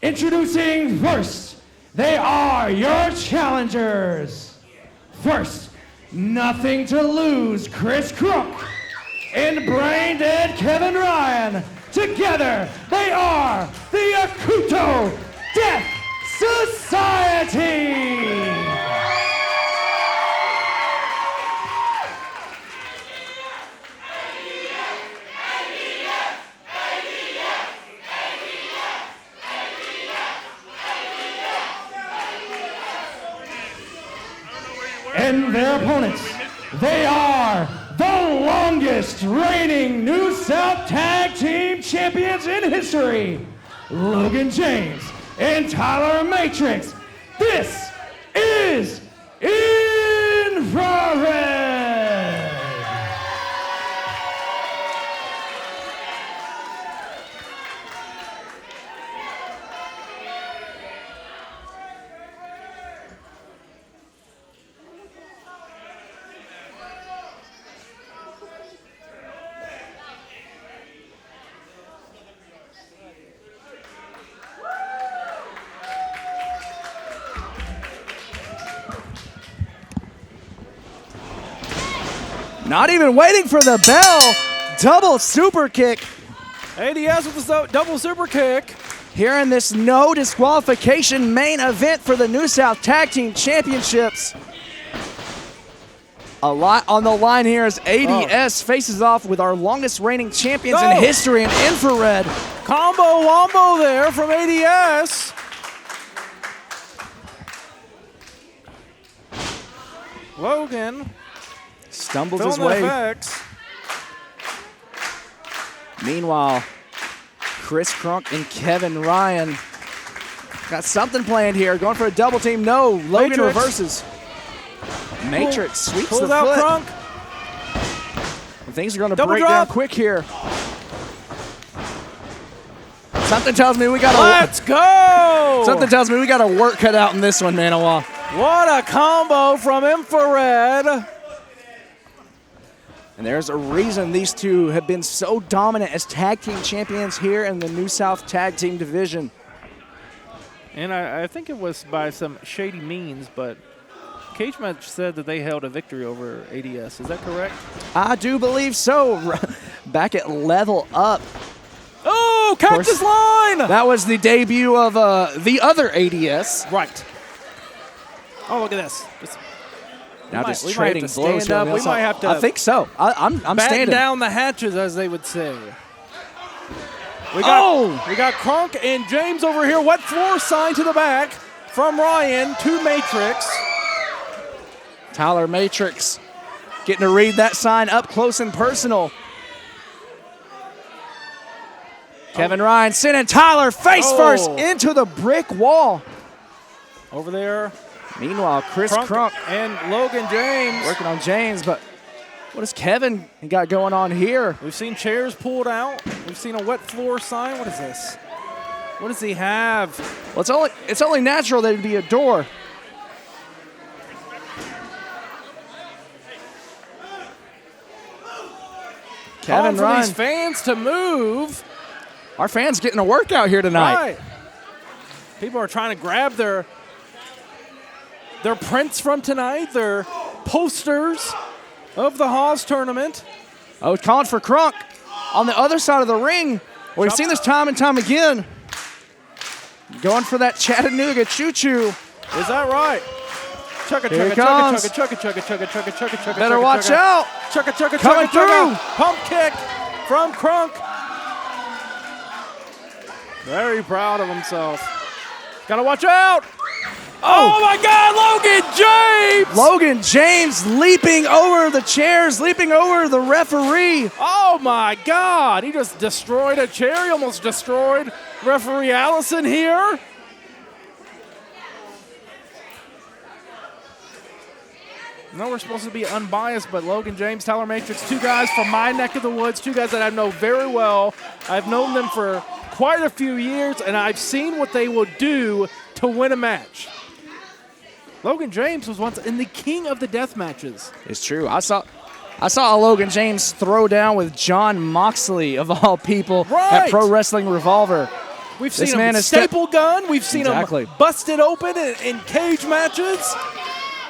Introducing first, they are your challengers. First, nothing to lose, Chris Crunk and brain dead Kevin Ryan. Together, they are the Akuto Death Society. And their opponents, they are the longest reigning New South Tag Team Champions in history, Logan James and Tyler Matrix. This is Infrared. Not even waiting for the bell. Double super kick. ADS with the double super kick. Here in this no disqualification main event for the New South Tag Team Championships. A lot on the line here as ADS faces off with our longest reigning champions in history in Infrared. Combo wombo there from ADS. Logan stumbles his way. Effects. Meanwhile, Chris Crunk and Kevin Ryan got something planned here. Going for a double team. No. Logan reverses. Matrix sweeps pulls the out foot. Crunk. Things are going to Double break drop. down quick here. Something tells me we got Let's go. Something tells me we got a work cut out in this one, Maniwa. What a combo from Infrared. And there's a reason these two have been so dominant as tag team champions here in the New South Tag Team Division. And I think it was by some shady means, but Cage Match said that they held a victory over ADS. Is that correct? I do believe so. Back at Level Up. Oh, Cactus Line! That was the debut of the other ADS. Right. Oh, look at this. Now we just might trading have to blows. stand up. We might have to. I think so. I'm batten standing down the hatches, as they would say. We got Crunk and James over here. Wet floor sign to the back from Ryan to Matrix. Tyler Matrix getting to read that sign up close and personal. Kevin Ryan sending Tyler face first into the brick wall. Over there. Meanwhile, Chris Crunk and Logan James working on James, but what does Kevin got going on here? We've seen chairs pulled out. We've seen a wet floor sign. What is this? What does he have? Well, it's only natural that it'd be a door. Kevin Ryan. For these Ryan. fans to move. Our fans getting a workout here tonight. Right. People are trying to grab their prints from tonight, their posters of the Haas tournament. Oh, calling for Crunk on the other side of the ring. We've seen this time and time again. Going for that Chattanooga choo-choo. Is that right? Chugga, Here chugga, it comes. chugga, chugga, chugga, chugga, chugga, chugga, chugga. Better chugga, watch chugga. out. Chugga, chugga, Coming chugga, through. chugga. Pump kick from Crunk. Very proud of himself. Gotta watch out. Oh my God, Logan James! Logan James leaping over the chairs, leaping over the referee. Oh my God, he just destroyed a chair. He almost destroyed referee Allison here. No, we're supposed to be unbiased, but Logan James, Tyler Matrix, two guys from my neck of the woods, two guys that I know very well. I've known them for quite a few years, and I've seen what they will do to win a match. Logan James was once in the king of the death matches. It's true. I saw Logan James throw down with John Moxley, of all people, at Pro Wrestling Revolver. We've seen This him man is staple gun. We've seen Exactly. him busted open in cage matches.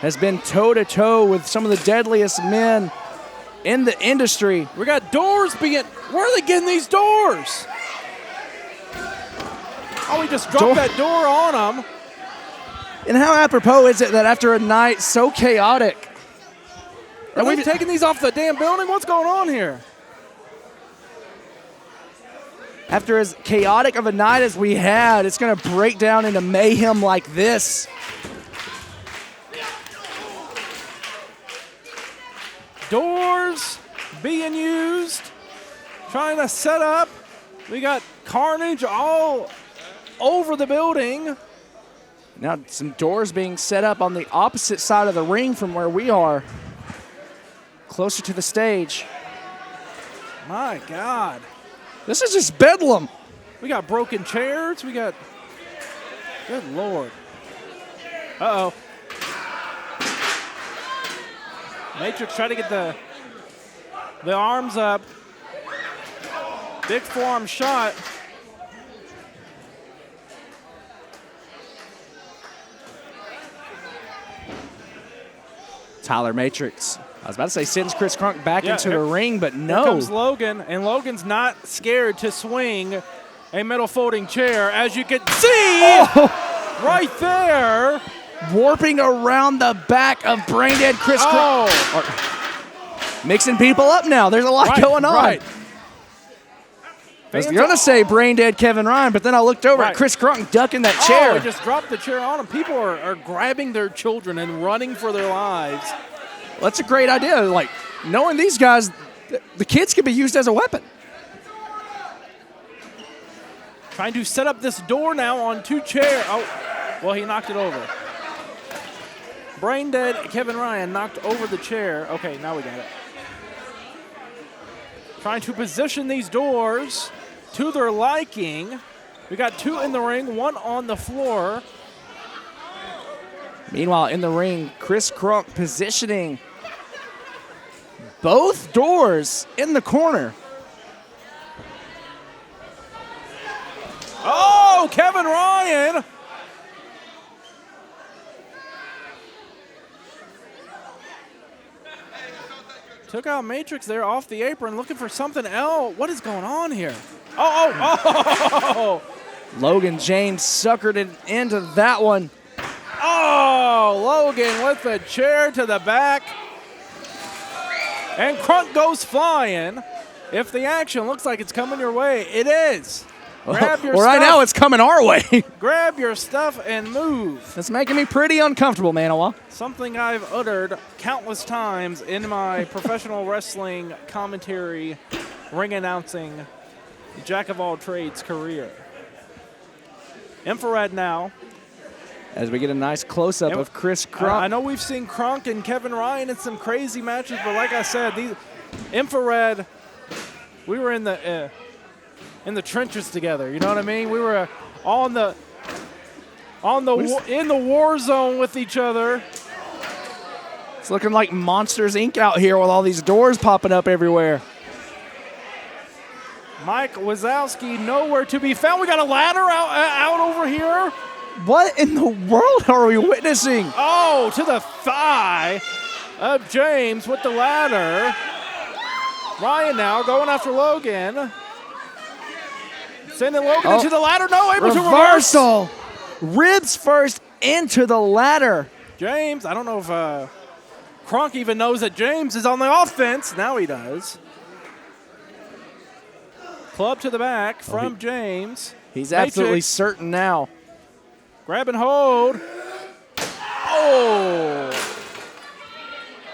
Has been toe-to-toe with some of the deadliest men in the industry. We got doors being. Where are they getting these doors? Oh, he just dropped that door on him. And how apropos is it that after a night so chaotic, Are we taking these off the damn building? What's going on here? after as chaotic of a night as we had, it's going to break down into mayhem like this? Doors being used, trying to set up. We got carnage all over the building. Now some doors being set up on the opposite side of the ring from where we are, closer to the stage. My God. This is just bedlam. We got broken chairs. We got, good Lord. Uh-oh. Matrix trying to get the arms up. Big forearm shot. Tyler Matrix. I was about to say sends Chris Crunk back into here- the ring, but Here no. comes Logan, and Logan's not scared to swing a metal folding chair, as you can see right there. Warping around the back of brain dead Chris Crunk. Mixing people up now. There's a lot going on. Right. I was going to say brain dead Kevin Ryan, but then I looked over at Chris Crunk ducking that chair. Oh, he just dropped the chair on him. People are grabbing their children and running for their lives. Well, that's a great idea. Like, knowing these guys, the kids can be used as a weapon. Trying to set up this door now on two chairs. Oh, well, he knocked it over. Brain dead Kevin Ryan knocked over the chair. Okay, now we got it. Trying to position these doors to their liking. We got two in the ring, one on the floor. Meanwhile, in the ring, Chris Crunk positioning both doors in the corner. Oh, Kevin Ryan. Took out Matrix there off the apron, looking for something else. What is going on here? Oh. Logan James suckered it into that one. Oh, Logan with the chair to the back. And Crunk goes flying. If the action looks like it's coming your way, it is. Grab your well, stuff. right now it's coming our way. Grab your stuff and move. It's making me pretty uncomfortable, Maniwa. Something I've uttered countless times in my professional wrestling commentary, ring announcing, jack of all trades career. Infrared now. As we get a nice close-up of Chris Crunk. I know we've seen Crunk and Kevin Ryan in some crazy matches, but like I said, these Infrared, we were in the trenches together. You know what I mean? We were in the war zone with each other. It's looking like Monsters Inc. out here with all these doors popping up everywhere. Mike Wazowski nowhere to be found. We got a ladder out over here. What in the world are we witnessing? Oh, to the thigh of James with the ladder. Ryan now going after Logan. Sending Logan into the ladder. No, able to reverse. Reversal. Ribs first into the ladder. James, I don't know if Crunk even knows that James is on the offense. Now he does. Club to the back from James. He's absolutely certain now. Grab and hold. Oh.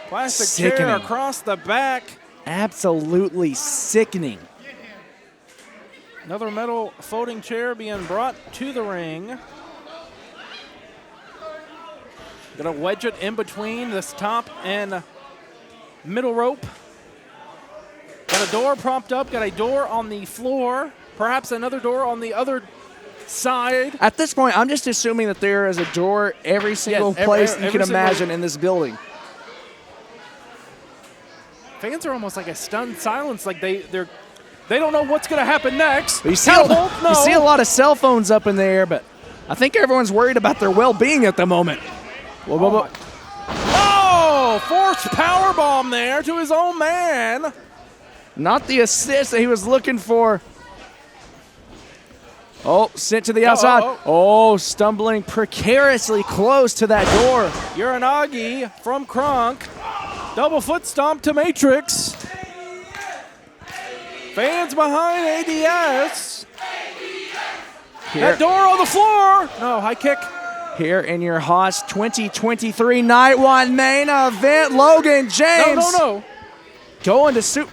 Plastic chair Sickening. across the back. Absolutely sickening. Another metal folding chair being brought to the ring. Gonna wedge it in between this top and middle rope. Got a door propped up, got a door on the floor, perhaps another door on the other side. At this point, I'm just assuming that there is a door every single place you can imagine in this building. Fans are almost like a stunned silence, like they They don't know what's going to happen next. You see, Catapult, no. you see a lot of cell phones up in the air, but I think everyone's worried about their well-being at the moment. Oh, forced power bomb there to his own man. Not the assist that he was looking for. Oh, sent to the outside. Oh, stumbling precariously close to that door. Uranagi from Crunk. Double foot stomp to Matrix. Fans behind ADS. That door on the floor. No, high kick. Here in your Haas 2023 Night 1 main event, Logan James. No. Going to Spear!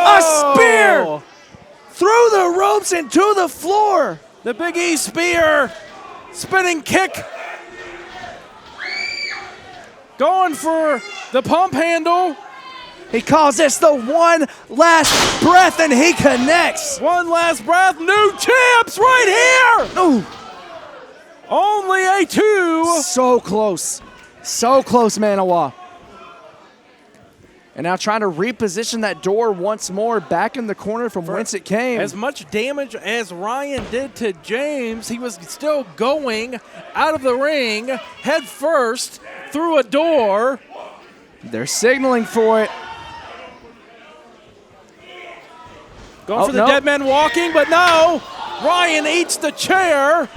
A spear! Through the ropes and to the floor. The Big E spear. Spinning kick. Going for the pump handle. He calls this the one last breath, and he connects. One last breath. New champs right here. Ooh. Only a 2. So close. So close, Maniwa. And now trying to reposition that door once more back in the corner from whence it came. As much damage as Ryan did to James, he was still going out of the ring head first through a door. They're signaling for it. Going for the dead man walking, but no. Ryan eats the chair.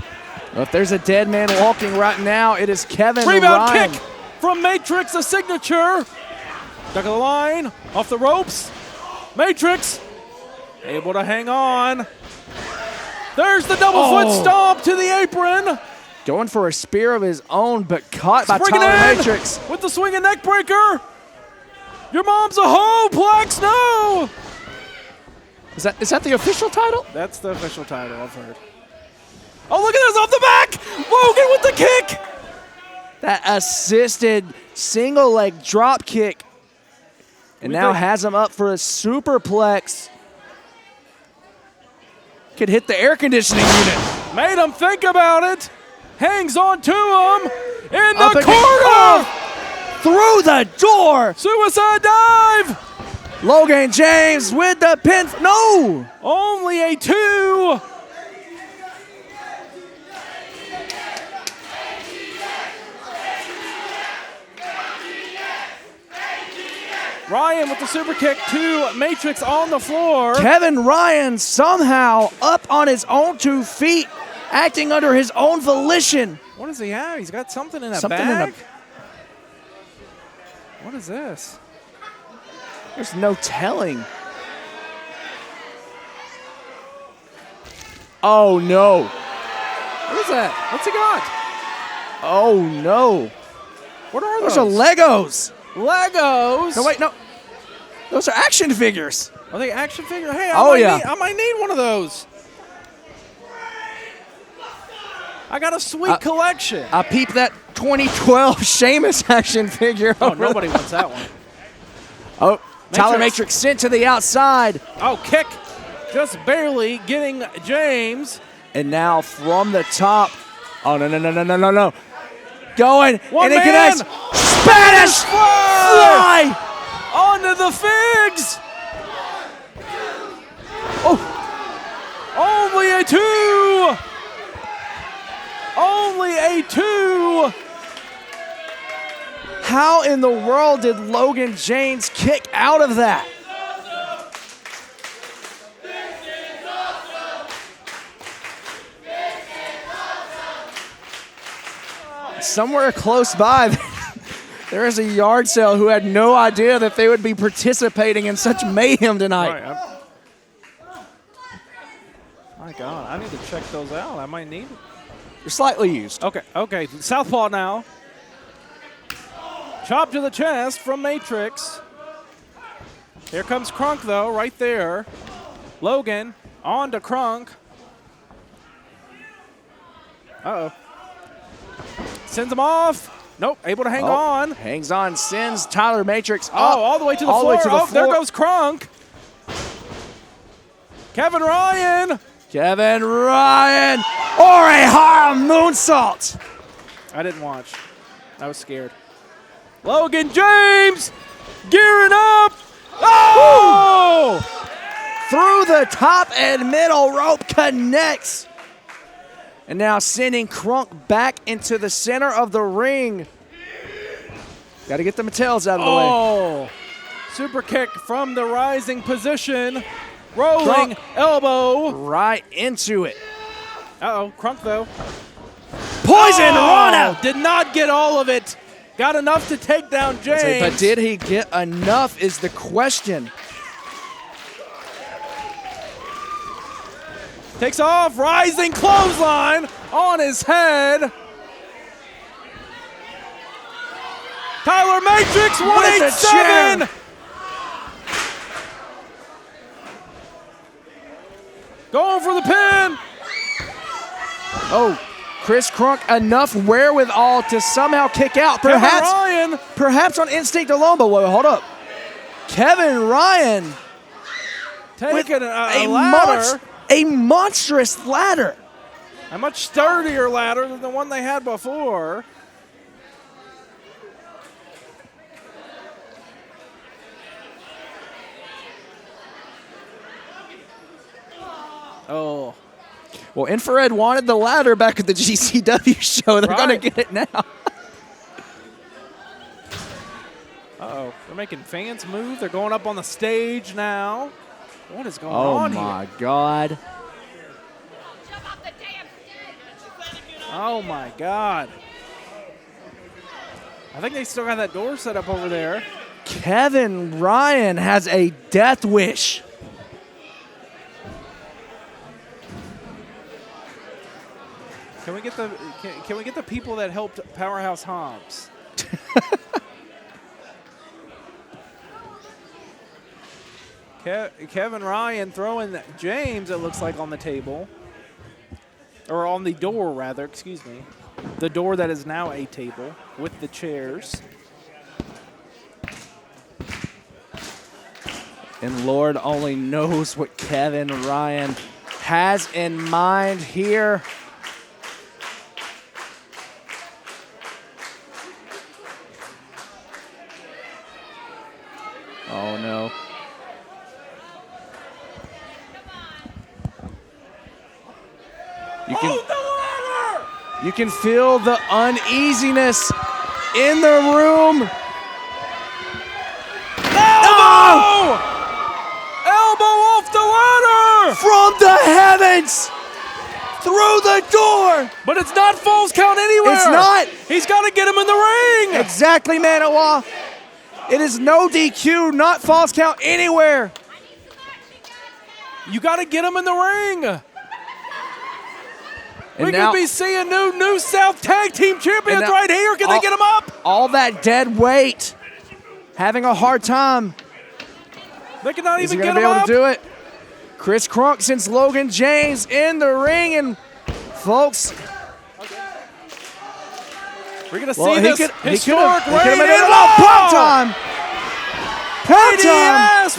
Well, if there's a dead man walking right now, it is Kevin Rebound Ryan. kick from Matrix, a signature. Duck of the line, off the ropes. Matrix able to hang on. There's the double foot stomp to the apron. Going for a spear of his own, but caught by Springing Tyler in Matrix. with the swinging neck breaker. Your mom's a hoe, Plex, no. Is that the official title? That's the official title, I've heard. Oh, look at this off the back. Logan with the kick. That assisted single leg drop kick. And now has him up for a superplex. Could hit the air conditioning unit. Made him think about it. Hangs on to him. In the corner. Through the door. Suicide dive. Logan James with the pin. No. Only a 2. Ryan with the super kick to Matrix on the floor. Kevin Ryan somehow up on his own 2 feet, acting under his own volition. What does he have? He's got something in a Something bag? in What is this? There's no telling. Oh, no. What is that? What's he got? Oh, no. What are Those those? are Legos. Legos. No, wait, no. Those are action figures. Are they action figures? Hey, I might need one of those. I got a sweet collection. I peeped that 2012 Sheamus action figure. Oh, nobody wants that one. Oh, Tyler Matrix sent to the outside. Oh, kick. Just barely getting James. And now from the top. Oh, no. Going, One and it man. connects. Spanish fly. Onto the figs. Oh. Only a 2. Only a 2. How in the world did Logan James kick out of that? Somewhere close by, there is a yard sale who had no idea that they would be participating in such mayhem tonight. Right, my God, I need to check those out. I might need it. They're slightly used. Okay. Southpaw now. Chop to the chest from Matrix. Here comes Crunk, though, right there. Logan on to Crunk. Uh-oh. Sends him off. Nope, able to hang on. Hangs on, sends Tyler Matrix up. All the way to the floor. There goes Crunk. Kevin Ryan. Or a Harlem moonsault. I didn't watch. I was scared. Logan James gearing up. Oh! Through the top and middle rope connects. And now sending Crunk back into the center of the ring. Got to get the Mattels out of the way. Oh! Super kick from the rising position. Rolling Crunk. elbow. Right into it. Uh-oh, Crunk though. Poison Rana! Did not get all of it. Got enough to take down James. But did he get enough is the question. Takes off, rising clothesline on his head. Tyler Matrix, 187. Going for the pin. Oh, Chris Crunk enough wherewithal to somehow kick out. Perhaps on instinct alone, but wait, hold up. Kevin Ryan taking a ladder. A monstrous ladder. A much sturdier ladder than the one they had before. Oh. Well, Infrared wanted the ladder back at the GCW show. They're going to get it now. Uh-oh. They're making fans move. They're going up on the stage now. What is going on here? Oh, my God. Oh, my God. I think they still got that door set up over there. Kevin Ryan has a death wish. Can we get the people that helped Powerhouse Hobbs? Kevin Ryan throwing James, it looks like, on the table. Or on the door, rather, excuse me. The door that is now a table with the chairs. And Lord only knows what Kevin Ryan has in mind here. Oh, no. You can feel the uneasiness in the room. Elbow! Elbow off the ladder! From the heavens! Through the door! But it's not Falls Count anywhere! It's not! He's got to get him in the ring! Exactly, Maniwa. It is no DQ, not Falls Count anywhere. You got to get him in the ring! And we now, could be seeing New South Tag Team Champions right here. Can they get him up? All that dead weight. Having a hard time. They cannot even get him up. Is he going to be able to do it? Chris Crunk sends Logan James in the ring. And, folks. We're going to see this historic reign in Pop time. Pop time.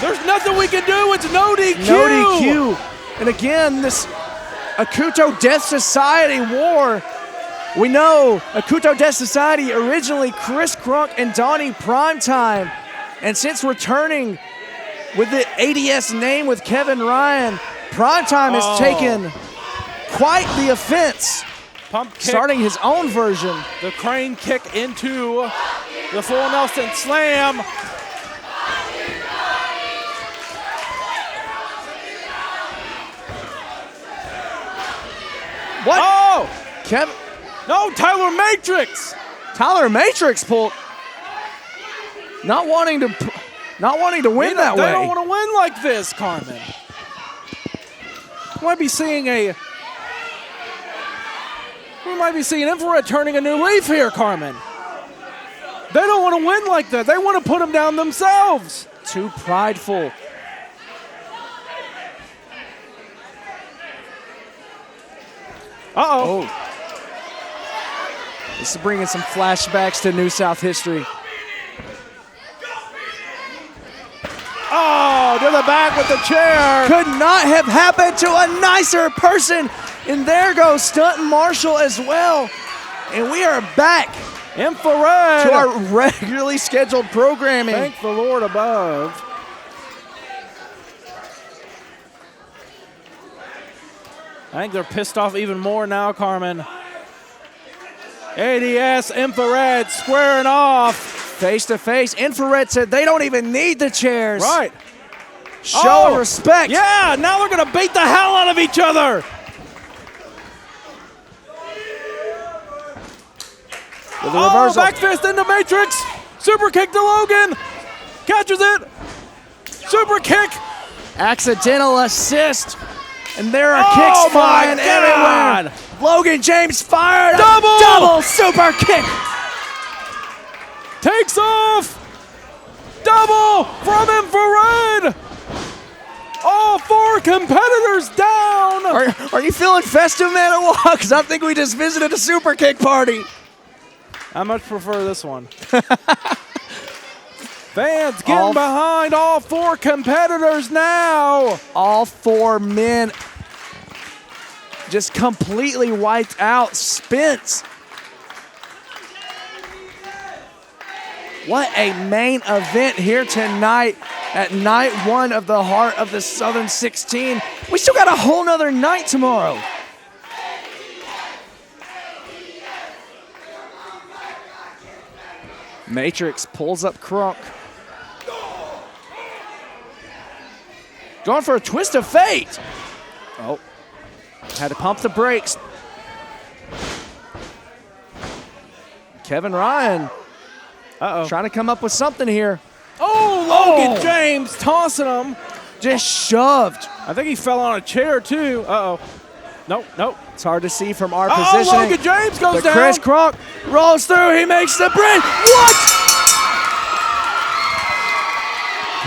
There's nothing we can do. It's no DQ. No DQ. And again, this Akuto Death Society war. We know Akuto Death Society originally Chris Crunk and Donnie Primetime. And since returning with the ADS name with Kevin Ryan, Primetime has taken quite the offense. Pump kick. Starting his own version. The crane kick into the full Nelson slam. What? Oh! Kevin. No, Tyler Matrix. Tyler Matrix pulled. Not wanting to win that way. They don't want to win like this, Carmen. We might be seeing Infrared turning a new leaf here, Carmen. They don't want to win like that. They want to put him down themselves. Too prideful. Uh-oh. This is bringing some flashbacks to New South history. Oh, to the back with the chair. Could not have happened to a nicer person. And there goes Stunt and Marshall as well. And we are back Infrared. To our regularly scheduled programming. Thank the Lord above. I think they're pissed off even more now, Carmen. ADS, Infrared squaring off. Face to face. Infrared said they don't even need the chairs. Right. Show of respect. Yeah, now they're going to beat the hell out of each other. With the reversal. Back fist into Matrix. Super kick to Logan. Catches it. Super kick. Accidental assist. And there are kicks flying everywhere. Logan James fired. Double super kick. Takes off. Double from Infrared. All 4 competitors down. Are you feeling festive, Maniwa? Because I think we just visited a super kick party. I much prefer this one. Fans getting behind all 4 competitors now. All 4 men just completely wiped out. Spence. What a main event here tonight at night 1 of the Heart of the Southern 16. We still got a whole nother night tomorrow. Matrix pulls up Crunk. Going for a twist of fate. Oh, had to pump the brakes. Kevin Ryan trying to come up with something here. Oh, Logan James tossing him. Just shoved. I think he fell on a chair too. Uh-oh. Nope. It's hard to see from our position. Logan James goes down. Chris Crunk rolls through. He makes the bridge. What?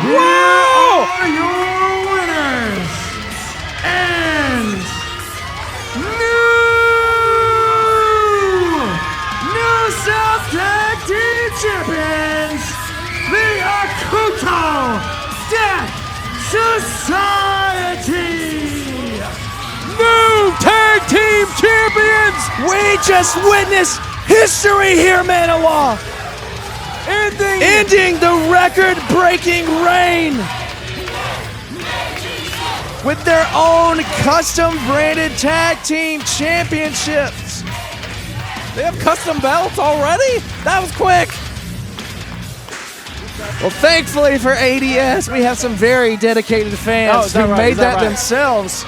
Here are your winners and New South Tag Team Champions, the Akuto Death Society. New Tag Team Champions! We just witnessed history here, Maniwa. Ending the record-breaking reign with their own custom-branded tag team championships. They have custom belts already? That was quick. Well, thankfully for ADS, we have some very dedicated fans who made that themselves.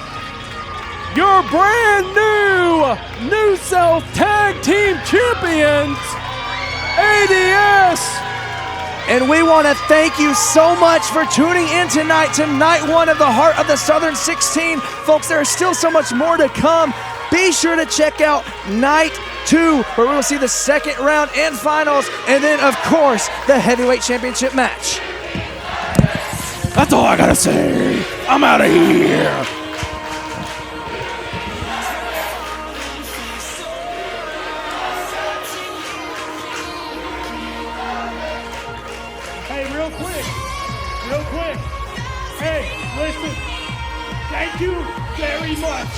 Your brand new New South Tag Team Champions, ADS. And we want to thank you so much for tuning in tonight to night 1 of the Heart of the Southern 16. Folks, there is still so much more to come. Be sure to check out night 2, where we will see the second round and finals, and then, of course, the heavyweight championship match. That's all I gotta say. I'm out of here. Real quick. Hey, listen. Thank you very much.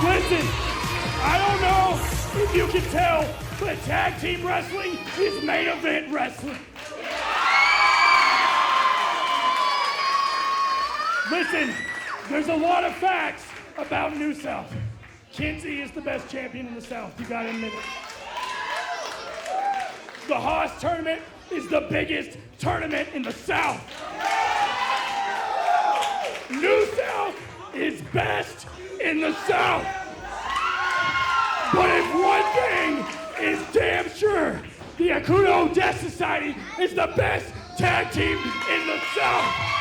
Listen, I don't know if you can tell, but tag team wrestling is main event wrestling. Listen, there's a lot of facts about New South. Kinsey is the best champion in the South. You gotta admit it. The Haas tournament is the biggest tournament in the South. New South is best in the South. But if one thing is damn sure, the Akuto Death Society is the best tag team in the South.